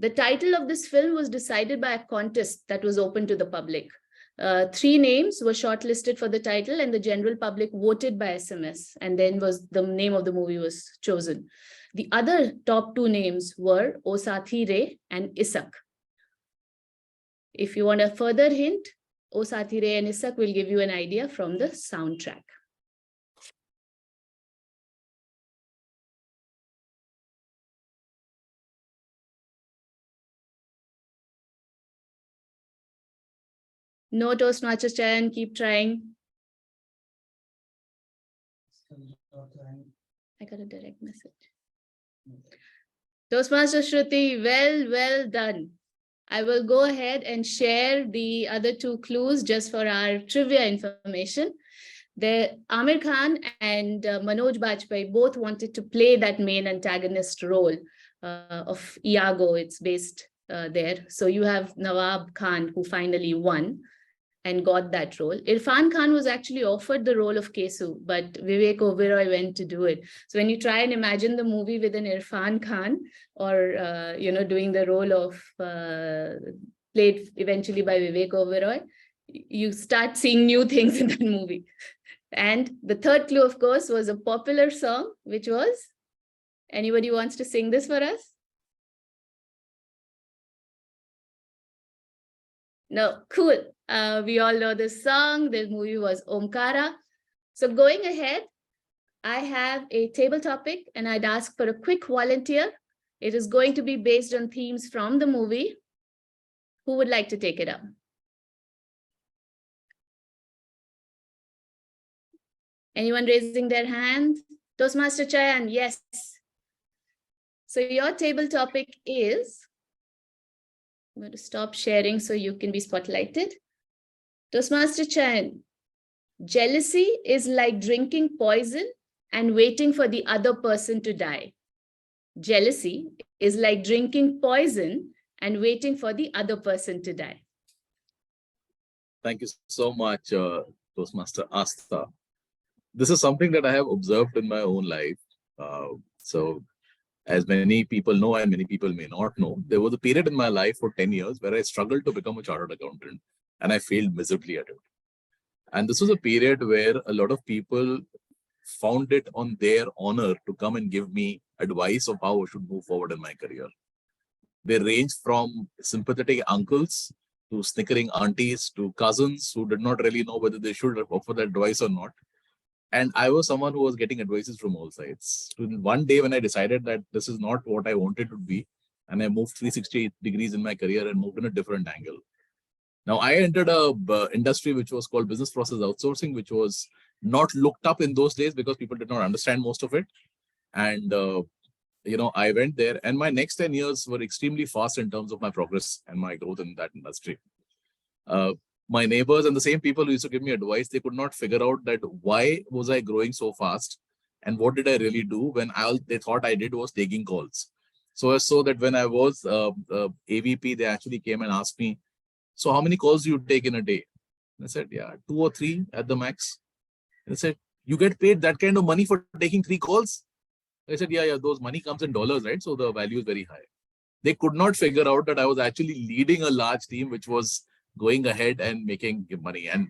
The title of this film was decided by a contest that was open to the public. 3 names were shortlisted for the title and the general public voted by SMS, and then the name of the movie was chosen. The other top 2 names were O Sathi Re and Isak. If you want a further hint, O Sathi Re and Isak will give you an idea from the soundtrack. No, Toastmaster Chayan, keep trying. I got a direct message. Toastmaster Shruti, well done. I will go ahead and share the other two clues just for our trivia information. Amir Khan and Manoj Bajpayee both wanted to play that main antagonist role of Iago. It's based there. So you have Nawab Khan, who finally won and got that role. Irfan Khan was actually offered the role of Kesu, but Vivek Oberoi went to do it. So when you try and imagine the movie with an Irfan Khan or, doing the role of played eventually by Vivek Oberoi, you start seeing new things in that movie. And the third clue, of course, was a popular song, which was, anybody wants to sing this for us? No, cool. We all know this song. The movie was Omkara. So going ahead, I have a table topic and I'd ask for a quick volunteer. It is going to be based on themes from the movie. Who would like to take it up? Anyone raising their hand? Toastmaster Chayan, yes. So your table topic is, I'm going to stop sharing so you can be spotlighted. Toastmaster Chayan, jealousy is like drinking poison and waiting for the other person to die. Jealousy is like drinking poison and waiting for the other person to die. Thank you so much, Toastmaster Asta. This is something that I have observed in my own life. So as many people know and many people may not know, there was a period in my life for 10 years where I struggled to become a chartered accountant and I failed miserably at it. And this was a period where a lot of people found it on their honor to come and give me advice of how I should move forward in my career. They ranged from sympathetic uncles to snickering aunties to cousins who did not really know whether they should offer that advice or not. And I was someone who was getting advices from all sides. One day when I decided that this is not what I wanted to be, and I moved 360 degrees in my career and moved in a different angle. Now I entered a industry which was called business process outsourcing, which was not looked up in those days because people did not understand most of it. And I went there, and my next 10 years were extremely fast in terms of my progress and my growth in that industry. My neighbors and the same people who used to give me advice, they could not figure out that why was I growing so fast and what did I really do when they thought I did was taking calls. So that when I was AVP, they actually came and asked me, so how many calls do you take in a day? And I said, yeah, 2 or 3 at the max. And they said, you get paid that kind of money for taking 3 calls? I said, yeah, those money comes in dollars, right? So the value is very high. They could not figure out that I was actually leading a large team, which was going ahead and making money. And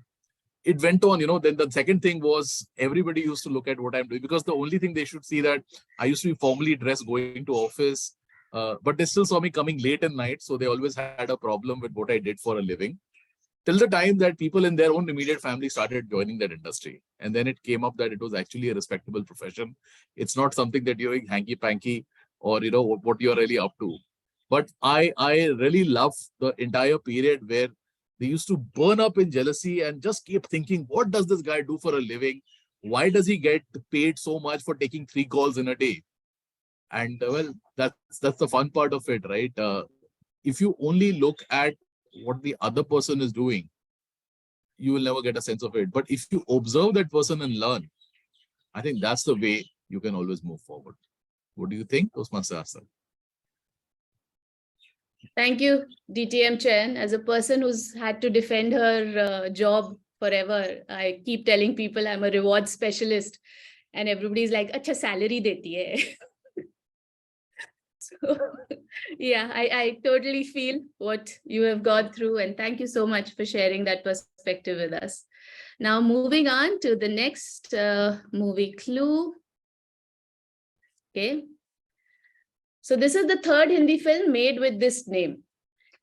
it went on, then the second thing was everybody used to look at what I'm doing, because the only thing they should see that I used to be formally dressed going to office, but they still saw me coming late at night. So they always had a problem with what I did for a living, till the time that people in their own immediate family started joining that industry. And then it came up that it was actually a respectable profession. It's not something that you're hanky-panky or, what you're really up to. But I really love the entire period where they used to burn up in jealousy and just keep thinking, what does this guy do for a living? Why does he get paid so much for taking 3 calls in a day? And well, that's the fun part of it, right? If you only look at what the other person is doing, you will never get a sense of it. But if you observe that person and learn, I think that's the way you can always move forward. What do you think, Toastmaster Asta? Thank you, DTM Chen. As a person who's had to defend her job forever, I keep telling people I'm a reward specialist, and everybody's like, "Acha salary deti hai." So, yeah, I totally feel what you have gone through, and thank you so much for sharing that perspective with us. Now, moving on to the next movie clue. Okay. So this is the 3rd Hindi film made with this name,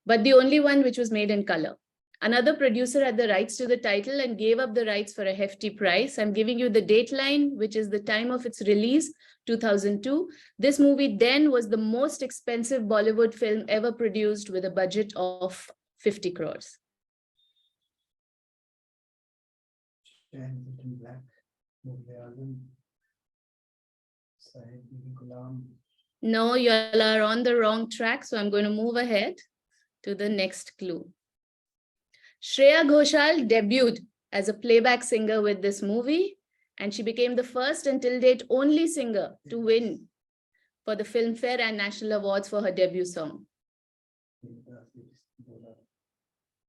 but the only one which was made in color. Another producer had the rights to the title and gave up the rights for a hefty price. I'm giving you the date line, which is the time of its release, 2002. This movie then was the most expensive Bollywood film ever produced with a budget of 50 crores. No, you all are on the wrong track, so I'm going to move ahead to the next clue. Shreya Ghoshal debuted as a playback singer with this movie, and she became the first and till date only singer to win for the Filmfare and National Awards for her debut song.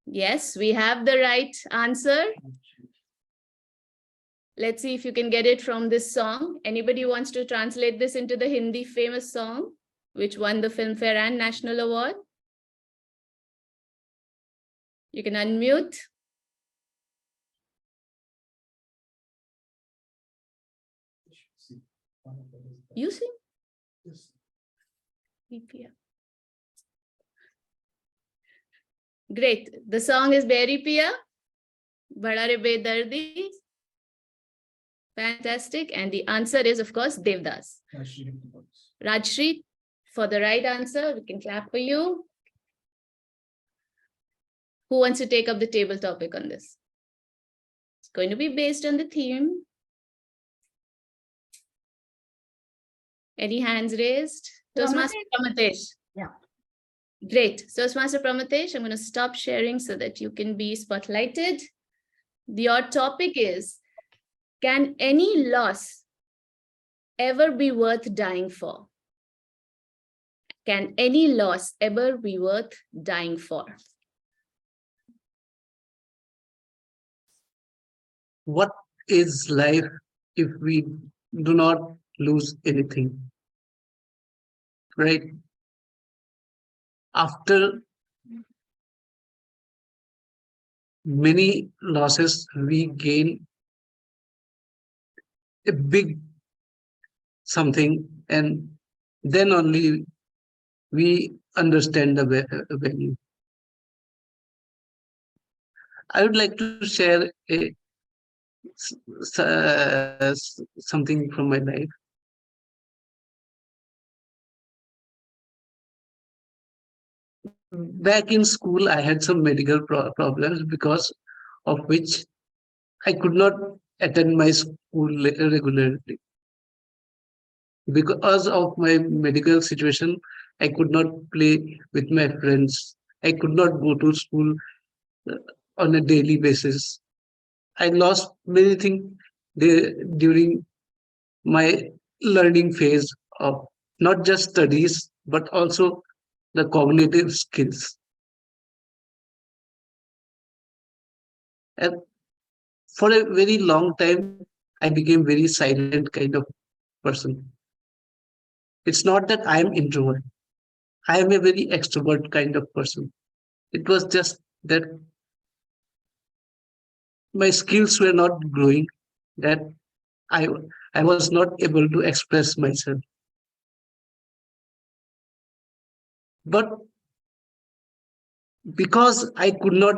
Yes, we have the right answer. Let's see if you can get it from this song. Anybody wants to translate this into the Hindi famous song, which won the Filmfare and National Award? You can unmute. You sing? BPM. Great. The song is Beri Piya, Bada Re Bedardi. Fantastic. And the answer is, of course, Devdas. Rajshri, for the right answer, we can clap for you. Who wants to take up the table topic on this? It's going to be based on the theme. Any hands raised? Toastmaster Pramatesh. Yeah. Great. Toastmaster Pramatesh, I'm going to stop sharing so that you can be spotlighted. Your topic is, can any loss ever be worth dying for? Can any loss ever be worth dying for? What is life if we do not lose anything? Right? After many losses, we gain a big something, and then only we understand the value. I would like to share something from my life. Back in school, I had some medical problems, because of which I could not attend my school regularly. Because of my medical situation, I could not play with my friends. I could not go to school on a daily basis. I lost many things during my learning phase of not just studies, but also the cognitive skills. And for a very long time, I became very silent kind of person. It's not that I am introvert. I am a very extrovert kind of person. It was just that my skills were not growing, that I was not able to express myself. But because I could not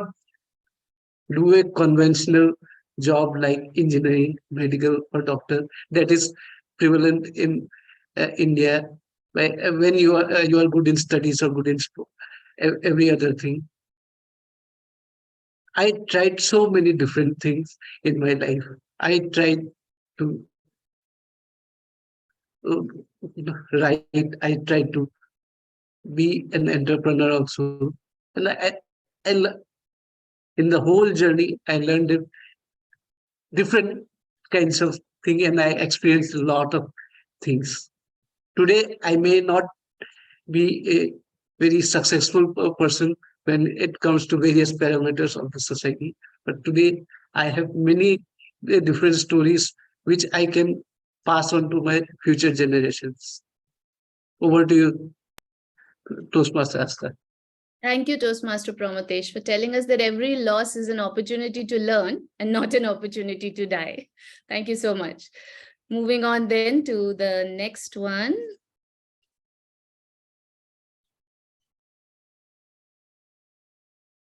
do a conventional job like engineering, medical, or doctor that is prevalent in India, when you are good in studies or good in every other thing. I tried so many different things in my life. I tried to write. I tried to be an entrepreneur also, and in the whole journey, I learned different kinds of things, and I experienced a lot of things. Today, I may not be a very successful person when it comes to various parameters of the society, but today I have many different stories which I can pass on to my future generations. Over to you, Toastmaster Asta. Thank you, Toastmaster Pramatesh, for telling us that every loss is an opportunity to learn and not an opportunity to die. Thank you so much. Moving on then to the next one.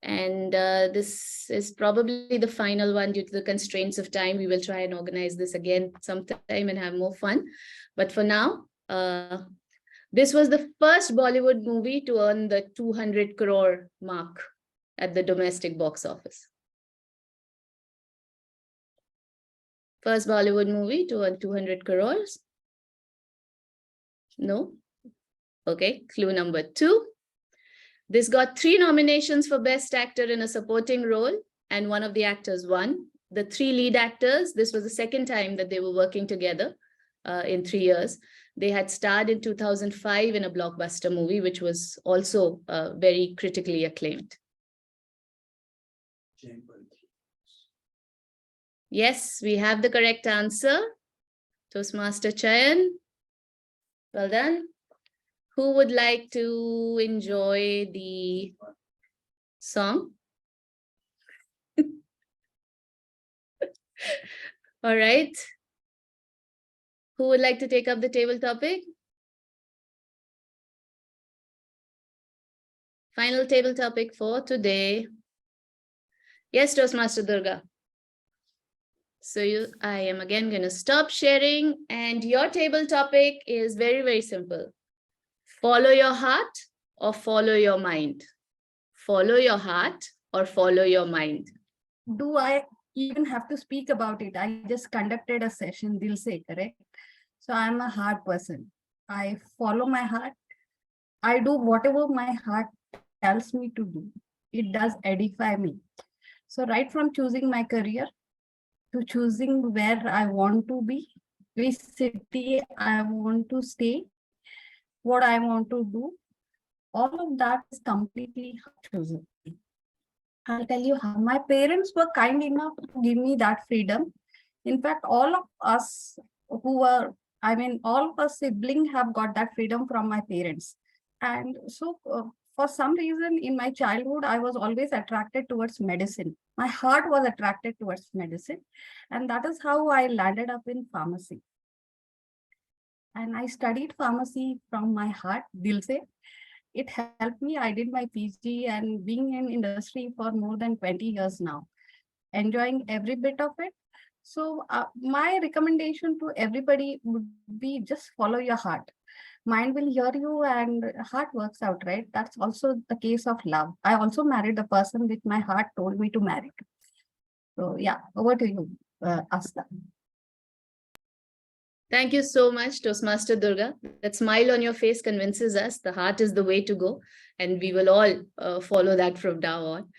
And this is probably the final one due to the constraints of time. We will try and organize this again sometime and have more fun. But for now, this was the first Bollywood movie to earn the 200 crore mark at the domestic box office. First Bollywood movie to earn 200 crores. No? Okay, clue number 2. This got 3 nominations for Best Actor in a Supporting Role, and one of the actors won. The 3 lead actors, this was the second time that they were working together in 3 years. They had starred in 2005 in a blockbuster movie, which was also very critically acclaimed. Yes, we have the correct answer. Toastmaster Chayan. Well done. Who would like to enjoy the song? All right. Who would like to take up the table topic? Final table topic for today. Yes, Toastmaster Durga. So I am again going to stop sharing, and your table topic is very, very simple. Follow your heart or follow your mind? Follow your heart or follow your mind? Do I even have to speak about it? I just conducted a session, Dil Se, correct? So I'm a heart person. I follow my heart. I do whatever my heart tells me to do. It does edify me. So right from choosing my career to choosing where I want to be, which city I want to stay, what I want to do, all of that is completely chosen. I'll tell you how my parents were kind enough to give me that freedom. In fact, all of us all of us siblings have got that freedom from my parents. And so for some reason in my childhood, I was always attracted towards medicine. My heart was attracted towards medicine. And that is how I landed up in pharmacy. And I studied pharmacy from my heart, Dil Se. It helped me. I did my PhD and being in industry for more than 20 years now, enjoying every bit of it. So my recommendation to everybody would be just follow your heart. Mind will hear you and heart works out, right? That's also the case of love. I also married the person which my heart told me to marry. So yeah, over to you, Asta. Thank you so much, Toastmaster Durga. That smile on your face convinces us the heart is the way to go, and we will all follow that from now on.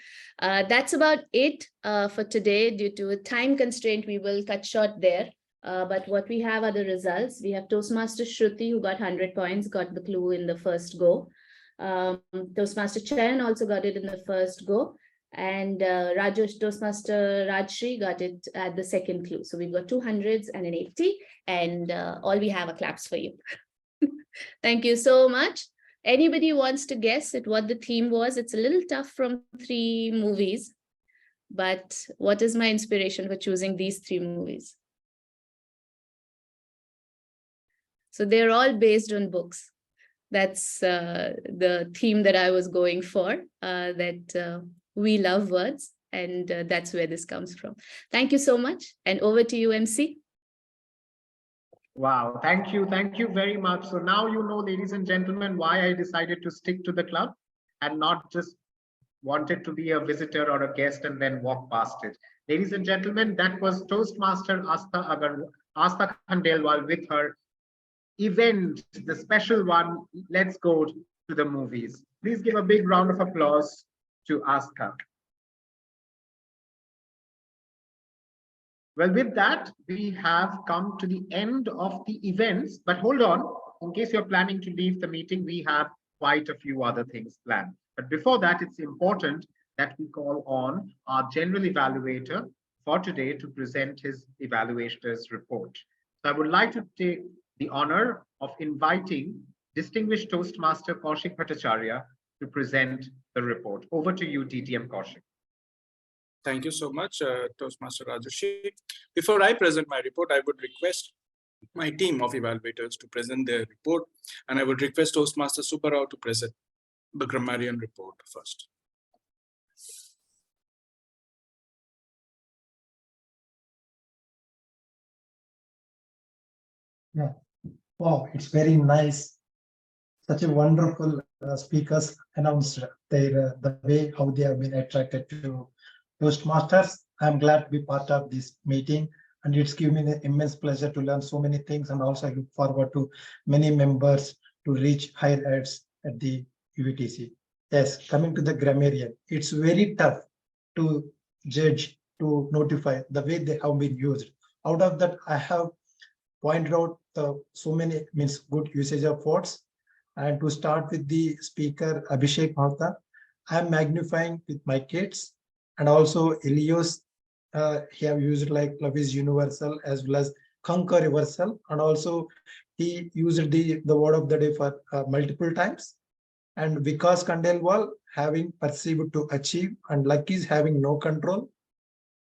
That's about it for today. Due to a time constraint, we will cut short there. But what we have are the results. We have Toastmaster Shruti, who got 100 points, got the clue in the first go. Toastmaster Chayan also got it in the first go. And Toastmaster Rajshri got it at the second clue. So we've got 200s and an 80, and all we have are claps for you. Thank you so much. Anybody wants to guess at what the theme was? It's a little tough from 3 movies, but what is my inspiration for choosing these 3 movies? So they're all based on books. That's the theme that I was going for, we love words, and that's where this comes from. Thank you so much, and over to you, MC. Wow, thank you very much. So now you know, ladies and gentlemen, why I decided to stick to the club and not just wanted to be a visitor or a guest and then walk past it. Ladies and gentlemen, that was Toastmaster Asta Khandelwal with her event, the special one, Let's Go to the Movies. Please give a big round of applause to Asta. Well, with that, we have come to the end of the events, but hold on, in case you're planning to leave the meeting, we have quite a few other things planned. But before that, it's important that we call on our general evaluator for today to present his evaluator's report. So I would like to take the honor of inviting distinguished Toastmaster Kaushik Bhattacharya to present the report. Over to you, DTM Kaushik. Thank you so much, Toastmaster Rajoshi. Before I present my report, I would request my team of evaluators to present their report, and I would request Toastmaster Subbarao to present the grammarian report first. Yeah. Wow, it's very nice. Such a wonderful speakers announced their the way how they have been attracted to Toastmasters. I'm glad to be part of this meeting and it's given me an immense pleasure to learn so many things, and also I look forward to many members to reach higher heights at the UVTC. Yes, coming to the grammarian, it's very tough to judge, to notify the way they have been used. Out of that, I have pointed out so many good usage of words. And to start with the speaker, Abhishek Bhavta, I'm magnifying with my kids, and also Elios, he have used like love is universal as well as conquer universal, and also he used the word of the day for multiple times. And Vikas Kandelwal having perceived to achieve, and luck is having no control.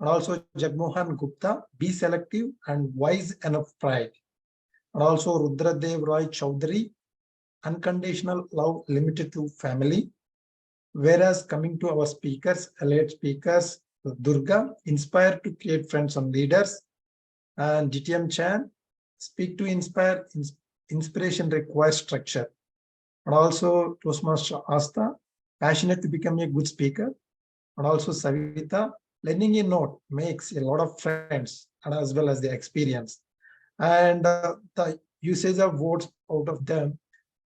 And also Jagmohan Gupta, be selective and wise enough pride. And also Rudradev Roy Chaudhary, unconditional love limited to family. Whereas coming to our speakers, allied speakers, Durga, inspire to create friends and leaders. And DTM Chan, speak to inspire, inspiration requires structure. And also Toastmaster Asta, passionate to become a good speaker. And also Savita, learning a note makes a lot of friends and as well as the experience. And the usage of words out of them,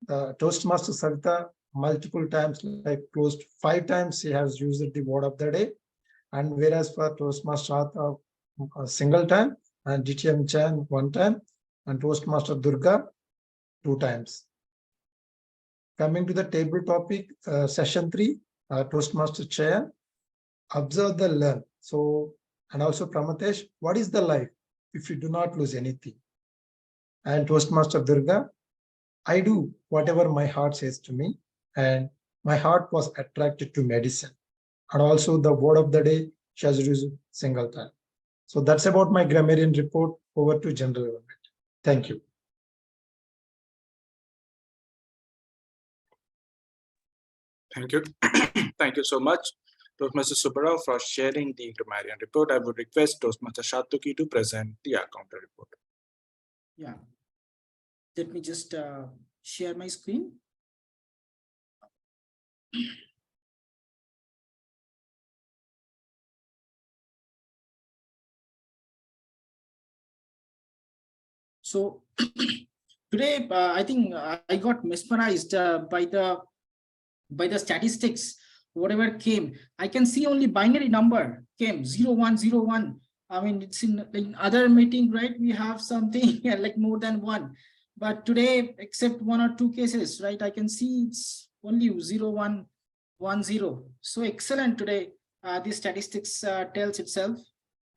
the Toastmaster Savita multiple times, like close to 5 times she has used the word of the day. And whereas for Toastmaster Asta, a single time, and DTM Chan 1 time, and Toastmaster Durga 2 times. Coming to the table topic, session 3, Toastmaster Chair, observe the learn. So, and also Pramatesh, what is the life if you do not lose anything? And Toastmaster Durga, I do whatever my heart says to me, and my heart was attracted to medicine. And also the word of the day, she has used single time. So that's about my grammarian report. Over to general government. Thank you. Thank you. Thank you so much, Toastmaster Subbarao, for sharing the grammarian report. I would request Toastmaster Shatuki to present the counter report. Yeah. Let me just share my screen. So today, I think I got mesmerized by the statistics. Whatever came, I can see only binary number came 0101. I mean, it's in other meeting, right? We have something like more than 1, but today, except 1 or 2 cases, right? I can see it's only 0110. So excellent today. The statistics tells itself.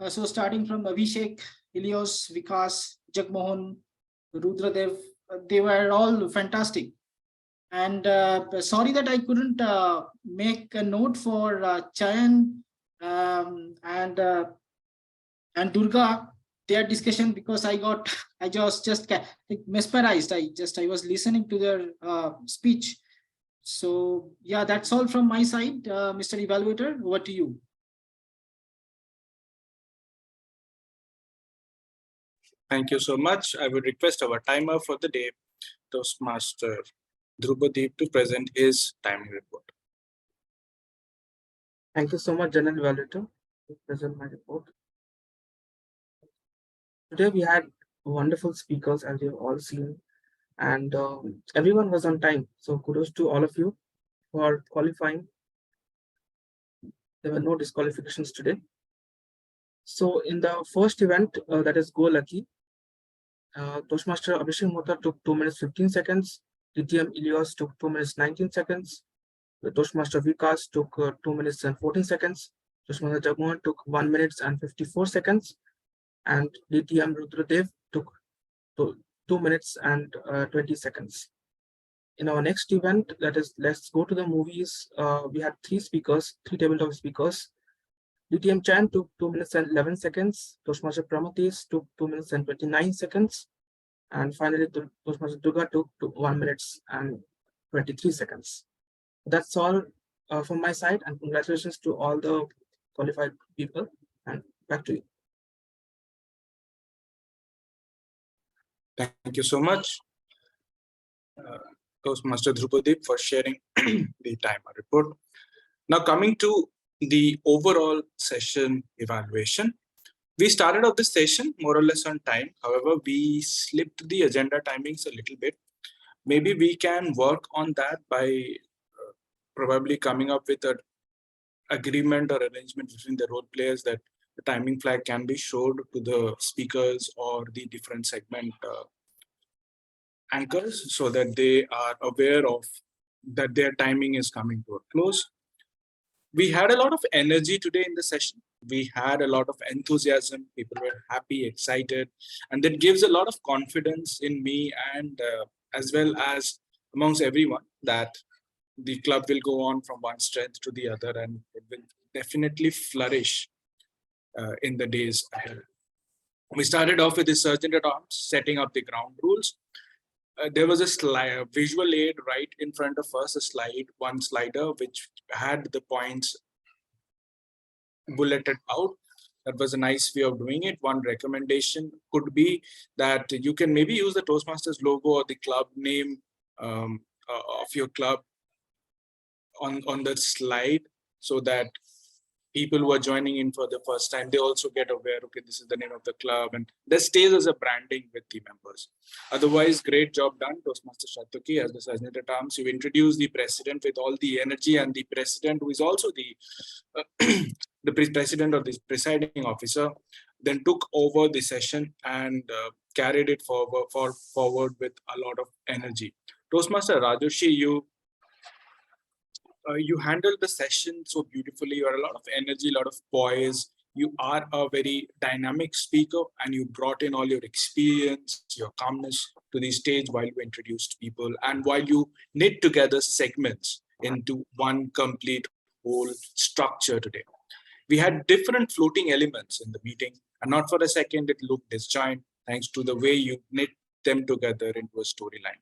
So starting from Abhishek, Elios, Vikas, Jagmohan, Rudradev, they were all fantastic. And sorry that I couldn't make a note for Chayan and Durga, their discussion, because I just mesmerized. I was listening to their speech. So yeah, that's all from my side, Mr. Evaluator. Over to you. Thank you so much. I would request our timer for the day, Toastmaster Dhrubadeep, to present his time report. Thank you so much, General Evaluator, to present my report. Today we had wonderful speakers, as you've all seen, and everyone was on time. So kudos to all of you for qualifying. There were no disqualifications today. So in the first event, that is Go Lucky, Toastmaster Abhishek Mota took 2 minutes 15 seconds. DTM Elios took 2 minutes 19 seconds. The Toastmaster Vikas took 2 minutes and 14 seconds. Toastmaster Jagmohan took 1 minute and 54 seconds. And DTM Rudradev took 2 minutes and 20 seconds. In our next event, that is Let's Go to the Movies, we had 3 speakers, 3 tabletop speakers. DTM Chan took 2 minutes and 11 seconds. Toastmaster Pramatis took 2 minutes and 29 seconds. And finally, Toastmaster Durga took 1 minute and 23 seconds. That's all from my side, and congratulations to all the qualified people. And back to you. Thank you so much, Toastmaster Dhrubadeep, for sharing the timer report. Now coming to the overall session evaluation, We started off this session more or less on time. However, we slipped the agenda timings a little bit. Maybe we can work on that by probably coming up with an agreement or arrangement between the role players that the timing flag can be showed to the speakers or the different segment anchors so that they are aware of that their timing is coming to a close. We had a lot of energy today in the session. We had a lot of enthusiasm. People were happy, excited, and that gives a lot of confidence in me and as well as amongst everyone that the club will go on from one strength to the other and it will definitely flourish in the days ahead. We started off with the Sergeant at Arms, setting up the ground rules. There was a visual aid right in front of us, one slider, which had the points bulleted out. That was a nice way of doing it. One recommendation could be that you can maybe use the Toastmasters logo or the club name of your club on the slide so that people who are joining in for the first time, they also get aware, okay, this is the name of the club, and that stays as a branding with the members. Otherwise, great job done, Toastmaster Shatuki, as the Sergeant at Arms. You introduced the president with all the energy, and the president, who is also the president or the presiding officer, then took over the session and carried it forward with a lot of energy. Toastmaster Rajoshi, you handled the session so beautifully. You had a lot of energy, a lot of poise. You are a very dynamic speaker and you brought in all your experience, your calmness to the stage while you introduced people and while you knit together segments into one complete whole structure today. We had different floating elements in the meeting and not for a second it looked disjoint thanks to the way you knit them together into a storyline.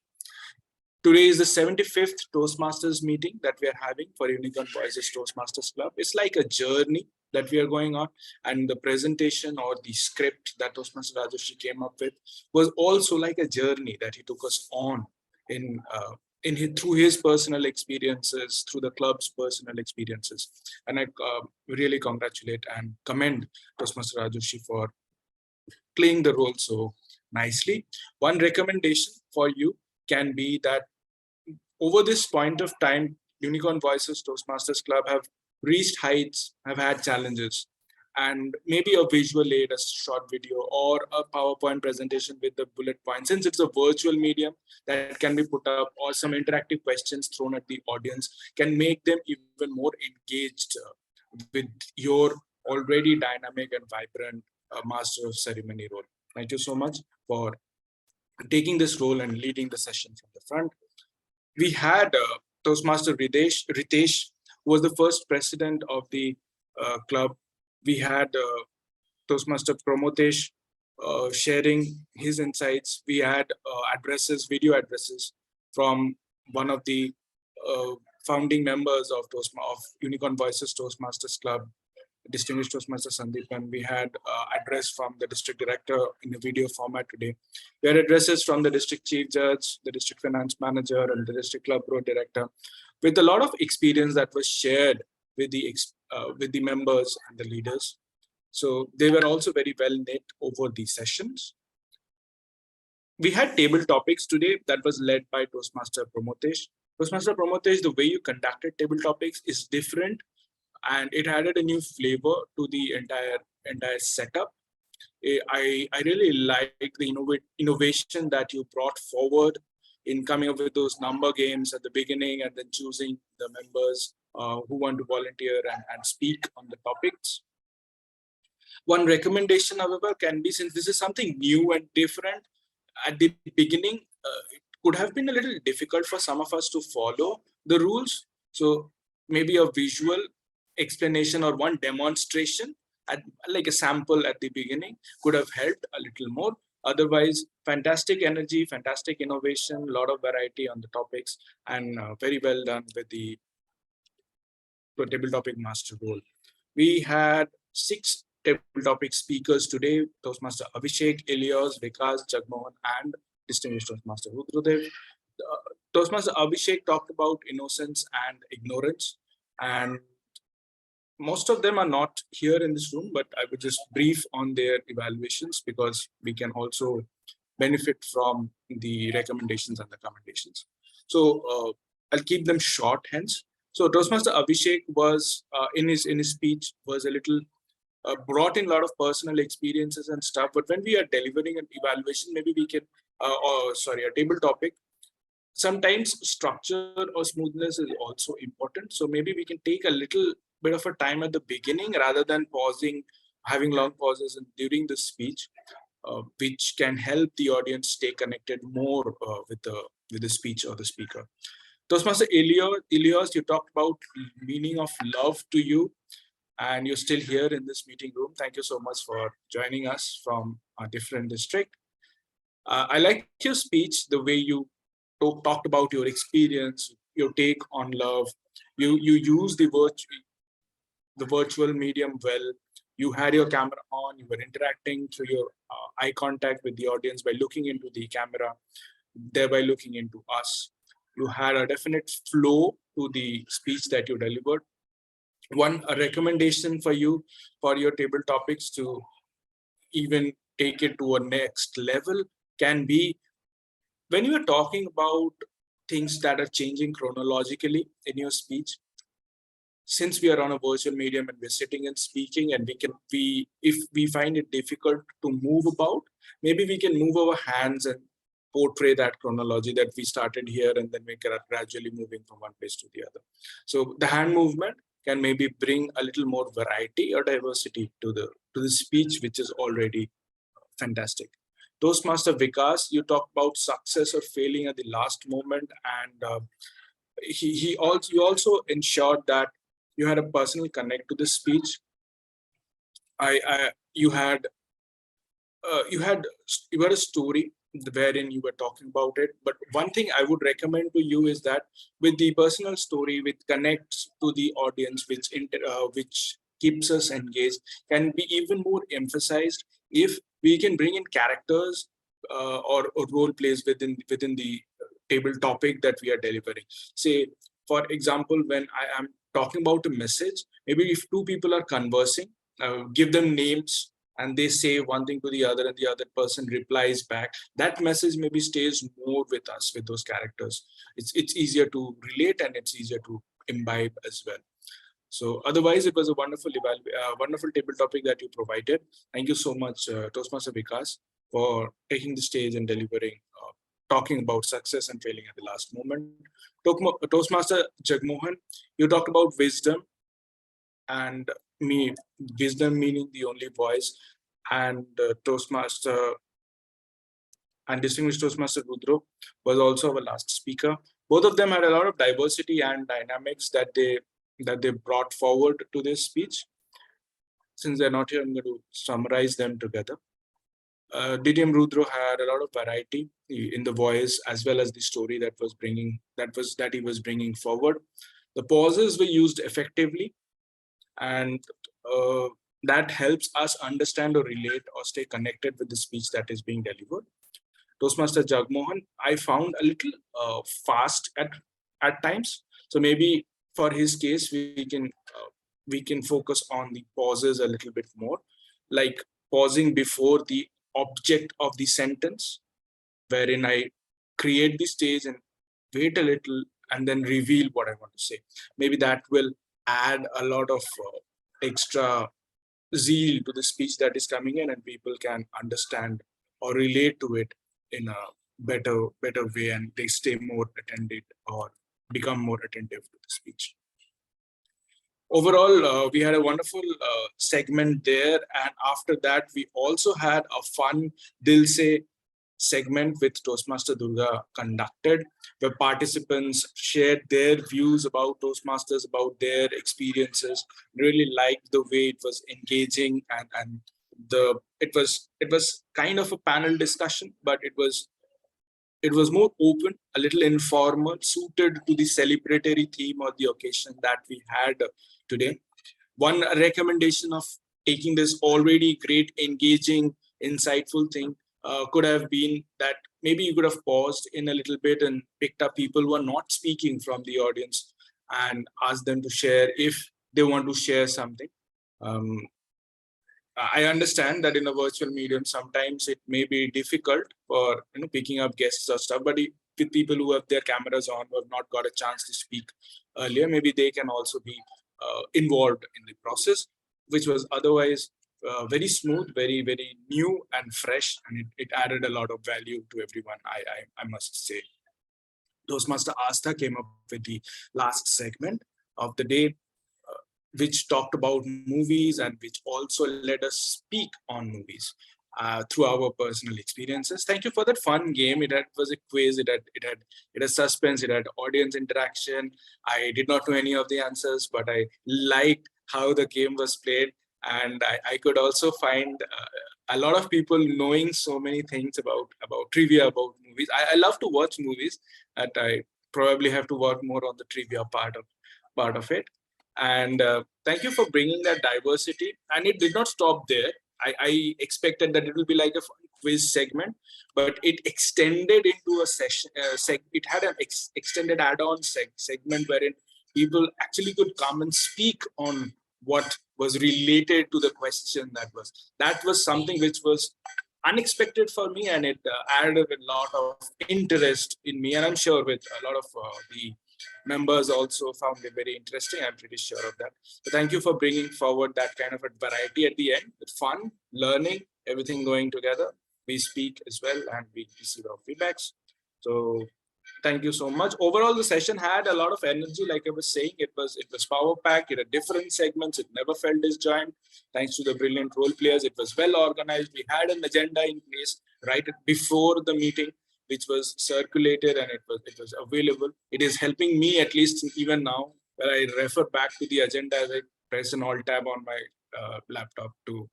Today is the 75th Toastmasters meeting that we are having for Unicorn Voices Toastmasters Club. It's like a journey that we are going on, and the presentation or the script that Toastmaster Rajoshi came up with was also like a journey that he took us on through his personal experiences, through the club's personal experiences. And I really congratulate and commend Toastmaster Rajoshi for playing the role so nicely. One recommendation for you can be that over this point of time, Unicorn Voices Toastmasters Club have reached heights, have had challenges, and maybe a visual aid, a short video, or a PowerPoint presentation with the bullet points. Since it's a virtual medium that can be put up, or some interactive questions thrown at the audience can make them even more engaged with your already dynamic and vibrant Master of Ceremony role. Thank you so much for taking this role and leading the session from the front. We had Toastmaster Ritesh, who was the first president of the club. We had Toastmaster Promotesh sharing his insights. We had video addresses from one of the founding members of Unicorn Voices Toastmasters Club, distinguished Toastmaster Sandeepan. We had address from the district director in a video format today. We had addresses from the district chief judge, the district finance manager, and the district club road director, with a lot of experience that was shared with the members and the leaders. So they were also very well knit over these sessions. We had table topics today that was led by Toastmaster Promotesh. Toastmaster Promotesh, the way you conducted table topics is different, and it added a new flavor to the entire setup. I really like the innovation that you brought forward in coming up with those number games at the beginning and then choosing the members who want to volunteer and speak on the topics. One recommendation, however, can be, since this is something new and different, at the beginning, it could have been a little difficult for some of us to follow the rules. So maybe a visual explanation or one demonstration, like a sample at the beginning, could have helped a little more. Otherwise, fantastic energy, fantastic innovation, a lot of variety on the topics, and very well done with the table topic master role. We had 6 table topic speakers today: Toastmaster Abhishek, Ilyas, Vikas, Jagmohan, and distinguished Toastmaster Rudrudev. Toastmaster Abhishek talked about innocence and ignorance, and most of them are not here in this room, but I would just brief on their evaluations because we can also benefit from the recommendations and the commendations. So I'll keep them short hence. So Toastmaster Abhishek was in his speech was a little brought in a lot of personal experiences and stuff. But when we are delivering an evaluation, maybe we can, a table topic, sometimes structure or smoothness is also important. So maybe we can take a little bit of a time at the beginning rather than pausing, having long pauses during the speech, which can help the audience stay connected more with the speech or the speaker. Toastmaster Elias, you talked about meaning of love to you, and you're still here in this meeting room. Thank you so much for joining us from a different district. I like your speech, the way you talked about your experience, your take on love. You use the virtual medium well. You had your camera on. You were interacting through your eye contact with the audience by looking into the camera, thereby looking into us. You had a definite flow to the speech that you delivered. A recommendation for you for your table topics to even take it to a next level can be when you are talking about things that are changing chronologically in your speech. Since we are on a virtual medium and we're sitting and speaking, and if we find it difficult to move about, maybe we can move our hands and portray that chronology that we started here and then we are gradually moving from one place to the other. So the hand movement can maybe bring a little more variety or diversity to the speech, which is already fantastic. Toastmaster Vikas, you talked about success or failing at the last moment, and you also ensured that you had a personal connect to the speech. You had a story wherein you were talking about it. But one thing I would recommend to you is that with the personal story, which connects to the audience, which keeps us engaged, can be even more emphasized if we can bring in characters or role plays within the table topic that we are delivering. Say, for example, when I am talking about a message, maybe if two people are conversing, give them names and they say one thing to the other and the other person replies back, that message maybe stays more with us with those characters. It's easier to relate and it's easier to imbibe as well. So otherwise, it was a wonderful table topic that you provided. Thank you so much, Toastmaster Vikas, for taking the stage and delivering, talking about success and failing at the last moment. Toastmaster Jagmohan, you talked about wisdom, and wisdom meaning the only voice, and Toastmaster and distinguished Toastmaster Rudro was also our last speaker. Both of them had a lot of diversity and dynamics that they brought forward to this speech. Since they're not here, I'm going to summarize them together. DTM Rudro had a lot of variety in the voice as well as the story that he was bringing forward. The pauses were used effectively, and that helps us understand or relate or stay connected with the speech that is being delivered. Toastmaster Jagmohan, I found a little fast at times. So maybe for his case, we can focus on the pauses a little bit more, like pausing before the object of the sentence, wherein I create the stage and wait a little and then reveal what I want to say. Maybe that will add a lot of extra zeal to the speech that is coming in, and people can understand or relate to it in a better way, and they stay more attentive or become more attentive to the speech. Overall, we had a wonderful segment there, and after that, we also had a fun Dil Se segment with Toastmaster Durga conducted, where participants shared their views about Toastmasters, about their experiences. Really liked the way it was engaging, and it was kind of a panel discussion, but it was more open, a little informal, suited to the celebratory theme or the occasion that we had today. One recommendation of taking this already great, engaging, insightful thing could have been that maybe you could have paused in a little bit and picked up people who are not speaking from the audience and asked them to share if they want to share something. I understand that in a virtual medium, sometimes it may be difficult for picking up guests or stuff, but with people who have their cameras on, who have not got a chance to speak earlier, maybe they can also be involved in the process, which was otherwise very smooth, very, very new and fresh, and it added a lot of value to everyone, I must say. Toastmaster Asta came up with the last segment of the day, which talked about movies and which also let us speak on movies through our personal experiences. Thank you for that fun game. It was a quiz. It had suspense. It had audience interaction. I did not know any of the answers, but I liked how the game was played, and I could also find a lot of people knowing so many things about trivia about movies. I love to watch movies, and I probably have to work more on the trivia part of it. And thank you for bringing that diversity. And it did not stop there. I expected that it will be like a quiz segment, but it extended into a session. It had an extended add-on segment wherein people actually could come and speak on what was related to the question that was something which was unexpected for me, and it added a lot of interest in me, and I'm sure with a lot of the members also found it very interesting. I'm pretty sure of that. So thank you for bringing forward that kind of a variety at the end, with fun, learning, everything going together. We speak as well, and we receive our feedbacks. So thank you so much. Overall, the session had a lot of energy. Like I was saying, it was power packed. It had different segments. It never felt disjoint. Thanks to the brilliant role players, it was well organized. We had an agenda in place right before the meeting, which was circulated, and it was available. It is helping me, at least even now, where I refer back to the agenda as I press an alt tab on my laptop to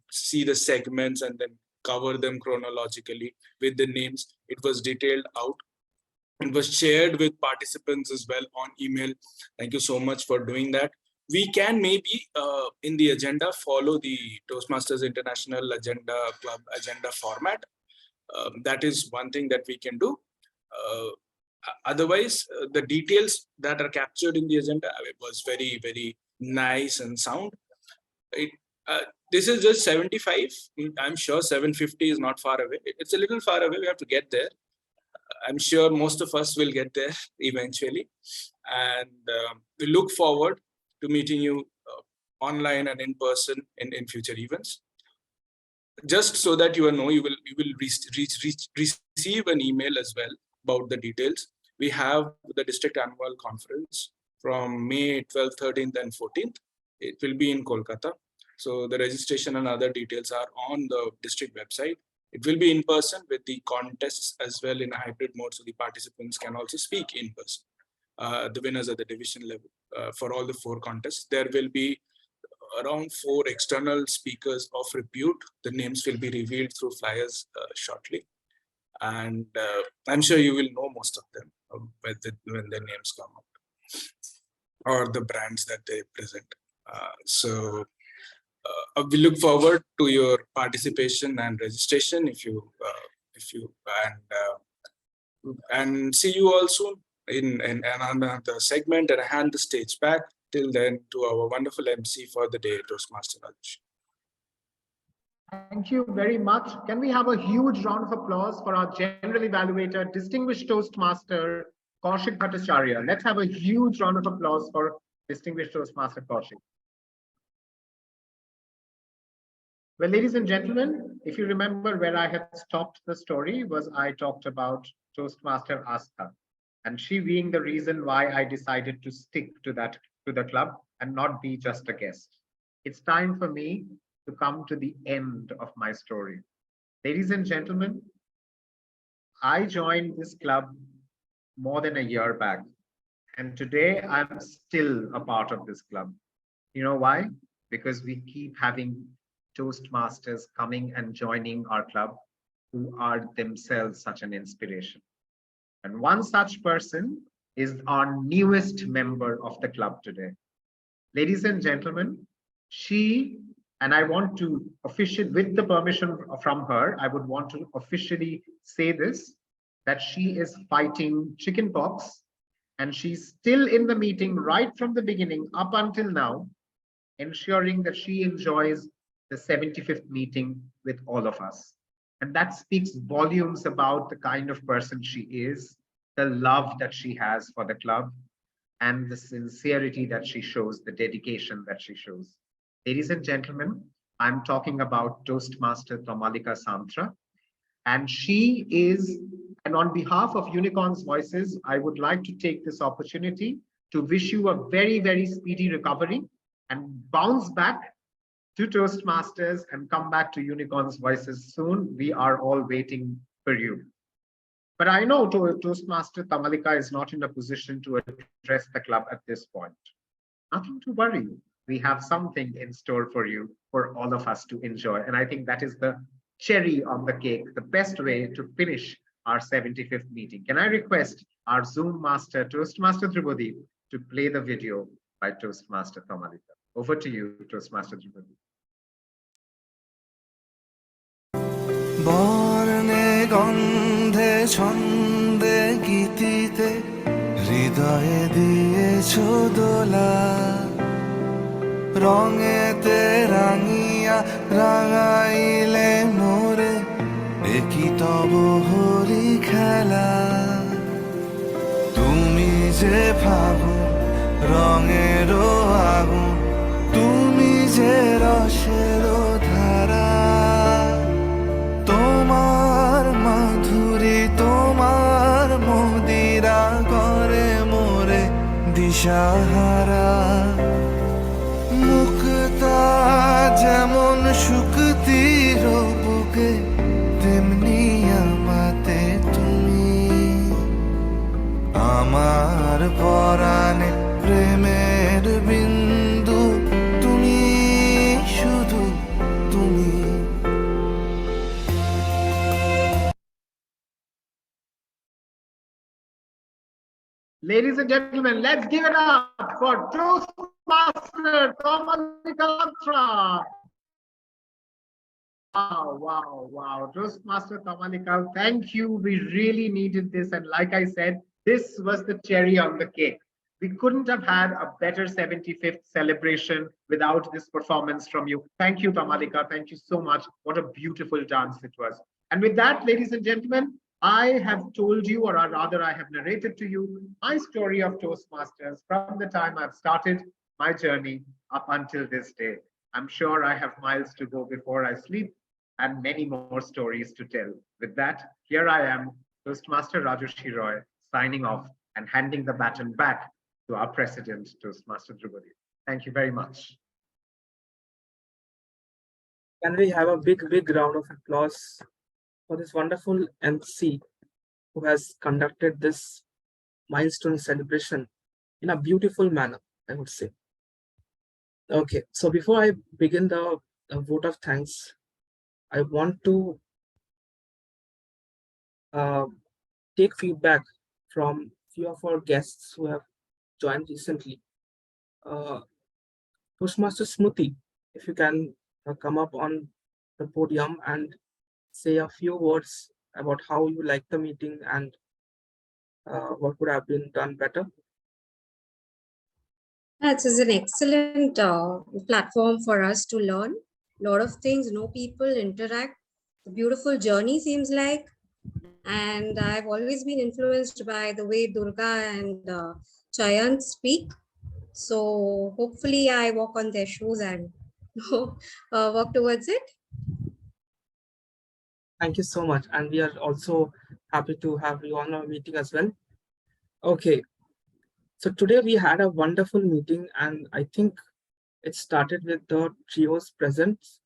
see the segments and then cover them chronologically with the names. It was detailed out. It was shared with participants as well on email. Thank you so much for doing that. We can maybe in the agenda follow the Toastmasters International Agenda Club agenda format. That is one thing that we can do. Otherwise, the details that are captured in the agenda, it was very, very nice and sound. This is just 75. I'm sure 750 is not far away. It's a little far away. We have to get there. I'm sure most of us will get there eventually. And we look forward to meeting you online and in person in future events. Just so that you will receive an email as well about the details. We have the district annual conference from May 12th, 13th, and 14th. It will be in Kolkata. So the registration and other details are on the district website. It will be in person with the contests as well in a hybrid mode, so the participants can also speak in person. The winners at the division level for all the 4 contests. There will be around 4 external speakers of repute. The names will be revealed through flyers shortly. And I'm sure you will know most of them when their names come out, or the brands that they present. We look forward to your participation and registration and see you all soon in another segment, and I hand the stage back till then to our wonderful MC for the day, Toastmaster Rajesh. Thank you very much. Can we have a huge round of applause for our general evaluator, distinguished Toastmaster Kaushik Bhattacharya? Let's have a huge round of applause for distinguished Toastmaster Kaushik. Well, ladies and gentlemen, if you remember where I had stopped the story, was I talked about Toastmaster Asta, and she being the reason why I decided to stick to the club and not be just a guest. It's time for me to come to the end of my story. Ladies and gentlemen, I joined this club more than a year back, and today I'm still a part of this club. You know why? Because we keep having Toastmasters coming and joining our club who are themselves such an inspiration. And one such person is our newest member of the club today. Ladies and gentlemen, and I want to officially, with the permission from her, I would want to officially say this, that she is fighting chickenpox And she's still in the meeting right from the beginning up until now, ensuring that she enjoys the 75th meeting with all of us. And that speaks volumes about the kind of person she is, the love that she has for the club, and the sincerity that she shows, the dedication that she shows. Ladies and gentlemen, I'm talking about Toastmaster Tamalika Santra. And she is, and on behalf of Unicorns Voices, I would like to take this opportunity to wish you a very, very speedy recovery and bounce back to Toastmasters and come back to Unicorns Voices soon. We are all waiting for you. But I know Toastmaster Tamalika is not in a position to address the club at this point. Nothing to worry. We have something in store for you, for all of us to enjoy. And I think that is the cherry on the cake, the best way to finish our 75th meeting. Can I request our Zoom master, Toastmaster Tribhudeep, to play the video by Toastmaster Tamalika? Over to you, Toastmaster Tribhudeep. বর্ণে গন্ধে ছন্দে গীতিতে হৃদয়ে দিয়েছ দোলা রঙেতে রাঙিয়া রাঙাইলে মোরে একই তব হরি খেলা তুমি যে ফাগুন রঙেরও আগুন তুমি যে রসেরও ধারা তোমার মাধুরী তোমার মদিরা করে মোরে দিশাহারা মুক্তা যেমন শুকতির বুকে তেমনি আমাতে তুমি আমার পরাণে প্রেমের বিন্দু তুমি শুধু তুমি Ladies and gentlemen, let's give it up for Toastmaster Tamalika Santra. Wow. Toastmaster Tamalika, thank you. We really needed this. And like I said, this was the cherry on the cake. We couldn't have had a better 75th celebration without this performance from you. Thank you, Tamalika. Thank you so much. What a beautiful dance it was. And with that, ladies and gentlemen, I have told you, or rather I have narrated to you, my story of Toastmasters from the time I've started my journey up until this day. I'm sure I have miles to go before I sleep and many more stories to tell. With that, here I am, Toastmaster Rajarshi Roy, signing off and handing the baton back to our president, Toastmaster Tribhudeep. Thank you very much. Can we have a big round of applause for this wonderful MC who has conducted this milestone celebration in a beautiful manner, I would say. Okay, so before I begin the vote of thanks, I want to take feedback from few of our guests who have joined recently. Toastmaster Smriti, if you can come up on the podium and say a few words about how you like the meeting and what could have been done better. It is an excellent platform for us to learn a lot of things, know people, interact. A beautiful journey seems like, and I've always been influenced by the way Durga and Chayan speak. So hopefully I walk on their shoes and work towards it. Thank you so much. And we are also happy to have you on our meeting as well. Okay. So today we had a wonderful meeting and I think it started with the trio's presence.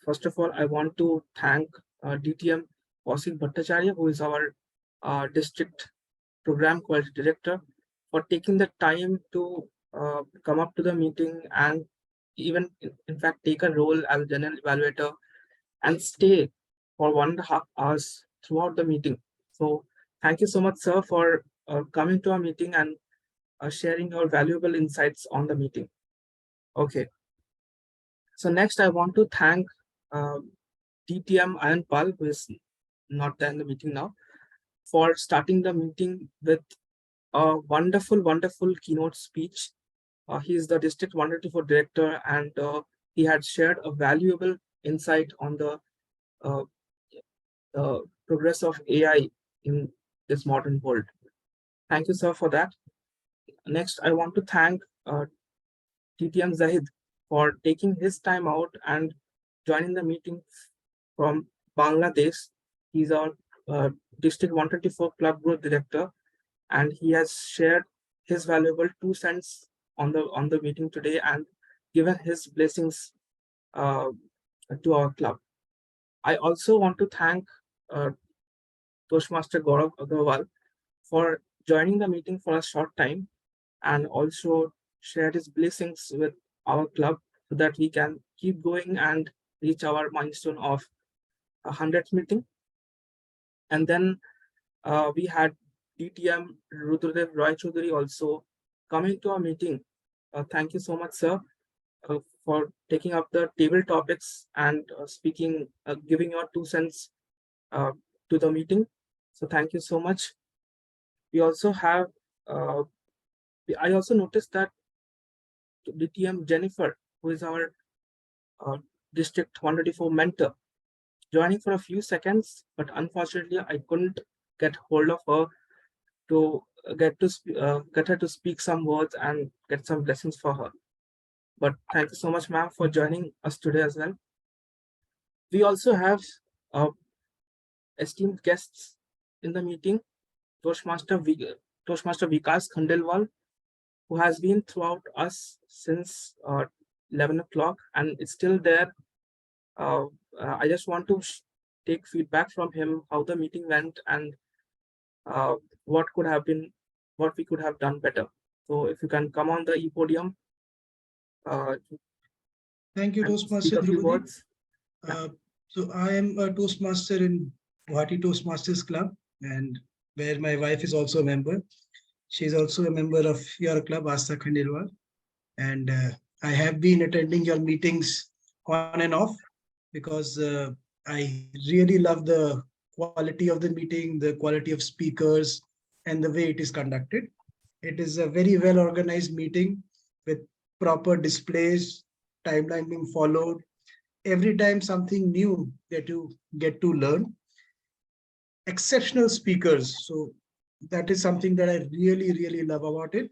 First of all, I want to thank DTM Kaushik Bhattacharya, who is our district program quality director, for taking the time to come up to the meeting and even in fact take a role as a general evaluator and stay for 1.5 hours throughout the meeting. So thank you so much, sir, for coming to our meeting and sharing your valuable insights on the meeting. Okay. So next I want to thank DTM Ayan Pal, who is not there in the meeting now, for starting the meeting with a wonderful, wonderful keynote speech. He is the District 124 Director, and he had shared a valuable insight on the progress of AI in this modern world. Thank you, sir, for that. Next, I want to thank TTM Zahid for taking his time out and joining the meeting from Bangladesh. He's our District 124 Club Group Director, and he has shared his valuable 2 cents on the meeting today and given his blessings to our club. I also want to thank Toastmaster Gaurav Agarwal for joining the meeting for a short time and also shared his blessings with our club so that we can keep going and reach our milestone of 100th meeting. And then we had DTM Rudradev Roy Chaudhary also coming to our meeting. Thank you so much, sir, for taking up the table topics and speaking, giving your 2 cents to the meeting. So thank you so much. We also have, I also noticed that DTM Jennifer, who is our District 124 mentor, joining for a few seconds, but unfortunately I couldn't get hold of her to get her to speak some words and get some blessings for her. But thank you so much, ma'am, for joining us today as well. We also have esteemed guests in the meeting, Toastmaster Vikas Khandelwal, who has been throughout us since 11 o'clock and it's still there. I just want to take feedback from him, how the meeting went and what we could have done better. So if you can come on the e-podium. Thank you, Toastmaster Drupadi. So I am a Toastmaster in Guwahati Toastmasters Club, and where my wife is also a member. She's also a member of your club, Asta Khandelwal. And I have been attending your meetings on and off because I really love the quality of the meeting, the quality of speakers, and the way it is conducted. It is a very well organized meeting with proper displays, timeline being followed. Every time something new that you get to learn. Exceptional speakers. So that is something that I really, really love about it.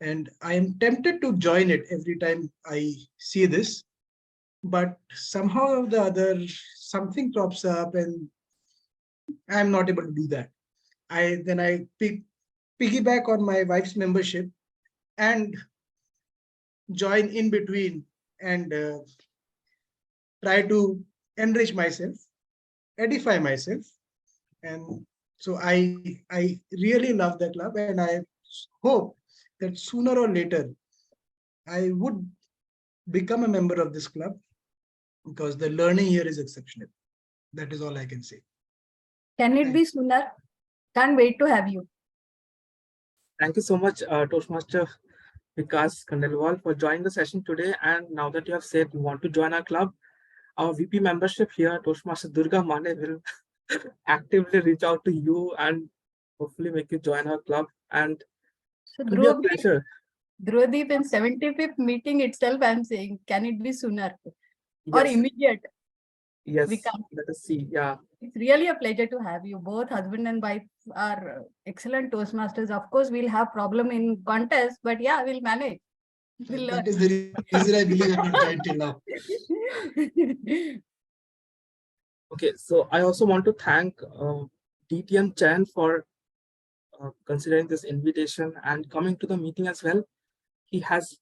And I am tempted to join it every time I see this. But somehow or the other, something crops up and I'm not able to do that. Then I piggyback on my wife's membership and join in between and try to enrich myself, edify myself. And so I really love the club, and I hope that sooner or later I would become a member of this club because the learning here is exceptional. That is all I can say. Can it be sooner? Can't wait to have you. Thank you so much, Toastmaster Vikas Khandelwal, for joining the session today. And now that you have said you want to join our club, our VP membership here, Toastmaster Durga Mane, will actively reach out to you and hopefully make you join our club. And so it will be a pleasure. Dhruvadeep, in 75th meeting itself, I'm saying, can it be sooner or immediate? Yes, let us see. Yeah. It's really a pleasure to have you. Both husband and wife are excellent Toastmasters. Of course, we'll have problem in contest, but yeah, we'll manage. That is the reason I believe I'm not joined till now. Okay, so I also want to thank DTM Chan for considering this invitation and coming to the meeting as well. He has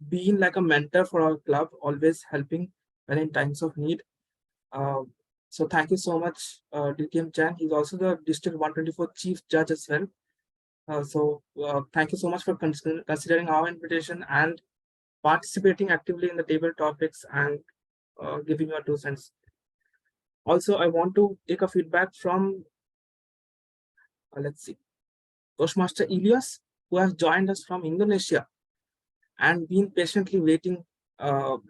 been like a mentor for our club, always helping when in times of need. So thank you so much, DTM Chan. He's also the District 124 Chief Judge as well. So thank you so much for considering our invitation and participating actively in the table topics and giving your 2 cents. Also, I want to take a feedback from, let's see, Toastmaster Ilyas, who has joined us from Indonesia and been patiently waiting up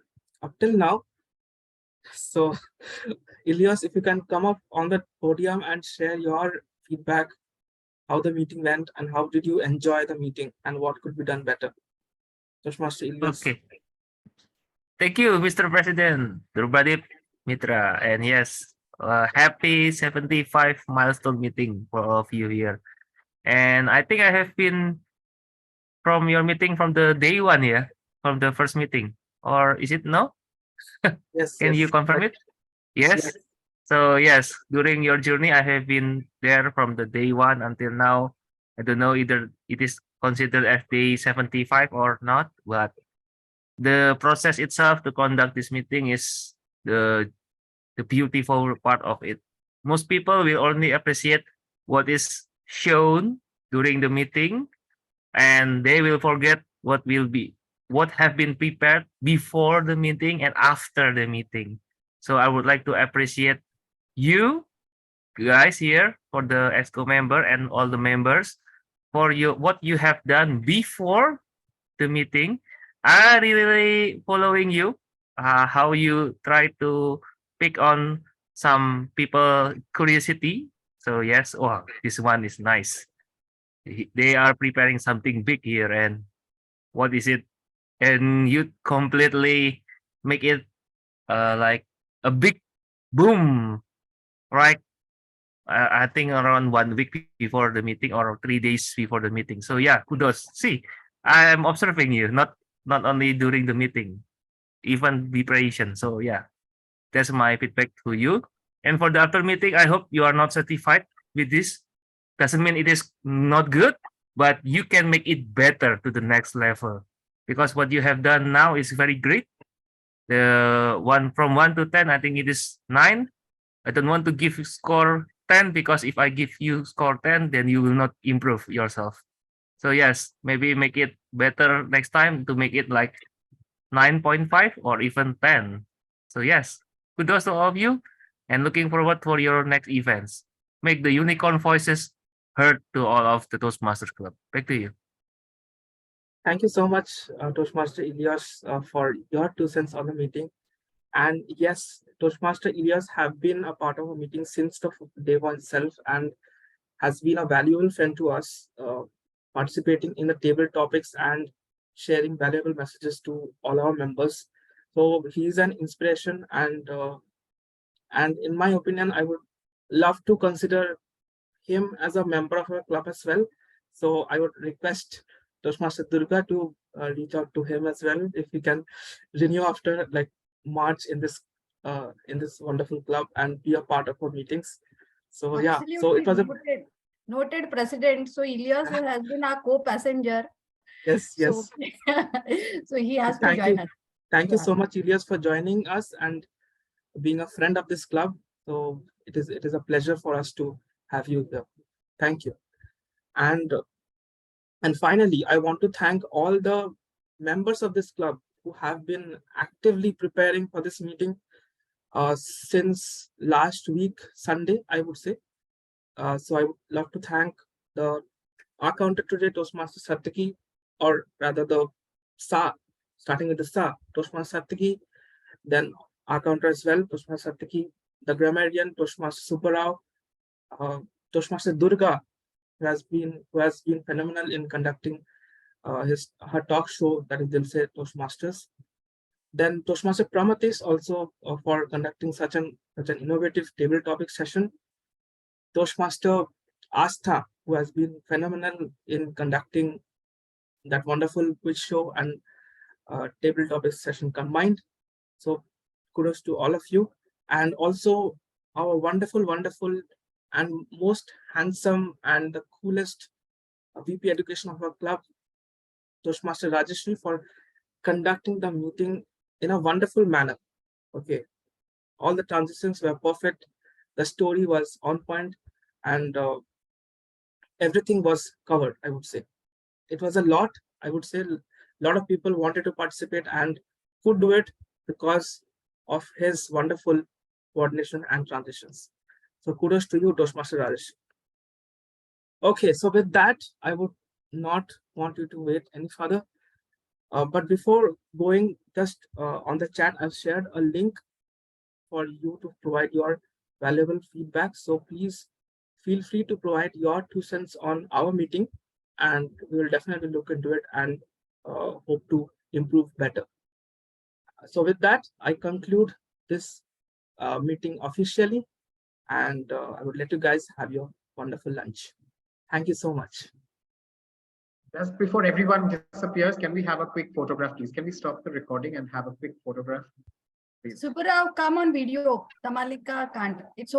till now. So, Ilyas, if you can come up on the podium and share your feedback how the meeting went and how did you enjoy the meeting and what could be done better. Toastmaster Ilyas. Okay. Thank you, Mr. President, Durbadeep Mitra. And yes, happy 75 milestone meeting for all of you here. And I think I have been from your meeting from the day one here, from the first meeting. Or is it no? Yes. Can you confirm it? Yes. So yes, during your journey, I have been there from the day one until now. I don't know either it is considered as day 75 or not, but the process itself to conduct this meeting is the beautiful part of it. Most people will only appreciate what is shown during the meeting, and they will forget what have been prepared before the meeting and after the meeting. So I would like to appreciate you guys here for the EXCO member and all the members for what you have done before the meeting. I really following you, how you try to pick on some people curiosity. So yes, oh, this one is nice. They are preparing something big here, and what is it? And you completely make it like a big boom, right? I think around 1 week before the meeting or 3 days before the meeting. So yeah, kudos. See, I am observing you, not only during the meeting, even preparation. So yeah, that's my feedback to you. And for the after meeting, I hope you are not satisfied with this. Doesn't mean it is not good, but you can make it better to the next level. Because what you have done now is very great. The one from 1 to 10, I think it is 9. I don't want to give you score 10 because if I give you score 10, then you will not improve yourself. So yes, maybe make it better next time to make it like 9.5 or even 10. So yes, kudos to all of you and looking forward for your next events. Make the unicorn voices heard to all of the Toastmasters Club. Back to you. Thank you so much, Toastmaster Ilyas, for your 2 cents on the meeting. And yes, Toastmaster Ilyas have been a part of a meeting since the day one itself and has been a valuable friend to us, participating in the table topics and sharing valuable messages to all our members. So he is an inspiration, and in my opinion, I would love to consider him as a member of our club as well. So I would request Toastmaster Durga to reach out to him as well if we can renew after like March in this wonderful club and be a part of our meetings. So yeah, so it was a noted President. So Ilyas has been our co-passenger. Yes. So he has to join us. Thank you so much, Ilyas, for joining us and being a friend of this club. So it is a pleasure for us to have you here. Thank you. And finally, I want to thank all the members of this club who have been actively preparing for this meeting since last week, Sunday, I would say. So I would love to thank our counter today, Toastmaster Satyaki, or rather the SA, starting with the SA, Toastmaster Satyaki, then our counter as well, Toastmaster Satyaki, the grammarian, Toastmaster Subbarao, Toastmaster Durga, who has been phenomenal in conducting her talk show, that is Dilse Toastmasters. Then Toastmaster Pramatis also for conducting such an innovative table topic session. Toastmaster Astha, who has been phenomenal in conducting that wonderful quiz show and table topic session combined. So kudos to all of you. And also our wonderful and most handsome and the coolest VP education of our club, Toastmaster Rajeshri, for conducting the meeting in a wonderful manner. Okay, all the transitions were perfect, the story was on point, and everything was covered. I would say it was a lot. I would say a lot of people wanted to participate and could do it because of his wonderful coordination and transitions. So kudos to you, Toastmaster Rajesh. Okay, so with that, I would not want you to wait any further. But before going, just on the chat, I've shared a link for you to provide your valuable feedback. So please feel free to provide your 2 cents on our meeting, and we will definitely look into it and hope to improve better. So with that, I conclude this meeting officially, and I would let you guys have your wonderful lunch. Thank you so much. Just before everyone disappears, can we have a quick photograph, please? Can we stop the recording and have a quick photograph, please? Subbarao, come on video. Tamalika can't. It's okay.